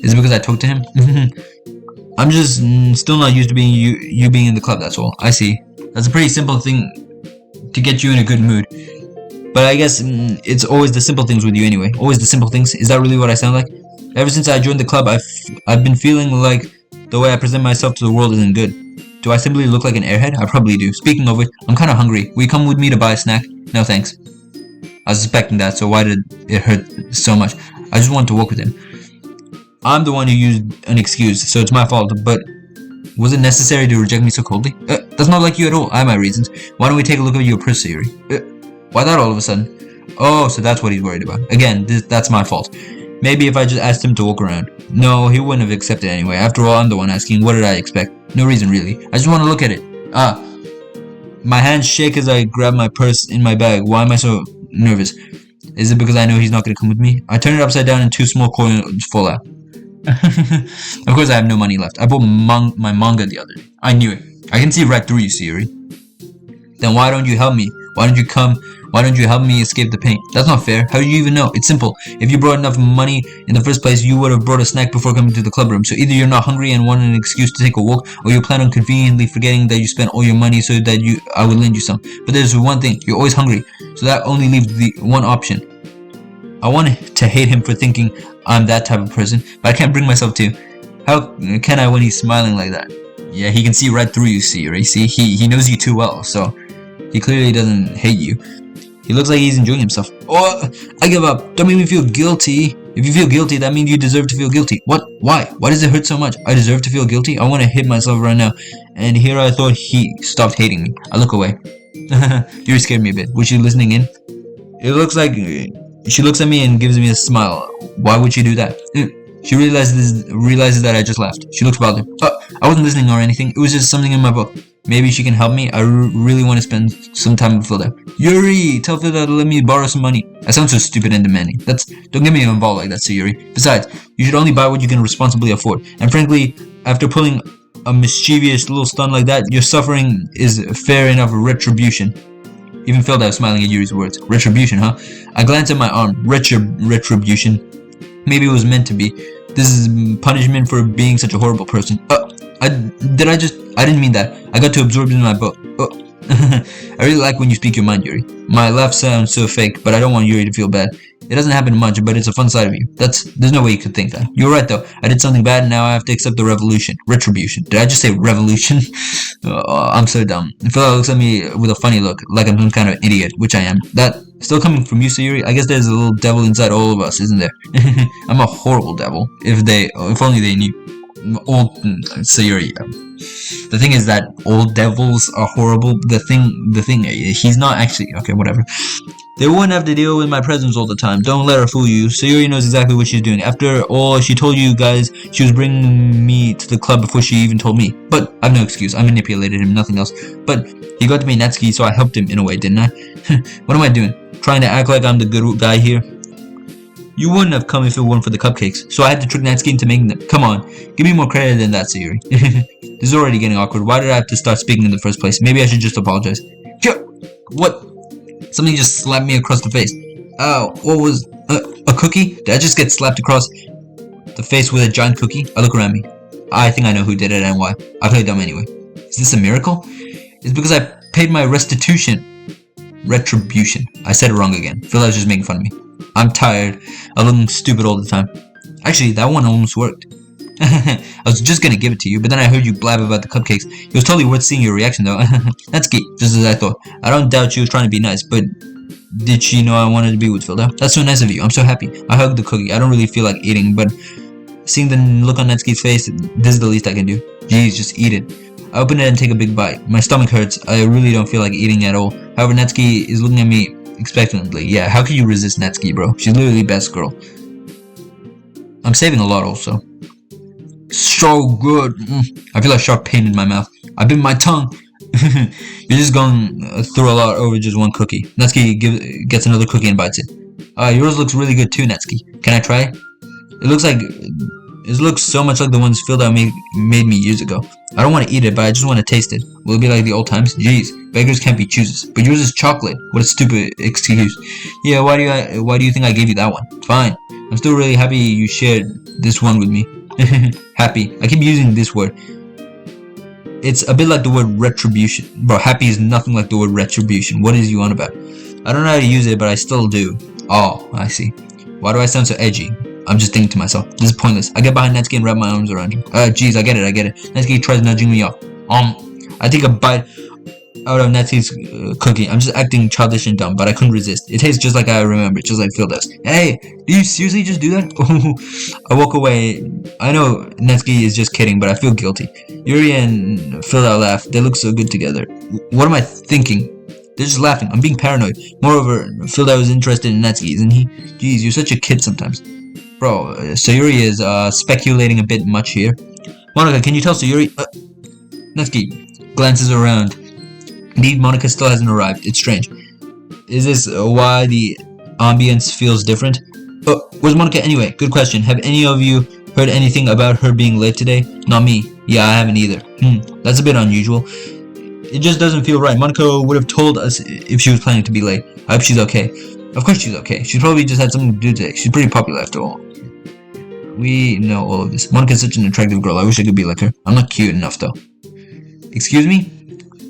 Is it because I talked to him? I'm just still not used to being you being in the club, that's all. I see. That's a pretty simple thing to get you in a good mood. But I guess it's always the simple things with you anyway. Always the simple things. Is that really what I sound like? Ever since I joined the club, I've been feeling like the way I present myself to the world isn't good. Do I simply look like an airhead? I probably do. Speaking of which, I'm kinda hungry. Will you come with me to buy a snack? No thanks. I was suspecting that, so why did it hurt so much? I just wanted to walk with him. I'm the one who used an excuse, so it's my fault, but was it necessary to reject me so coldly? That's not like you at all. I have my reasons. Why don't we take a look at your purse, Sayori? Why that all of a sudden? Oh, so that's what he's worried about. Again, that's my fault. Maybe if I just asked him to walk around. No, he wouldn't have accepted anyway. After all, I'm the one asking. What did I expect? No reason, really. I just want to look at it. My hands shake as I grab my purse in my bag. Why am I so nervous? Is it because I know he's not going to come with me? I turn it upside down and 2 small coins fall out. Of course I have no money left. I bought my manga the other day. I knew it. I can see right through you, Sayori. Then why don't you help me? Why don't you come? Why don't you help me escape the pain? That's not fair. How do you even know? It's simple. If you brought enough money in the first place, you would have brought a snack before coming to the club room. So either you're not hungry and want an excuse to take a walk, or you plan on conveniently forgetting that you spent all your money so that I would lend you some. But there's one thing. You're always hungry. So that only leaves the one option. I want to hate him for thinking I'm that type of person, but I can't bring myself to. How can I when he's smiling like that? Yeah, he can see right through you, Sayori. See, he knows you too well, so he clearly doesn't hate you. He looks like he's enjoying himself. Oh, I give up. Don't make me feel guilty. If you feel guilty, that means you deserve to feel guilty. What? Why? Why does it hurt so much? I deserve to feel guilty? I want to hit myself right now. And here I thought he stopped hating me. I look away. You scared me a bit. Was she listening in? It looks like she looks at me and gives me a smile. Why would she do that? She realizes that I just laughed. She looks bothered. I wasn't listening or anything. It was just something in my book. Maybe she can help me. I really want to spend some time with Philda. Yuri, tell Philda to let me borrow some money. I sound so stupid and demanding. Don't get me involved like that, Sayori. Besides, you should only buy what you can responsibly afford. And frankly, after pulling a mischievous little stunt like that, your suffering is fair enough retribution. Even Philda was smiling at Yuri's words. Retribution, huh? I glanced at my arm. Retribution. Maybe it was meant to be. This is punishment for being such a horrible person. I didn't mean that. I got too absorbed in my book. I really like when you speak your mind, Yuri. My laugh sounds so fake, but I don't want Yuri to feel bad. It doesn't happen much, but it's a fun side of you. There's no way you could think that. You're right though. I did something bad and now I have to accept the retribution. Did I just say revolution? I'm so dumb. Phil looks at me with a funny look, like I'm some kind of idiot, which I am. That still coming from you, Sayori? I guess there's a little devil inside all of us, isn't there? I'm a horrible devil. If only they knew. Old Sayori. The thing is that old devils are horrible. The thing, he's not actually okay. Whatever. They wouldn't have to deal with my presence all the time. Don't let her fool you. Sayori knows exactly what she's doing. After all, she told you guys she was bringing me to the club before she even told me. But I've no excuse. I manipulated him, nothing else. But he got to be Natsuki, so I helped him in a way, didn't I? What am I doing? Trying to act like I'm the good guy here? You wouldn't have come if it weren't for the cupcakes, so I had to trick Natsuki into making them. Come on, give me more credit than that, Sayori. This is already getting awkward. Why did I have to start speaking in the first place? Maybe I should just apologize. What? Something just slapped me across the face. Oh, what was... a cookie? Did I just get slapped across the face with a giant cookie? I look around me. I think I know who did it and why. I play dumb anyway. Is this a miracle? It's because I paid my restitution. Retribution. I said it wrong again. Phil was just making fun of me. I'm tired of looking stupid all the time. Actually, that one almost worked. I was just gonna give it to you, but then I heard you blab about the cupcakes. It was totally worth seeing your reaction though. That's key, just as I thought. I don't doubt she was trying to be nice, but did she know I wanted to be with Philda? That's so nice of you. I'm so happy. I hugged the cookie. I don't really feel like eating, but seeing the look on Natsuki's face, this is the least I can do. Jeez, just eat it. I open it and take a big bite. My stomach hurts. I really don't feel like eating at all. However, Natsuki is looking at me expectantly. Yeah, how can you resist Natsuki, bro? She's literally the best girl. I'm saving a lot also. So good. I feel like sharp pain in my mouth. I bit my tongue. You're just going through a lot over just one cookie. Natsuki gets another cookie and bites it. Yours looks really good too, Natsuki. Can I try? It looks so much like the ones Filled Out made me years ago. I don't want to eat it, but I just want to taste it. Will it be like the old times? Jeez, beggars can't be choosers. But yours is chocolate. What a stupid excuse. Yeah, why do you think I gave you that one? Fine. I'm still really happy you shared this one with me. Happy. I keep using this word. It's a bit like the word retribution. Bro, happy is nothing like the word retribution. What is you on about? I don't know how to use it, but I still do. Oh, I see. Why do I sound so edgy? I'm just thinking to myself, this is pointless. I get behind Natsuki and wrap my arms around him. Jeez, I get it. Natsuki tries nudging me off. I take a bite out of Natsuki's cookie. I'm just acting childish and dumb, but I couldn't resist. It tastes just like I remember, just like Phil does. Hey, do you seriously just do that? I walk away. I know Natsuki is just kidding, but I feel guilty. Yuri and Phil out laugh. They look so good together. What am I thinking? They're just laughing. I'm being paranoid. Moreover, Phil was interested in Natsuki, isn't he? Jeez, you're such a kid sometimes. Bro, Sayori is speculating a bit much here. Monica, can you tell Sayori? Natsuki glances around. Indeed, Monica still hasn't arrived. It's strange. Is this why the ambience feels different? Where's Monica anyway? Good question. Have any of you heard anything about her being late today? Not me. Yeah, I haven't either. That's a bit unusual. It just doesn't feel right. Monica would have told us if she was planning to be late. I hope she's okay. Of course she's okay. She probably just had something to do today. She's pretty popular after all. We know all of this. Monica's such an attractive girl. I wish I could be like her. I'm not cute enough though. Excuse me?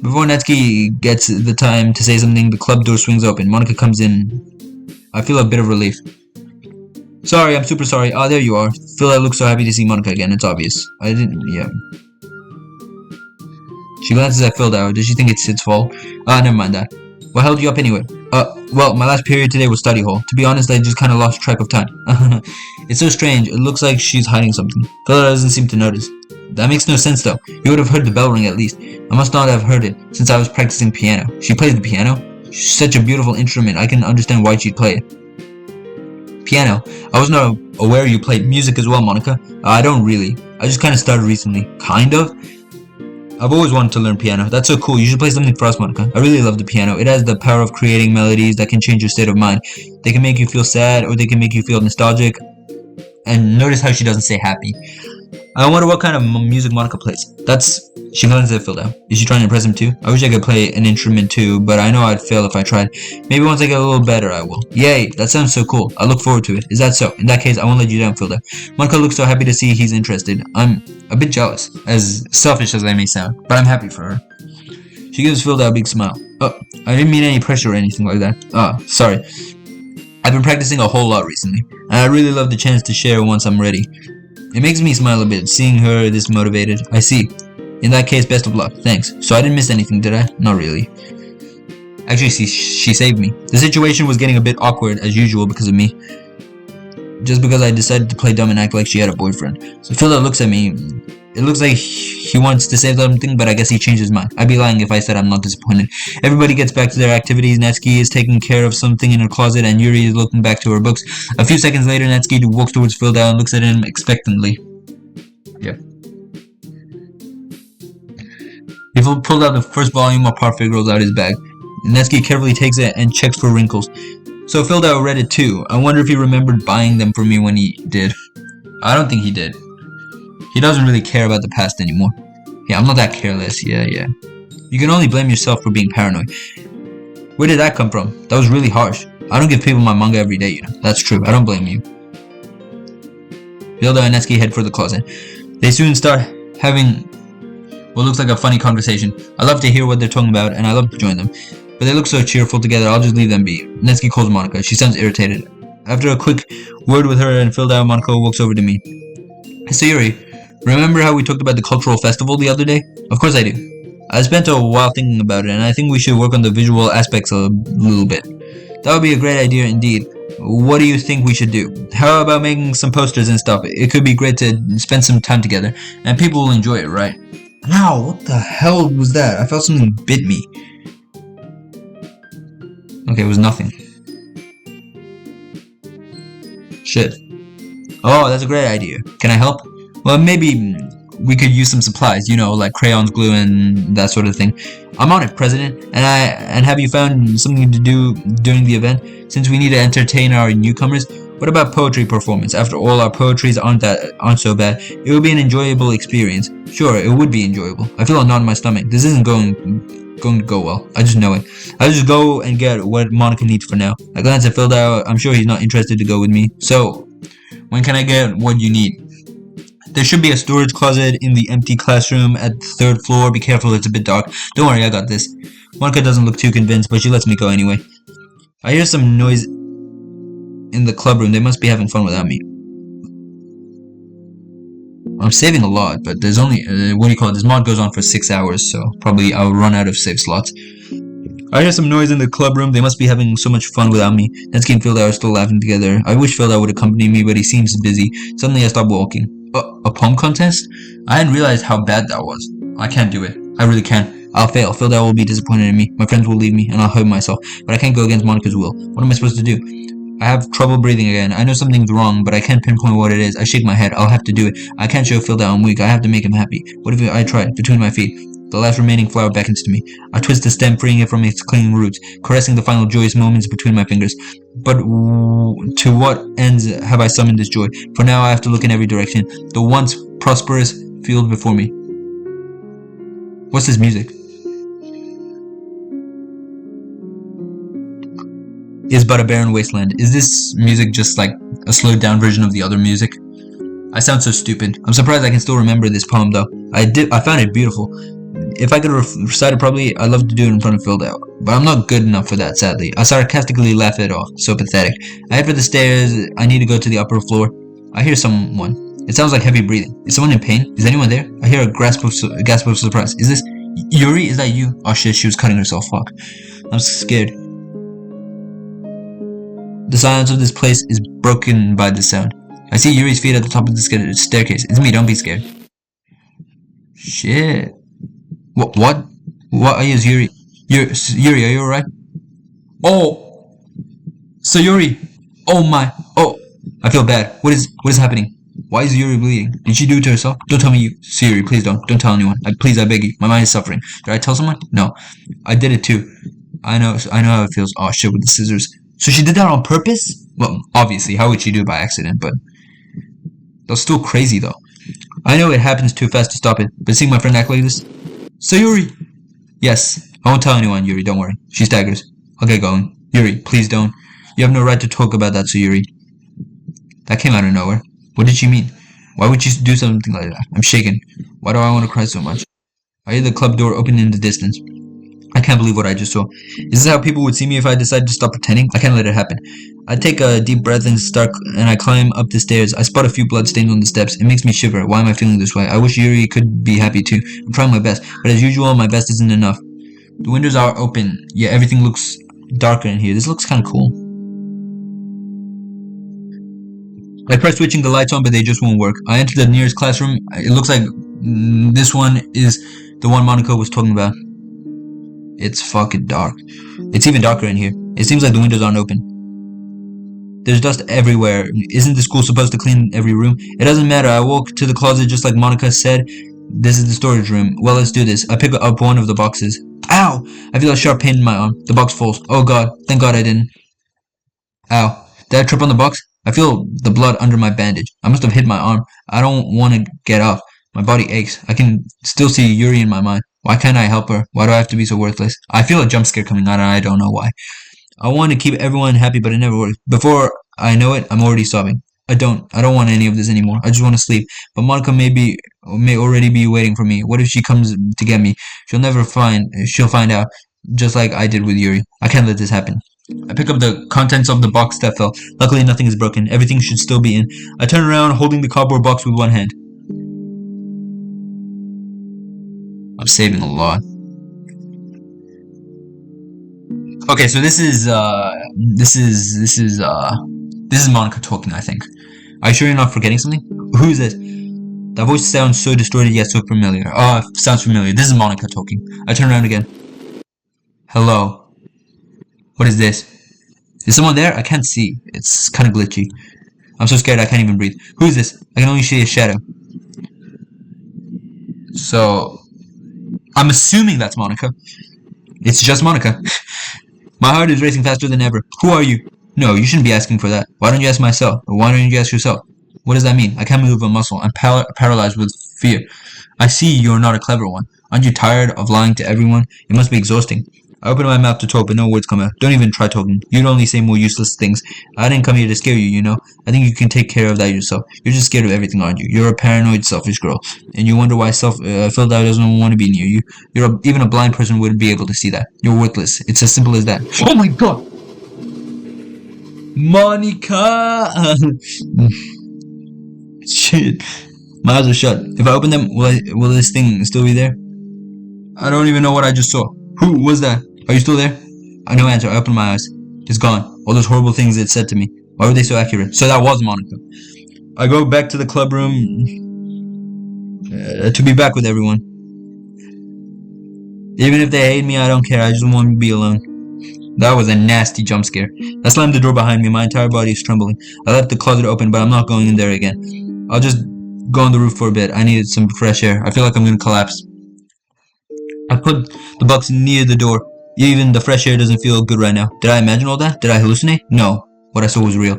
Before Natsuki gets the time to say something, the club door swings open. Monica comes in. I feel a bit of relief. Sorry, I'm super sorry. There you are. Phil looks so happy to see Monica again. It's obvious. Yeah. She glances at Phil. Does she think it's its fault? Never mind that. What held you up anyway? Well, my last period today was study hall. To be honest, I just kind of lost track of time. It's so strange. It looks like she's hiding something. Phil doesn't seem to notice. That makes no sense though. You would have heard the bell ring at least. I must not have heard it, since I was practicing piano. She plays the piano? She's such a beautiful instrument. I can understand why she'd play it. Piano? I was not aware you played music as well, Monica. I don't really. I just kind of started recently. Kind of? I've always wanted to learn piano. That's so cool. You should play something for us, Monica. I really love the piano. It has the power of creating melodies that can change your state of mind. They can make you feel sad, or they can make you feel nostalgic. And notice how she doesn't say happy. I wonder what kind of music Monica plays. She glances at Phil. Is she trying to impress him too? I wish I could play an instrument too, but I know I'd fail if I tried. Maybe once I get a little better, I will. Yay, that sounds so cool. I look forward to it. Is that so? In that case, I won't let you down, Phil. Monica looks so happy to see he's interested. I'm a bit jealous, as selfish as I may sound, but I'm happy for her. She gives Phil a big smile. I didn't mean any pressure or anything like that. Sorry. I've been practicing a whole lot recently, and I really love the chance to share once I'm ready. It makes me smile a bit, seeing her this motivated. I see. In that case, best of luck. Thanks. So I didn't miss anything, did I? Not really. Actually, she saved me. The situation was getting a bit awkward, as usual, because of me. Just because I decided to play dumb and act like she had a boyfriend. So Phil looks at me. It looks like he wants to say something, but I guess he changed his mind. I'd be lying if I said I'm not disappointed. Everybody gets back to their activities. Natsuki is taking care of something in her closet, and Yuri is looking back to her books. A few seconds later, Natsuki walks towards Phil and looks at him expectantly. Yeah. He pulled out the first volume of Parfait rolls out his bag. Natsuki carefully takes it and checks for wrinkles. So Phil read it too. I wonder if he remembered buying them for me when he did. I don't think he did. He doesn't really care about the past anymore. Yeah, I'm not that careless. Yeah. You can only blame yourself for being paranoid. Where did that come from? That was really harsh. I don't give people my manga every day, you know. That's true. I don't blame you. Hilda and Natsuki head for the closet. They soon start having what looks like a funny conversation. I love to hear what they're talking about, and I love to join them. But they look so cheerful together, I'll just leave them be. Natsuki calls Monica. She sounds irritated. After a quick word with her and filled out, Monica walks over to me. Sayori, remember how we talked about the cultural festival the other day? Of course I do. I spent a while thinking about it, and I think we should work on the visual aspects a little bit. That would be a great idea indeed. What do you think we should do? How about making some posters and stuff? It could be great to spend some time together, and people will enjoy it, right? Ow, what the hell was that? I felt something bit me. Okay, it was nothing. Shit. Oh, that's a great idea. Can I help? Well, maybe we could use some supplies, you know, like crayons, glue, and that sort of thing. I'm on it, President. And have you found something to do during the event? Since we need to entertain our newcomers, what about poetry performance? After all, our poetries aren't so bad. It would be an enjoyable experience. Sure, it would be enjoyable. I feel a knot in my stomach. This isn't going to go well. I just know it. I'll just go and get what Monica needs for now. I glance at Phil. I'm sure he's not interested to go with me. So, when can I get what you need? There should be a storage closet in the empty classroom at the third floor. Be careful, it's a bit dark. Don't worry, I got this. Monica doesn't look too convinced, but she lets me go anyway. I hear some noise in the clubroom. They must be having fun without me. I'm saving a lot, but there's only, what do you call it? This mod goes on for 6 hours, so probably I'll run out of save slots. I hear some noise in the clubroom. They must be having so much fun without me. Netsuki and Philda are still laughing together. I wish Philda would accompany me, but he seems busy. Suddenly I stop walking. A poem contest? I hadn't realized how bad that was. I can't do it. I really can't. I'll fail. Philda will be disappointed in me. My friends will leave me, and I'll hurt myself. But I can't go against Monica's will. What am I supposed to do? I have trouble breathing again. I know something's wrong, but I can't pinpoint what it is. I shake my head. I'll have to do it. I can't show Philda I'm weak. I have to make him happy. What if I try? Between my feet. The last remaining flower beckons to me. I twist the stem, freeing it from its clinging roots, caressing the final joyous moments between my fingers. But to what ends have I summoned this joy? For now I have to look in every direction. The once prosperous field before me. What's this music? Is but a barren wasteland. Is this music just like a slowed down version of the other music? I sound so stupid. I'm surprised I can still remember this poem though. I found it beautiful. If I could recite it properly, I'd love to do it in front of Philda, but I'm not good enough for that, sadly. I sarcastically laugh it off. So pathetic. I head for the stairs. I need to go to the upper floor. I hear someone. It sounds like heavy breathing. Is someone in pain? Is anyone there? I hear a gasp of surprise. Is this Yuri? Is that you? Oh shit, she was cutting herself. Fuck. I'm scared. The silence of this place is broken by the sound. I see Yuri's feet at the top of the staircase. It's me, don't be scared. Shit. What? What are you, Yuri? Yuri, are you alright? Oh! Sayori! Oh my! Oh! I feel bad. What is happening? Why is Yuri bleeding? Did she do it to herself? Don't tell me you. Sayori, please don't. Don't tell anyone. Please, I beg you. My mind is suffering. Did I tell someone? No. I did it too. I know how it feels. Oh shit, with the scissors. So she did that on purpose? Well, obviously, how would she do it by accident, but... That's still crazy though. I know it happens too fast to stop it, but seeing my friend act like this... Sayori! Yes, I won't tell anyone, Yuri, don't worry. She staggers. I'll get going. Yuri, please don't. You have no right to talk about that, Sayori. That came out of nowhere. What did she mean? Why would she do something like that? I'm shaken. Why do I want to cry so much? I hear the club door open in the distance. I can't believe what I just saw. Is this how people would see me if I decided to stop pretending? I can't let it happen. I take a deep breath and I climb up the stairs. I spot a few bloodstains on the steps. It makes me shiver. Why am I feeling this way? I wish Yuri could be happy too. I'm trying my best, but as usual, my best isn't enough. The windows are open, yet everything looks darker in here. This looks kind of cool. I try switching the lights on, but they just won't work. I enter the nearest classroom. It looks like this one is the one Monica was talking about. It's fucking dark. It's even darker in here. It seems like the windows aren't open. There's dust everywhere. Isn't the school supposed to clean every room? It doesn't matter. I walk to the closet just like Monica said. This is the storage room. Well, let's do this. I pick up one of the boxes. Ow! I feel a sharp pain in my arm. The box falls. Oh god. Thank god I didn't. Ow. Did I trip on the box? I feel the blood under my bandage. I must have hit my arm. I don't want to get up. My body aches. I can still see Yuri in my mind. Why can't I help her? Why do I have to be so worthless? I feel a jump scare coming on and I don't know why. I want to keep everyone happy, but it never works. Before I know it, I'm already sobbing. I don't want any of this anymore. I just want to sleep. But Monica may already be waiting for me. What if she comes to get me? She'll find out, just like I did with Yuri. I can't let this happen. I pick up the contents of the box that fell. Luckily, nothing is broken. Everything should still be in. I turn around, holding the cardboard box with one hand. I'm saving a lot. Okay, so this is Monica talking, I think. Are you sure you're not forgetting something? Who is this? That voice sounds so distorted yet so familiar. Oh, it sounds familiar. This is Monica talking. I turn around again. Hello. What is this? Is someone there? I can't see. It's kind of glitchy. I'm so scared I can't even breathe. Who is this? I can only see a shadow. So, I'm assuming that's Monica. It's just Monica. My heart is racing faster than ever. Who are you? No, you shouldn't be asking for that. Why don't you ask myself? Or why don't you ask yourself? What does that mean? I can't move a muscle. I'm paralyzed with fear. I see you're not a clever one. Aren't you tired of lying to everyone? It must be exhausting. I open my mouth to talk, but no words come out. Don't even try talking. You'd only say more useless things. I didn't come here to scare you, you know. I think you can take care of that yourself. You're just scared of everything, aren't you? You're a paranoid, selfish girl. And you wonder why Phil doesn't want to be near you. Even a blind person wouldn't be able to see that. You're worthless. It's as simple as that. Oh my god! Monica! Shit. My eyes are shut. If I open them, will this thing still be there? I don't even know what I just saw. Who was that? Are you still there? No answer. I open my eyes. It's gone. All those horrible things it said to me. Why were they so accurate? So that was Monica. I go back to the club room to be back with everyone. Even if they hate me, I don't care. I just want to be alone. That was a nasty jump scare. I slammed the door behind me. My entire body is trembling. I left the closet open, but I'm not going in there again. I'll just go on the roof for a bit. I needed some fresh air. I feel like I'm going to collapse. I put the box near the door. Even the fresh air doesn't feel good right now. Did I imagine all that? Did I hallucinate? No. What I saw was real.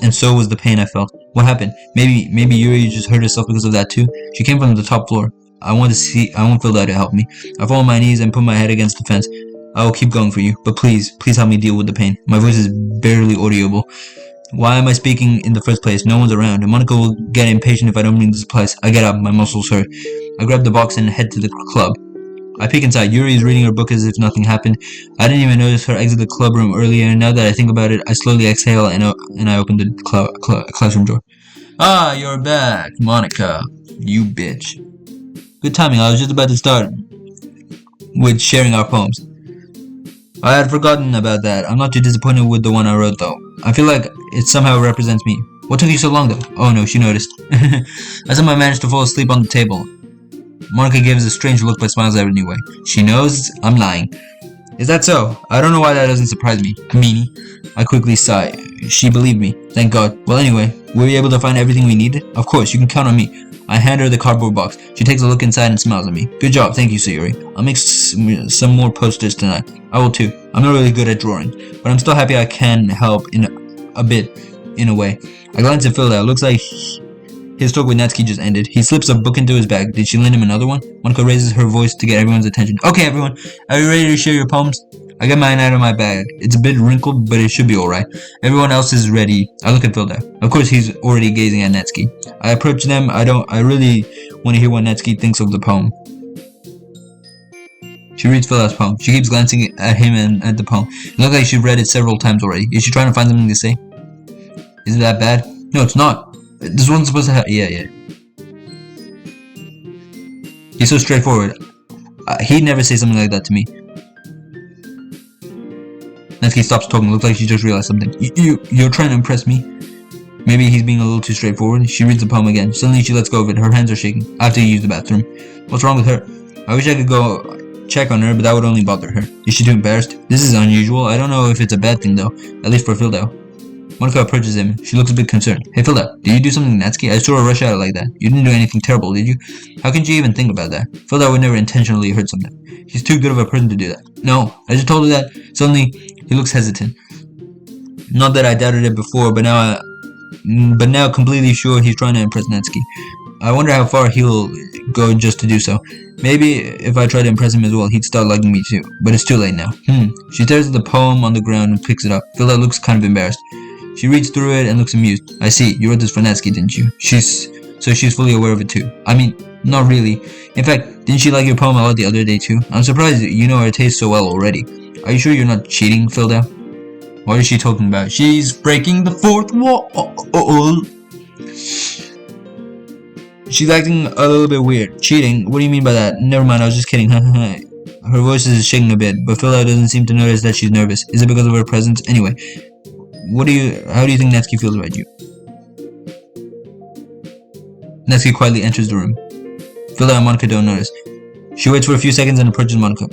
And so was the pain I felt. What happened? Maybe Yuri just hurt herself because of that too? She came from the top floor. I want Phil to help me. I fall on my knees and put my head against the fence. I will keep going for you. But please help me deal with the pain. My voice is barely audible. Why am I speaking in the first place? No one's around. And Monica will get impatient if I don't bring the supplies. I get up. My muscles hurt. I grab the box and head to the club. I peek inside. Yuri is reading her book as if nothing happened. I didn't even notice her exit the club room earlier. Now that I think about it, I slowly exhale and I open the classroom door. Ah, you're back, Monica. You bitch. Good timing. I was just about to start with sharing our poems. I had forgotten about that. I'm not too disappointed with the one I wrote though. I feel like it somehow represents me. What took you so long though? Oh no, she noticed. I somehow managed to fall asleep on the table. Monica gives a strange look but smiles anyway. She knows I'm lying. Is that so? I don't know why that doesn't surprise me. Meanie. I quickly sigh. She believed me. Thank God. Well anyway, were we able to find everything we needed? Of course, you can count on me. I hand her the cardboard box. She takes a look inside and smiles at me. Good job, thank you, Sayori. I'll make some more posters tonight. I will too. I'm not really good at drawing, but I'm still happy I can help in a bit, in a way. I glance at Phil. Looks like his talk with Natsuki just ended. He slips a book into his bag. Did she lend him another one? Monica raises her voice to get everyone's attention. Okay, everyone, are you ready to share your poems? I get mine out of my bag. It's a bit wrinkled, but it should be alright. Everyone else is ready. I look at Phil. Of course, he's already gazing at Natsuki. I approach them. I really want to hear what Natsuki thinks of the poem. She reads Phil's poem. She keeps glancing at him and at the poem. It looks like she's read it several times already. Is she trying to find something to say? Is it that bad? No, it's not. This one's supposed to have... Yeah. He's so straightforward. He'd never say something like that to me. Natsuki stops talking. Looks like she just realized something. You're trying to impress me? Maybe he's being a little too straightforward. She reads the poem again. Suddenly she lets go of it. Her hands are shaking. I have to use the bathroom. What's wrong with her? I wish I could go check on her, but that would only bother her. Is she too embarrassed? This is unusual. I don't know if it's a bad thing though. At least for Phildao. Monica approaches him. She looks a bit concerned. Hey Phildao, did you do something to Natsuki? I saw her rush out like that. You didn't do anything terrible, did you? How can you even think about that? Phildao would never intentionally hurt something. He's too good of a person to do that. No, I just told her that. Suddenly, he looks hesitant. Not that I doubted it before, but now completely sure he's trying to impress Natsuki. I wonder how far he'll go just to do so. Maybe if I try to impress him as well, he'd start liking me too. But it's too late now. She stares at the poem on the ground and picks it up. Phildao looks kind of embarrassed. She reads through it and looks amused. I see, you wrote this for Natsuki, didn't you? She's fully aware of it too. I mean, not really. In fact, didn't she like your poem a lot the other day too? I'm surprised you know her taste so well already. Are you sure you're not cheating, Phildao? What is she talking about? She's breaking the fourth wall. She's acting a little bit weird. Cheating? What do you mean by that? Never mind, I was just kidding. Her voice is shaking a bit, but Phildao doesn't seem to notice that she's nervous. Is it because of her presence? Anyway, how do you think Natsuki feels about you? Natsuki quietly enters the room. Philda and Monica don't notice. She waits for a few seconds and approaches Monica.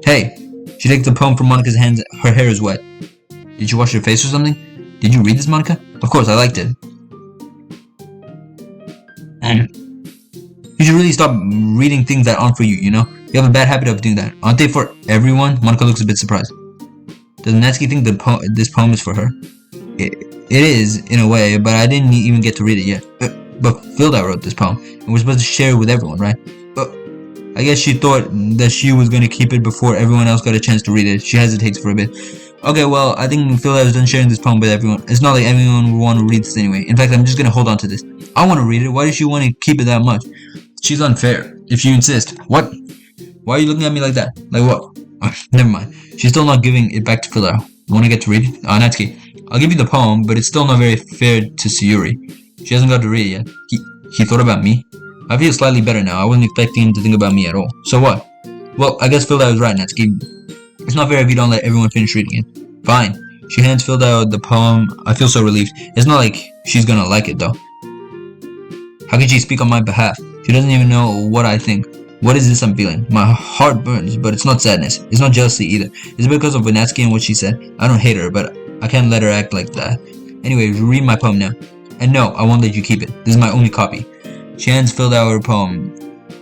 Hey! She takes the poem from Monica's hands. Her hair is wet. Did you wash your face or something? Did you read this, Monica? Of course, I liked it. You should really stop reading things that aren't for you, you know? You have a bad habit of doing that. Aren't they for everyone? Monica looks a bit surprised. Does Natsuki think this poem is for her? It is, in a way, but I didn't even get to read it yet. But Philda wrote this poem, and we're supposed to share it with everyone, right? But I guess she thought that she was going to keep it before everyone else got a chance to read it. She hesitates for a bit. Okay, well, I think Philda is done sharing this poem with everyone. It's not like everyone would want to read this anyway. In fact, I'm just going to hold on to this. I want to read it. Why does she want to keep it that much? She's unfair, if you insist. What? Why are you looking at me like that? Like what? Never mind. She's still not giving it back to Philda. Want to get to read it? Natsuki, I'll give you the poem, but it's still not very fair to Sayori. She hasn't got to read it yet. He thought about me? I feel slightly better now. I wasn't expecting him to think about me at all. So what? Well, I guess Philda was right, Natsuki. It's not fair if you don't let everyone finish reading it. Fine. She hands Philda the poem. I feel so relieved. It's not like she's gonna like it, though. How can she speak on my behalf? She doesn't even know what I think. What is this I'm feeling? My heart burns, but it's not sadness. It's not jealousy either. It's because of Natsuki and what she said. I don't hate her, but I can't let her act like that. Anyway, read my poem now. And no, I won't let you keep it. This is my only copy. She hands Philda her poem.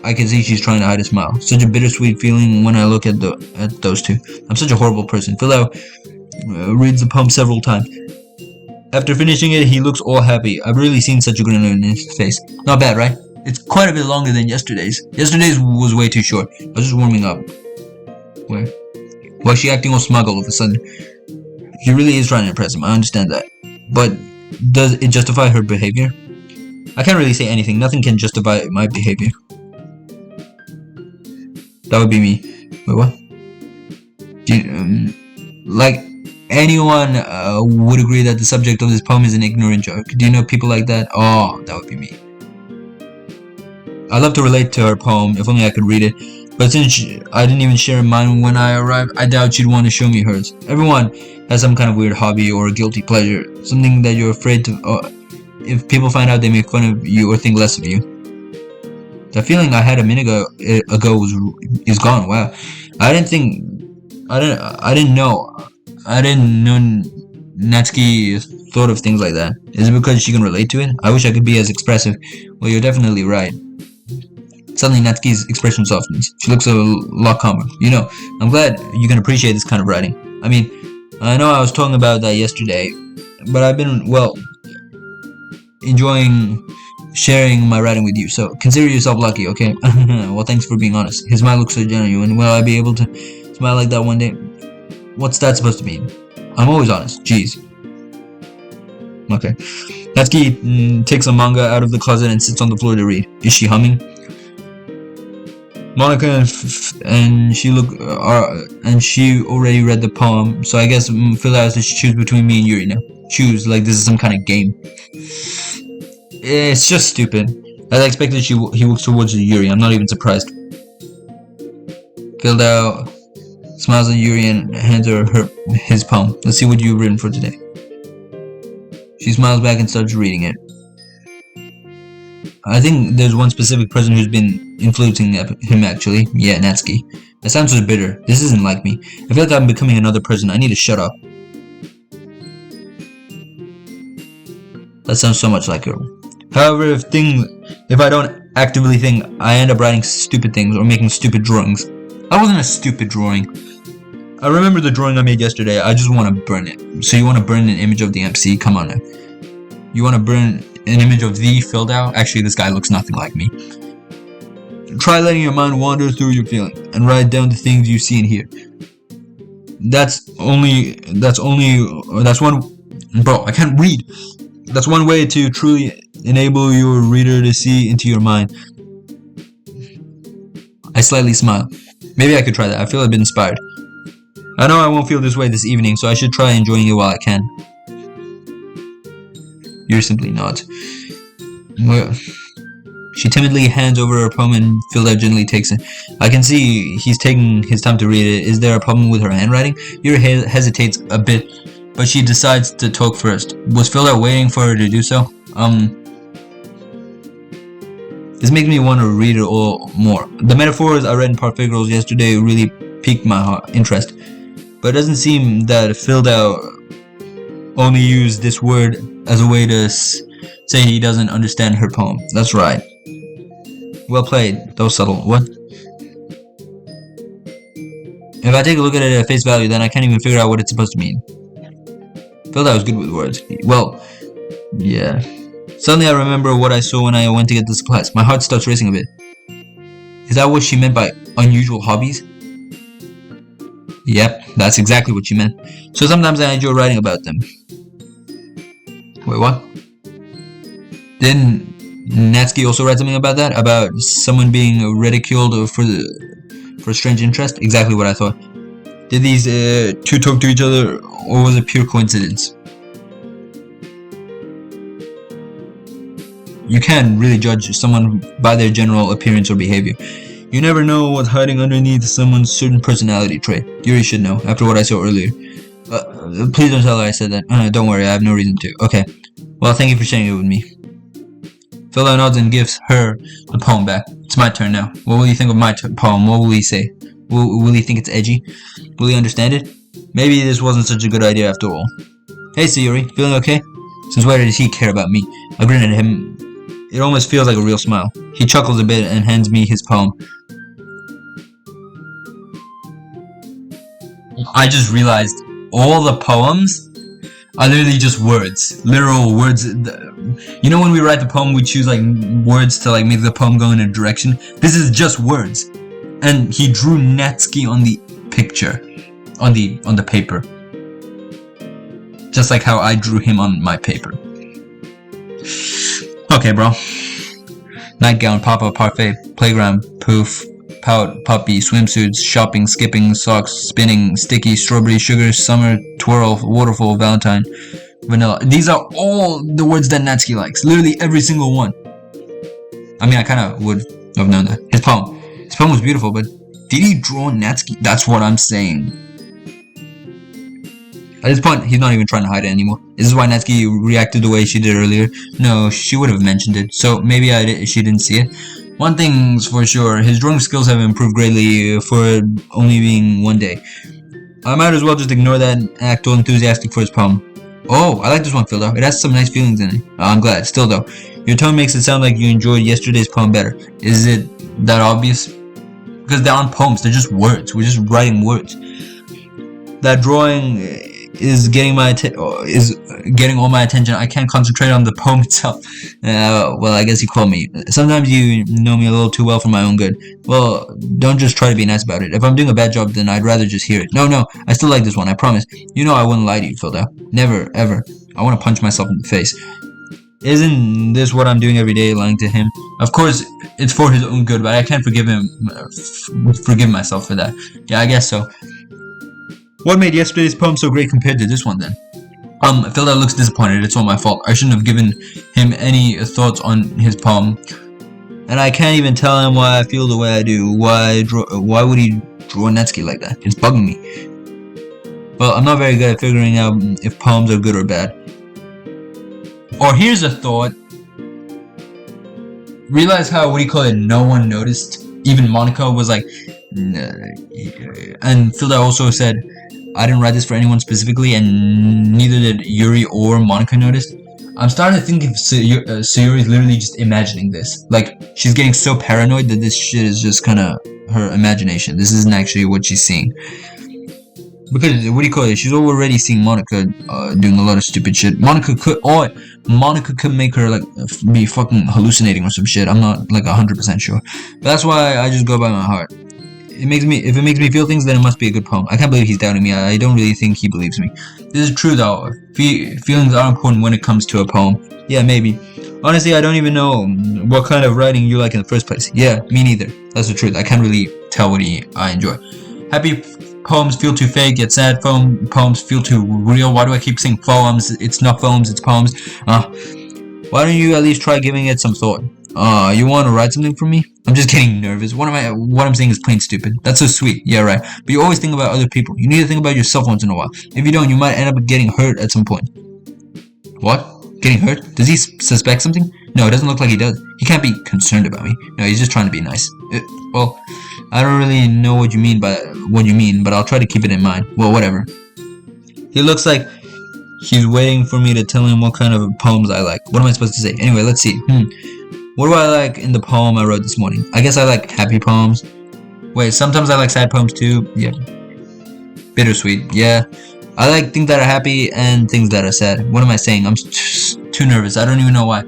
I can see she's trying to hide a smile. Such a bittersweet feeling when I look at those two. I'm such a horrible person. Philda reads the poem several times. After finishing it, he looks all happy. I've really seen such a grin on his face. Not bad, right? It's quite a bit longer than yesterday's. Yesterday's was way too short. I was just warming up. Where? Why is she acting all smug all of a sudden? She really is trying to impress him. I understand that. But does it justify her behavior? I can't really say anything. Nothing can justify my behavior. That would be me. Wait, what? Like anyone would agree that the subject of this poem is an ignorant joke. Do you know people like that? Oh, that would be me. I'd love to relate to her poem, if only I could read it. But since I didn't even share mine when I arrived, I doubt she'd want to show me hers. Everyone has some kind of weird hobby or a guilty pleasure. Something that you're afraid to... if people find out, they make fun of you or think less of you. The feeling I had a minute ago is gone. Wow. I didn't know Natsuki thought of things like that. Is it because she can relate to it? I wish I could be as expressive. Well, you're definitely right. Suddenly Natsuki's expression softens. She looks a lot calmer. You know, I'm glad you can appreciate this kind of writing. I mean, I know I was talking about that yesterday, but I've been, well, enjoying sharing my writing with you, so consider yourself lucky, okay? Well, thanks for being honest. His smile looks so genuine. Will I be able to smile like that one day? What's that supposed to mean? I'm always honest. Jeez. Okay. Natsuki takes a manga out of the closet and sits on the floor to read. Is she humming? Monica and she already read the poem, so I guess Phil has to choose between me and Yuri now. Choose, like this is some kind of game. It's just stupid. As I expected, he looks towards Yuri. I'm not even surprised. Philda smiles at Yuri and hands her his poem. Let's see what you've written for today. She smiles back and starts reading it. I think there's one specific person who's been influencing him actually. Yeah, Natsuki. That sounds so bitter. This isn't like me. I feel like I'm becoming another person. I need to shut up. That sounds so much like her. However, if I don't actively think, I end up writing stupid things or making stupid drawings. That wasn't a stupid drawing. I remember the drawing I made yesterday. I just want to burn it. So you want to burn an image of the MC? Come on now. You want to burn an image of thee filled out? Actually, this guy looks nothing like me. Try letting your mind wander through your feelings and write down the things you see and hear. That's one, bro, I can't read. That's one way to truly enable your reader to see into your mind. I slightly smile. Maybe I could try that. I feel I've been inspired. I know I won't feel this way this evening, so I should try enjoying it while I can. You're simply not. Well, she timidly hands over her poem and Philda gently takes it. I can see he's taking his time to read it. Is there a problem with her handwriting? Yuri hesitates a bit, but she decides to talk first. Was Philda waiting for her to do so? This makes me want to read it all more. The metaphors I read in Parfait Girls yesterday really piqued my interest. But it doesn't seem that Filled Out only used this word as a way to say he doesn't understand her poem. That's right. Well played, though subtle. What? If I take a look at it at face value, then I can't even figure out what it's supposed to mean. Filled Out was good with words. Well, yeah. Suddenly I remember what I saw when I went to get the supplies. My heart starts racing a bit. Is that what she meant by unusual hobbies? Yep, that's exactly what she meant. So sometimes I enjoy writing about them. Wait, what? Didn't Natsuki also write something about that? About someone being ridiculed for a strange interest? Exactly what I thought. Did these two talk to each other, or was it pure coincidence? You can't really judge someone by their general appearance or behavior. You never know what's hiding underneath someone's certain personality trait. Yuri should know, after what I saw earlier. Please don't tell her I said that. Don't worry, I have no reason to. Okay. Well, thank you for sharing it with me. Filled Out nods and gives her the poem back. It's my turn now. What will you think of my poem? What will he say? Will he think it's edgy? Will he understand it? Maybe this wasn't such a good idea after all. Hey, Sayori, feeling okay? Since where does he care about me? I grin at him. It almost feels like a real smile. He chuckles a bit and hands me his poem. I just realized all the poems are literally just words. Literal words. You know when we write the poem, we choose like words to like make the poem go in a direction? This is just words. And he drew Natsuki on the picture. On the paper. Just like how I drew him on my paper. Okay, bro. Nightgown, pop-up, parfait, playground, poof, pout, puppy, swimsuits, shopping, skipping, socks, spinning, sticky, strawberry, sugar, summer, twirl, waterfall, valentine, vanilla. These are all the words that Natsuki likes. Literally every single one. I mean, I kind of would have known that. His poem was beautiful, but did he draw Natsuki? That's what I'm saying. At this point, he's not even trying to hide it anymore. This is why Natsuki reacted the way she did earlier. No, she would have mentioned it, so maybe she didn't see it. One thing's for sure, his drawing skills have improved greatly for only being one day. I might as well just ignore that and act all enthusiastic for his poem. Oh, I like this one, Filled Out. It has some nice feelings in it. I'm glad. Still though, your tone makes it sound like you enjoyed yesterday's poem better. Is it that obvious? Because they aren't poems, they're just words. We're just writing words. That drawing is getting all my attention. I can't concentrate on the poem itself. Well, I guess you call me. Sometimes you know me a little too well for my own good. Well, don't just try to be nice about it. If I'm doing a bad job, then I'd rather just hear it. No, I still like this one, I promise. You know I wouldn't lie to you, Filled Out. Never, ever. I want to punch myself in the face. Isn't this what I'm doing every day, lying to him? Of course, it's for his own good, but I can't forgive myself for that. Yeah, I guess so. What made yesterday's poem so great compared to this one then? Filled Out looks disappointed. It's all my fault. I shouldn't have given him any thoughts on his poem. And I can't even tell him why I feel the way I do. Why would he draw Natsuki like that? It's bugging me. Well, I'm not very good at figuring out if poems are good or bad. Or here's a thought. Realize how, no one noticed? Even Monica was like... And Filled Out also said, I didn't write this for anyone specifically, and neither did Yuri or Monica notice. I'm starting to think if Sayori is literally just imagining this. Like, she's getting so paranoid that this shit is just kinda her imagination. This isn't actually what she's seeing. Because, she's already seeing Monica doing a lot of stupid shit. Monica could make her, like, be fucking hallucinating or some shit. I'm not, like, 100% sure. But that's why I just go by my heart. If it makes me feel things, then it must be a good poem. I can't believe he's doubting me. I don't really think he believes me. This is true though. Feelings are important when it comes to a poem. Yeah, maybe. Honestly, I don't even know what kind of writing you like in the first place. Yeah, me neither. That's the truth. I can't really tell what I enjoy. Happy poems feel too fake, yet sad poems feel too real. Why do I keep saying poems? It's not poems, it's poems. Why don't you at least try giving it some thought? You want to write something for me? I'm just getting nervous. What I'm saying is plain stupid. That's so sweet. Yeah, right. But you always think about other people. You need to think about yourself once in a while. If you don't, you might end up getting hurt at some point. What? Getting hurt? Does he suspect something? No, it doesn't look like he does. He can't be concerned about me. No, he's just trying to be nice. Well, I don't really know what you mean, but I'll try to keep it in mind. Well, whatever. He looks like he's waiting for me to tell him what kind of poems I like. What am I supposed to say? Anyway, let's see. What do I like in the poem I wrote this morning? I guess I like happy poems. Wait, sometimes I like sad poems too. Yeah. Bittersweet. Yeah. I like things that are happy and things that are sad. What am I saying? I'm too nervous. I don't even know why.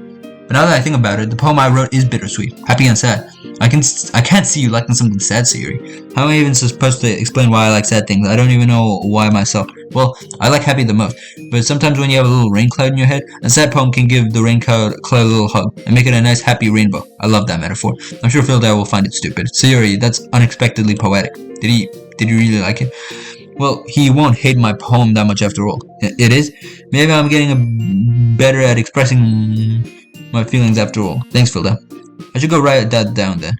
But now that I think about it, the poem I wrote is bittersweet, happy and sad. I can't see you liking something sad, Sayori. How am I even supposed to explain why I like sad things? I don't even know why myself. Well, I like happy the most, but sometimes when you have a little rain cloud in your head, a sad poem can give the rain cloud a little hug and make it a nice happy rainbow. I love that metaphor. I'm sure Phil Dad will find it stupid. Sayori, that's unexpectedly poetic. Did you really like it? Well, he won't hate my poem that much after all. It is? Maybe I'm getting better at expressing my feelings after all. Thanks, Philda. I should go write that down then.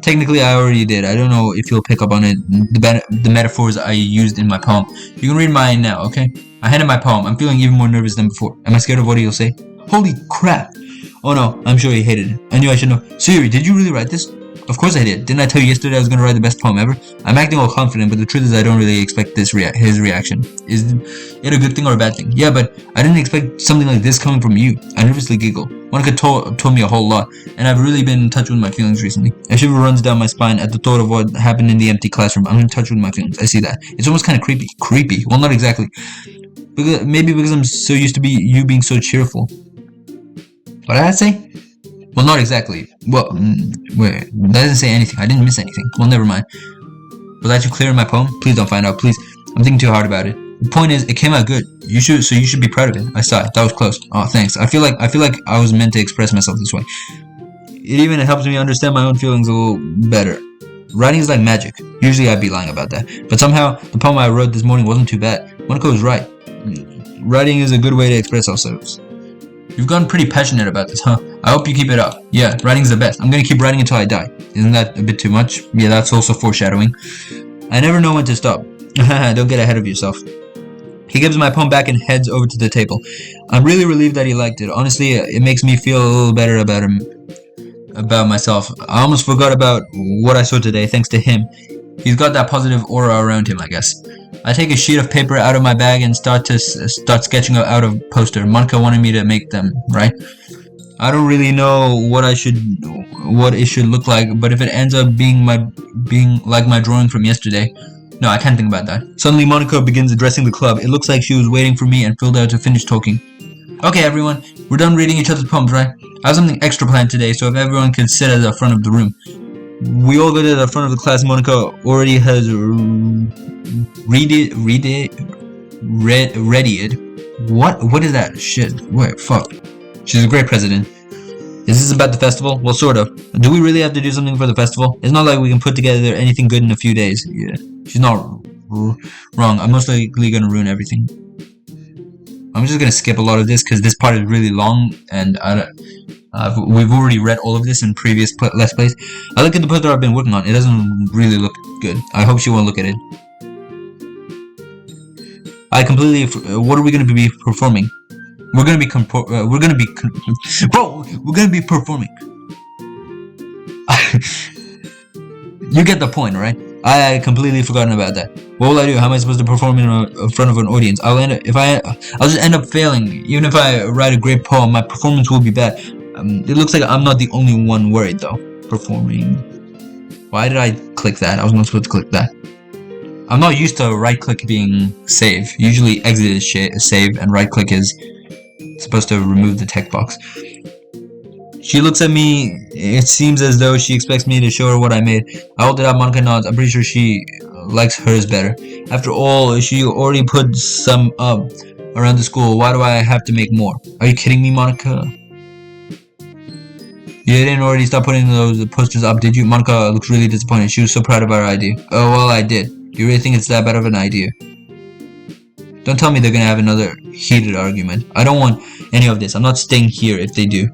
Technically, I already did. I don't know if you'll pick up on it. The metaphors I used in my poem. You can read mine now, okay? I handed my poem. I'm feeling even more nervous than before. Am I scared of what he'll say? Holy crap! Oh no, I'm sure he hated it. I knew I should know. Sayori, did you really write this? Of course I did. Didn't I tell you yesterday I was going to write the best poem ever? I'm acting all confident, but the truth is I don't really expect his reaction. Is it a good thing or a bad thing? Yeah, but I didn't expect something like this coming from you. I nervously giggle. Monica told me a whole lot, and I've really been in touch with my feelings recently. A shiver runs down my spine at the thought of what happened in the empty classroom. I'm in touch with my feelings. I see that. It's almost kind of creepy. Creepy? Well, not exactly. Maybe because I'm so used to you being so cheerful. What did I say? Well, not exactly. Well, wait, that doesn't say anything. I didn't miss anything. Well, never mind. Was I too clear in my poem? Please don't find out, please. I'm thinking too hard about it. The point is, it came out good. You should be proud of it. I saw it. That was close. Oh, thanks. I feel like I was meant to express myself this way. It even helps me understand my own feelings a little better. Writing is like magic. Usually I'd be lying about that. But somehow, the poem I wrote this morning wasn't too bad. Monica was right. Writing is a good way to express ourselves. You've gotten pretty passionate about this, huh? I hope you keep it up. Yeah, writing's the best. I'm gonna keep writing until I die. Isn't that a bit too much? Yeah, that's also foreshadowing. I never know when to stop. Don't get ahead of yourself. He gives my poem back and heads over to the table. I'm really relieved that he liked it. Honestly, it makes me feel a little better about myself. I almost forgot about what I saw today, thanks to him. He's got that positive aura around him, I guess. I take a sheet of paper out of my bag and start sketching out a poster. Monica wanted me to make them, right? I don't really know what it should look like, but if it ends up being like my drawing from yesterday, no, I can't think about that. Suddenly, Monica begins addressing the club. It looks like she was waiting for me and Philda to finish talking. Okay, everyone, we're done reading each other's poems, right? I have something extra planned today, so if everyone could sit at the front of the room. We all go to the front of the class. Monica already has readied. What is that? Shit. Wait, fuck. She's a great president. Is this about the festival? Well, sort of. Do we really have to do something for the festival? It's not like we can put together anything good in a few days. Yeah, she's not wrong. I'm most likely gonna ruin everything. I'm just gonna skip a lot of this because this part is really long, and we've already read all of this in previous Let's Plays. I look at the poster I've been working on. It doesn't really look good. I hope she won't look at it. What are we gonna be performing? We're gonna be performing. You get the point, right? I had completely forgotten about that. What will I do? How am I supposed to perform in front of an audience? I'll just end up failing. Even if I write a great poem, my performance will be bad. It looks like I'm not the only one worried though. Performing. Why did I click that? I was not supposed to click that. I'm not used to right click being save. Usually exit is save and right click is supposed to remove the text box. She looks at me. It seems as though she expects me to show her what I made. I hold it up. Monica nods. I'm pretty sure she likes hers better. After all, she already put some up around the school. Why do I have to make more? Are you kidding me, Monica? You didn't already start putting those posters up, did you? Monica looks really disappointed. She was so proud of our idea. Oh, well, I did. Do you really think it's that bad of an idea? Don't tell me they're gonna have another heated argument. I don't want any of this. I'm not staying here if they do.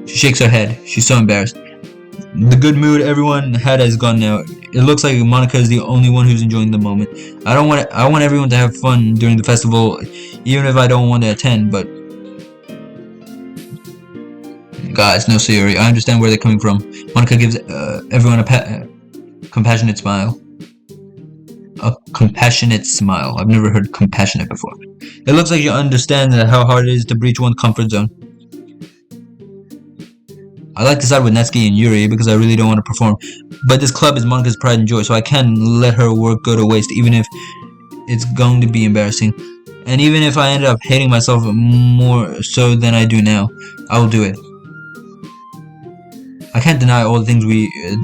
She shakes her head. She's so embarrassed. The good mood everyone had is gone now. It looks like Monica is the only one who's enjoying the moment. I want everyone to have fun during the festival, even if I don't want to attend, but Guys, no Sayori, I understand where they're coming from. Monica gives everyone a compassionate smile. A compassionate smile. I've never heard compassionate before. It looks like you understand how hard it is to breach one's comfort zone. I like to side with Natsuki and Yuri because I really don't want to perform. But this club is Monica's pride and joy, so I can't let her work go to waste, even if it's going to be embarrassing. And even if I end up hating myself more so than I do now, I will do it. I can't deny all the things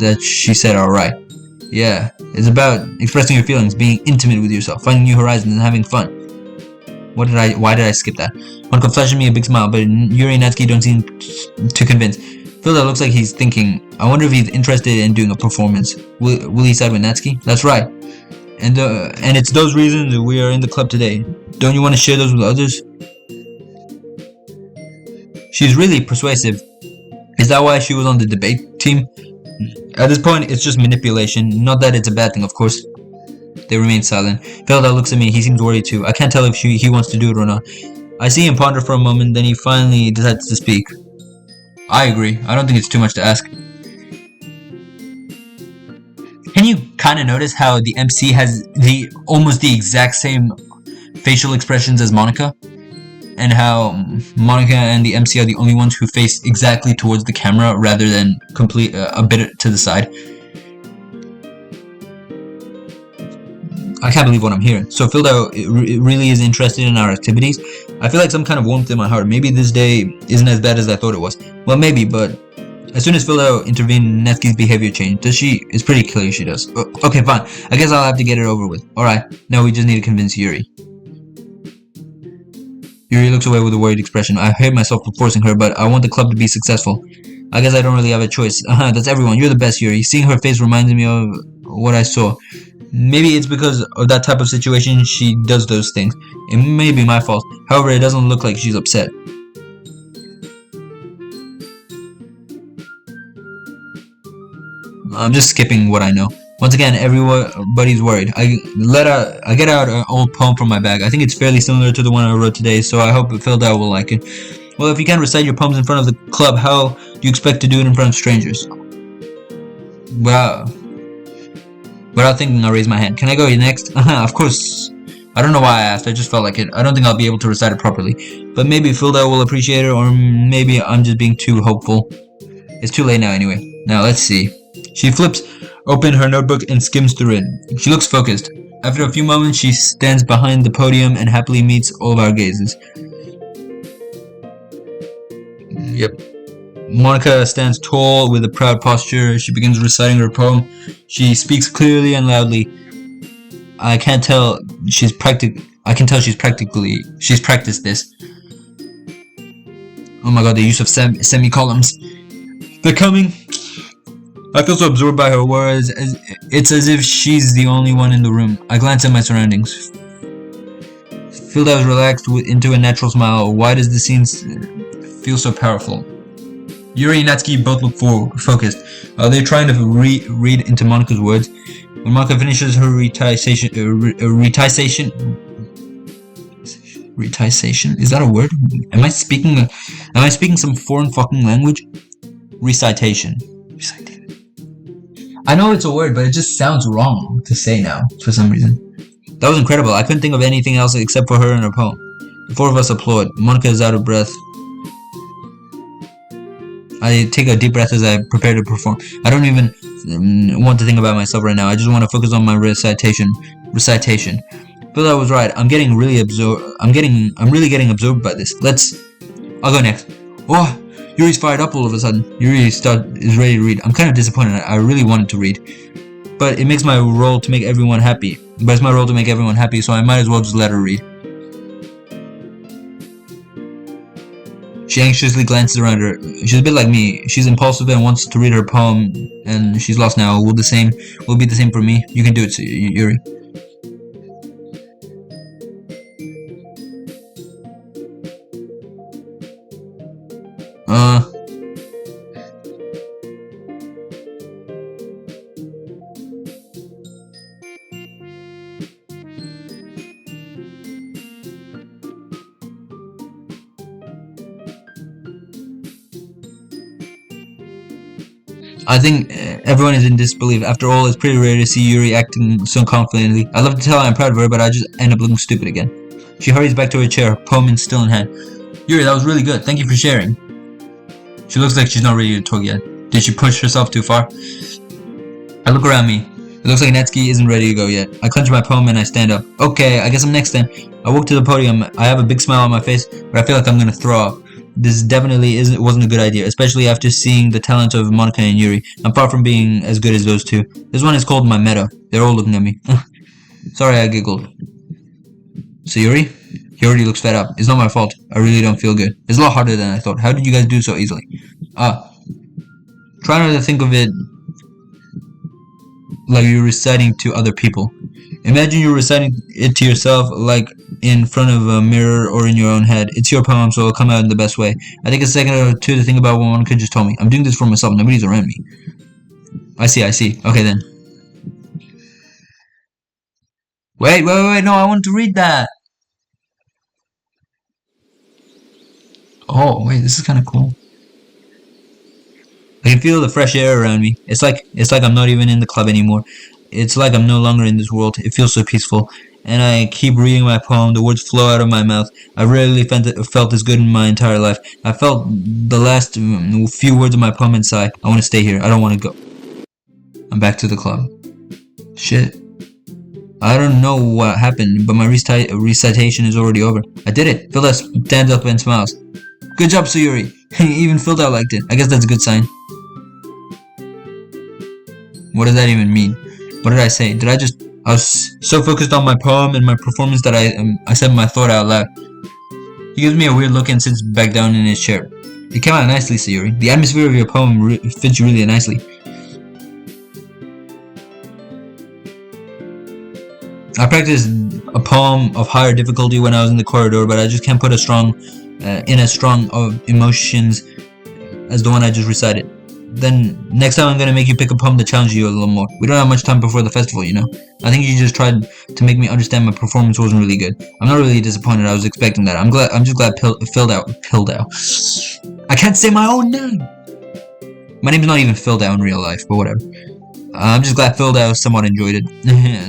that she said are right. Yeah, it's about expressing your feelings, being intimate with yourself, finding new horizons, and having fun. Why did I skip that? Monica flashes me a big smile, but Yuri and Natsuki don't seem too convinced. Phil looks like he's thinking, I wonder if he's interested in doing a performance. Will he side with Natsuki? That's right. And it's those reasons we are in the club today. Don't you want to share those with others? She's really persuasive. Is that why she was on the debate team? At this point, it's just manipulation. Not that it's a bad thing, of course. They remain silent. Felda looks at me. He seems worried too. I can't tell if he wants to do it or not. I see him ponder for a moment, then he finally decides to speak. I agree. I don't think it's too much to ask. Can you kind of notice how the MC has almost the exact same facial expressions as Monica? And how Monica and the MC are the only ones who face exactly towards the camera rather than a bit to the side. I can't believe what I'm hearing. So Philda really is interested in our activities. I feel like some kind of warmth in my heart. Maybe this day isn't as bad as I thought it was. Well, maybe, but as soon as Philda intervened, Natsuki's behavior changed. Does she? It's pretty clear she does. Okay, fine. I guess I'll have to get it over with. Alright, now we just need to convince Yuri. Yuri looks away with a worried expression. I hate myself for forcing her, but I want the club to be successful. I guess I don't really have a choice. That's everyone. You're the best, Yuri. Seeing her face reminds me of what I saw. Maybe it's because of that type of situation she does those things. It may be my fault. However, it doesn't look like she's upset. I'm just skipping what I know. Once again, everybody's worried. I get out an old poem from my bag. I think it's fairly similar to the one I wrote today, so I hope Philda will like it. Well, if you can't recite your poems in front of the club, how do you expect to do it in front of strangers? Without thinking, I raise my hand. Can I go next? Of course. I don't know why I asked, I just felt like it. I don't think I'll be able to recite it properly. But maybe Philda will appreciate it, or maybe I'm just being too hopeful. It's too late now anyway. Now, let's see. She flips open her notebook and skims through it. She looks focused. After a few moments, she stands behind the podium and happily meets all of our gazes. Yep. Monica stands tall with a proud posture. She begins reciting her poem. She speaks clearly and loudly. I can tell she's practiced this. Oh my god, the use of semicolons. They're coming. I feel so absorbed by her words. It's as if she's the only one in the room. I glance at my surroundings. Philda was relaxed into a natural smile. Why does the scene feel so powerful? Yuri and Natsuki both look focused. Are they trying to read into Monica's words? When Monica finishes her recitation, is that a word? Am I speaking some foreign fucking language? Recitation. I know it's a word, but it just sounds wrong to say now for some reason. That was incredible. I couldn't think of anything else except for her and her poem. The four of us applaud. Monica is out of breath. I take a deep breath as I prepare to perform. I don't even want to think about myself right now. I just want to focus on my recitation. Philda was right. I'm really getting absorbed by this. I'll go next. Oh, Yuri's fired up all of a sudden. Yuri is ready to read. I'm kind of disappointed. I really wanted to read. But it makes my role to make everyone happy. So I might as well just let her read. She anxiously glances around her. She's a bit like me. She's impulsive and wants to read her poem, and she's lost now. Will be the same for me? You can do it, Yuri. I think everyone is in disbelief. After all, it's pretty rare to see Yuri acting so confidently. I'd love to tell her I'm proud of her, but I just end up looking stupid again. She hurries back to her chair, poem still in hand. Yuri, that was really good. Thank you for sharing. She looks like she's not ready to talk yet. Did she push herself too far? I look around me. It looks like Natsuki isn't ready to go yet. I clench my poem and I stand up. Okay, I guess I'm next then. I walk to the podium. I have a big smile on my face, but I feel like I'm gonna throw up. This definitely wasn't a good idea, especially after seeing the talent of Monica and Yuri. I'm far from being as good as those two. This one is called my meta. They're all looking at me. Sorry, I giggled. Sayori? He already looks fed up. It's not my fault. I really don't feel good. It's a lot harder than I thought. How did you guys do so easily? Try not to think of it like you're reciting to other people. Imagine you're reciting it to yourself, like in front of a mirror or in your own head. It's your poem, so it'll come out in the best way. I take a second or two to think about what Monica just told me. I'm doing this for myself. Nobody's around me. I see. Okay then. Wait. No, I want to read that. Oh, wait, this is kind of cool. I can feel the fresh air around me. It's like I'm not even in the club anymore. It's like I'm no longer in this world. It feels so peaceful. And I keep reading my poem. The words flow out of my mouth. I rarely felt this good in my entire life. I felt the last few words of my poem and sigh. I want to stay here. I don't want to go. I'm back to the club. Shit. I don't know what happened, but my recitation is already over. I did it. Philda stands up and smiles. Good job, Sayori. Even Philda liked it. I guess that's a good sign. What does that even mean? What did I say? I was so focused on my poem and my performance that I said my thought out loud. He gives me a weird look and sits back down in his chair. It came out nicely, Sayori. The atmosphere of your poem fits you really nicely. I practiced a poem of higher difficulty when I was in the corridor, but I just can't put as strong of emotions as the one I just recited. Then next time I'm gonna make you pick a poem that challenges you a little more. We don't have much time before the festival, you know. I think you just tried to make me understand my performance wasn't really good. I'm not really disappointed. I was expecting that. I'm just glad Philda. I can't say my own name. My name's not even Philda in real life, but whatever. I'm just glad Philda somewhat enjoyed it.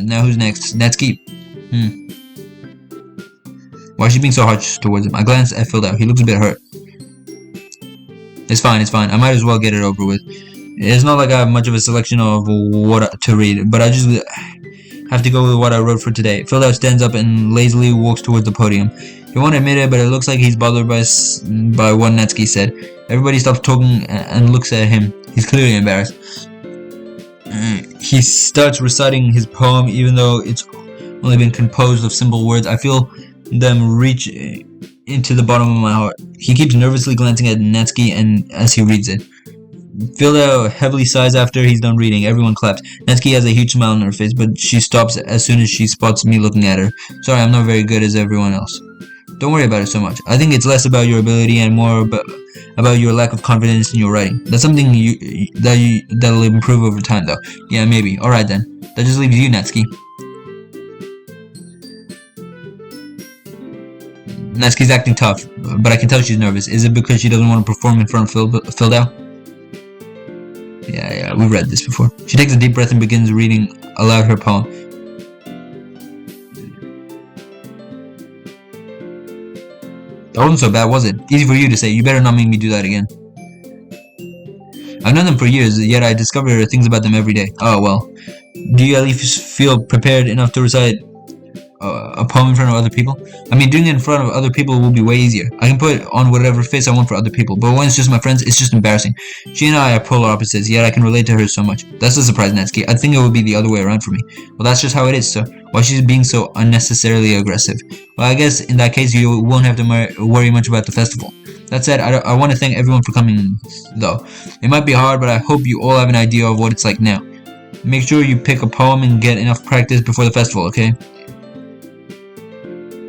Now who's next? Natsuki. Why is she being so harsh towards him? I glance at Philda. He looks a bit hurt. It's fine. I might as well get it over with. It's not like I have much of a selection of what to read, but I just have to go with what I wrote for today. Philda stands up and lazily walks towards the podium. He won't admit it, but it looks like he's bothered by what Natsuki said. Everybody stops talking and looks at him. He's clearly embarrassed. He starts reciting his poem, even though it's only been composed of simple words. I feel them reach into the bottom of my heart. He keeps nervously glancing at Natsuki and as he reads it. Philda heavily sighs after he's done reading. Everyone claps. Natsuki has a huge smile on her face, but she stops as soon as she spots me looking at her. Sorry, I'm not very good as everyone else. Don't worry about it so much. I think it's less about your ability and more about your lack of confidence in your writing. That's something that'll improve over time, though. Yeah, maybe. Alright then. That just leaves you, Natsuki. Natsuki's acting tough, but I can tell she's nervous. Is it because she doesn't want to perform in front of Philda? Yeah, we've read this before. She takes a deep breath and begins reading aloud her poem. That wasn't so bad, was it? Easy for you to say. You better not make me do that again. I've known them for years, yet I discover things about them every day. Oh, well. Do you at least feel prepared enough to recite a poem in front of other people? I mean, doing it in front of other people will be way easier. I can put on whatever face I want for other people, but when it's just my friends, it's just embarrassing. She and I are polar opposites, yet I can relate to her so much. That's a surprise, Natsuki. I think it would be the other way around for me. Well, that's just how it is, so why she's being so unnecessarily aggressive? Well, I guess in that case, you won't have to worry much about the festival. That said, I want to thank everyone for coming, though. It might be hard, but I hope you all have an idea of what it's like now. Make sure you pick a poem and get enough practice before the festival, okay?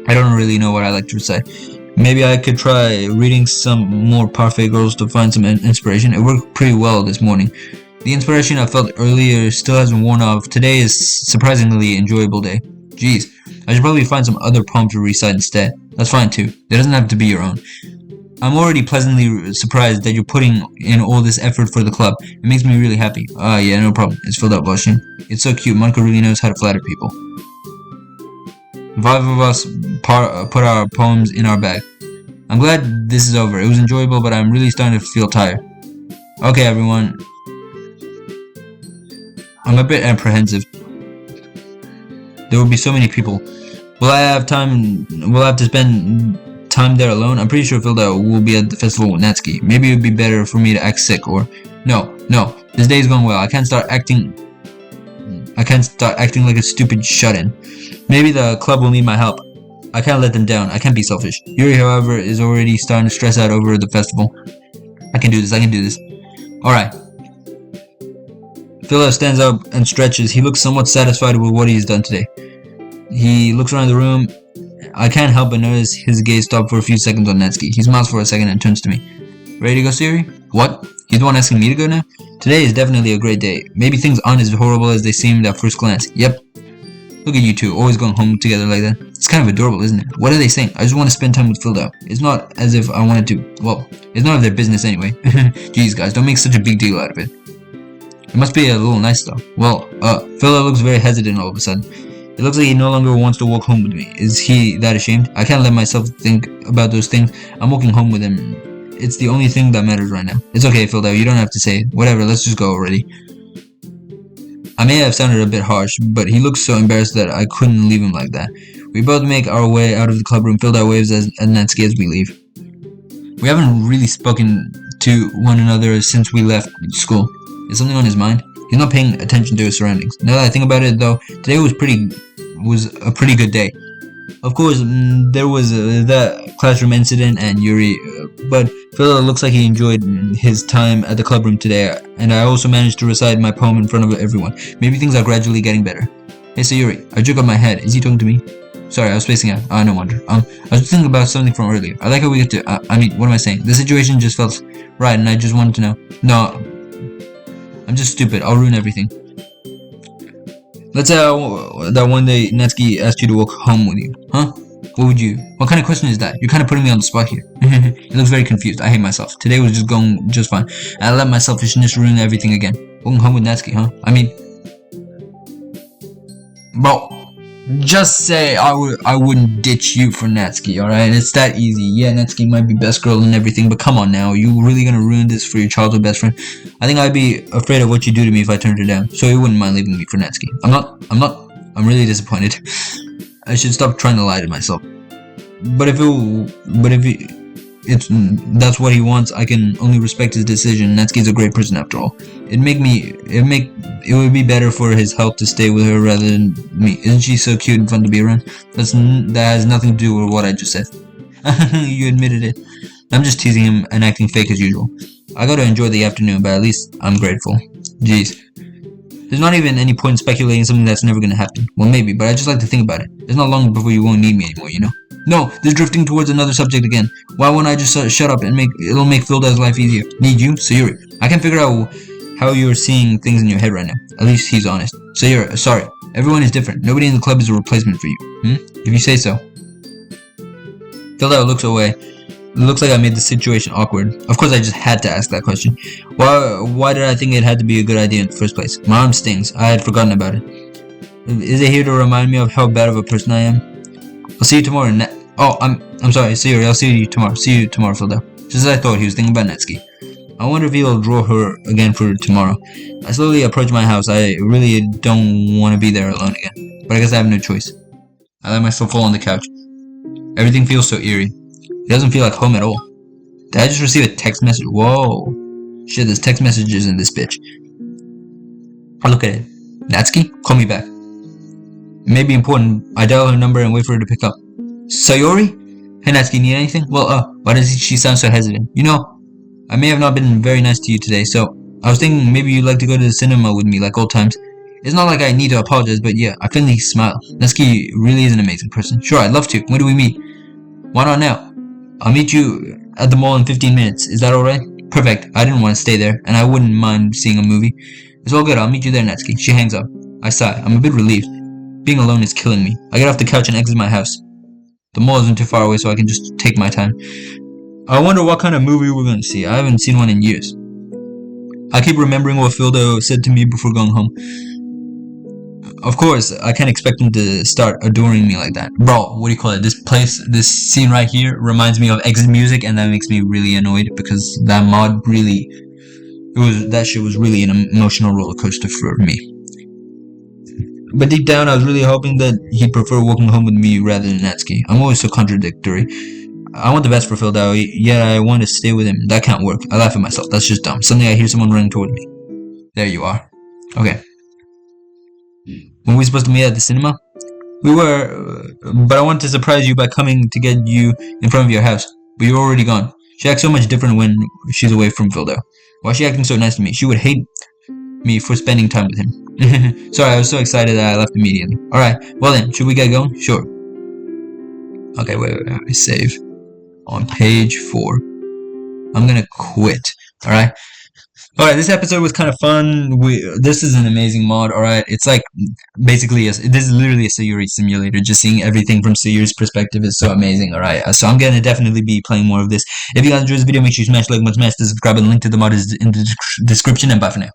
I don't really know what I like to recite. Maybe I could try reading some more Parfait Girls to find some inspiration. It worked pretty well this morning. The inspiration I felt earlier still hasn't worn off. Today is a surprisingly enjoyable day. Jeez, I should probably find some other poem to recite instead. That's fine too. It doesn't have to be your own. I'm already pleasantly surprised that you're putting in all this effort for the club. It makes me really happy. Ah, yeah, no problem. It's filled out, blushing. It's so cute. Monica really knows how to flatter people. 5 of us put our poems in our bag. I'm glad this is over. It was enjoyable, but I'm really starting to feel tired. Okay, everyone. I'm a bit apprehensive. There will be so many people. Will I have time? Will I have to spend time there alone? I'm pretty sure Filda will be at the festival with Natsuki. Maybe it would be better for me to act sick or... No. This day is going well. I can't start acting like a stupid shut-in. Maybe the club will need my help. I can't let them down. I can't be selfish. Yuri, however, is already starting to stress out over the festival. I can do this. Alright. Philip stands up and stretches. He looks somewhat satisfied with what he's done today. He looks around the room. I can't help but notice his gaze stop for a few seconds on Natsuki. He smiles for a second and turns to me. Ready to go, Sayori? What? He's the one asking me to go now? Today is definitely a great day. Maybe things aren't as horrible as they seemed at first glance. Yep. Look at you two, always going home together like that. It's kind of adorable, isn't it? What are they saying? I just want to spend time with Filda. It's not as if I wanted to. Well, it's none of their business anyway. Jeez, guys, don't make such a big deal out of it. It must be a little nice, though. Well, Filda looks very hesitant all of a sudden. It looks like he no longer wants to walk home with me. Is he that ashamed? I can't let myself think about those things. I'm walking home with him. It's the only thing that matters right now. It's okay, Filda. You don't have to say it. Whatever, let's just go already. I may have sounded a bit harsh, but he looks so embarrassed that I couldn't leave him like that. We both make our way out of the club room, Filda waves at Natsuki as we leave. We haven't really spoken to one another since we left school. Is something on his mind? He's not paying attention to his surroundings. Now that I think about it, though, today was a pretty good day. Of course, there was that classroom incident and Yuri, but Philip looks like he enjoyed his time at the clubroom today, and I also managed to recite my poem in front of everyone. Maybe things are gradually getting better. Hey Sayori, I jerk up my head. Is he talking to me? Sorry, I was spacing out. No wonder. I was thinking about something from earlier. I like how we get to, what am I saying? The situation just felt right, and I just wanted to know. No, I'm just stupid. I'll ruin everything. Let's say that one day Natsuki asked you to walk home with you. Huh? What kind of question is that? You're kind of putting me on the spot here. He looks very confused. I hate myself. Today was just going just fine. And I let my selfishness ruin everything again. Walking home with Natsuki, huh? Bro, just say I wouldn't ditch you for Natsuki, alright? It's that easy. Yeah, Natsuki might be best girl and everything, but come on now. You really gonna ruin this for your childhood best friend? I think I'd be afraid of what you do to me if I turned her down. So you wouldn't mind leaving me for Natsuki. I'm really disappointed. I should stop trying to lie to myself. But if that's what he wants, I can only respect his decision. Natsuki's a great person after all. It would be better for his health to stay with her rather than me. Isn't she so cute and fun to be around? That has nothing to do with what I just said. You admitted it. I'm just teasing him and acting fake as usual. I gotta enjoy the afternoon, but at least I'm grateful. Jeez. There's not even any point in speculating something that's never gonna happen. Well, maybe, but I just like to think about it. It's not long before you won't need me anymore, you know? No, this is drifting towards another subject again. Why won't I just shut up and it'll make Filda's life easier? Need you? Sayori. I can't figure out how you're seeing things in your head right now. At least he's honest. Sayori, sorry. Everyone is different. Nobody in the club is a replacement for you. If you say so. Filda looks away. It looks like I made the situation awkward. Of course I just had to ask that question. Why did I think it had to be a good idea in the first place? My arm stings. I had forgotten about it. Is it here to remind me of how bad of a person I am? I'll see you tomorrow. I'm sorry, Sayori. I'll see you tomorrow. See you tomorrow, Filda. Just as I thought, he was thinking about Natsuki. I wonder if he'll draw her again for tomorrow. I slowly approach my house. I really don't want to be there alone again. But I guess I have no choice. I let myself fall on the couch. Everything feels so eerie. It doesn't feel like home at all. Did I just receive a text message? Whoa. Shit, there's text messages in this bitch. I look at it. Natsuki? Call me back. It may be important. I dial her number and wait for her to pick up. Sayori? Hey Natsuki, need anything? Well, why does she sound so hesitant? You know, I may have not been very nice to you today, so I was thinking maybe you'd like to go to the cinema with me like old times. It's not like I need to apologize, but yeah, I finally smile. Natsuki really is an amazing person. Sure, I'd love to. When do we meet? Why not now? I'll meet you at the mall in 15 minutes. Is that alright? Perfect. I didn't want to stay there, and I wouldn't mind seeing a movie. It's all good. I'll meet you there, Natsuki. She hangs up. I sigh. I'm a bit relieved. Being alone is killing me. I get off the couch and exit my house. The mall isn't too far away, so I can just take my time. I wonder what kind of movie we're gonna see. I haven't seen one in years. I keep remembering what Fildo said to me before going home. Of course, I can't expect him to start adoring me like that. Bro, what do you call it? This scene right here reminds me of Exit Music, and that makes me really annoyed because that mod really, that shit was really an emotional roller coaster for me. But deep down, I was really hoping that he'd prefer walking home with me rather than Natsuki. I'm always so contradictory. I want the best for Phil Dowie, yet I want to stay with him. That can't work. I laugh at myself. That's just dumb. Suddenly I hear someone running toward me. There you are. Okay. Were we supposed to meet at the cinema? We were, but I wanted to surprise you by coming to get you in front of your house. But you're already gone. She acts so much different when she's away from Phil Dowie. Why is she acting so nice to me? She would hate me for spending time with him. Sorry, I was so excited that I left immediately. Alright, well then, should we get going? Sure. Okay, wait, save. On page 4. I'm gonna quit. Alright? Alright, this episode was kind of fun. This is an amazing mod, alright? It's like, basically, this is literally a Sayori simulator. Just seeing everything from Sayori's perspective is so amazing, alright? So I'm gonna definitely be playing more of this. If you guys enjoyed this video, make sure you smash like, smash the subscribe, and link to the mod is in the description, and bye for now.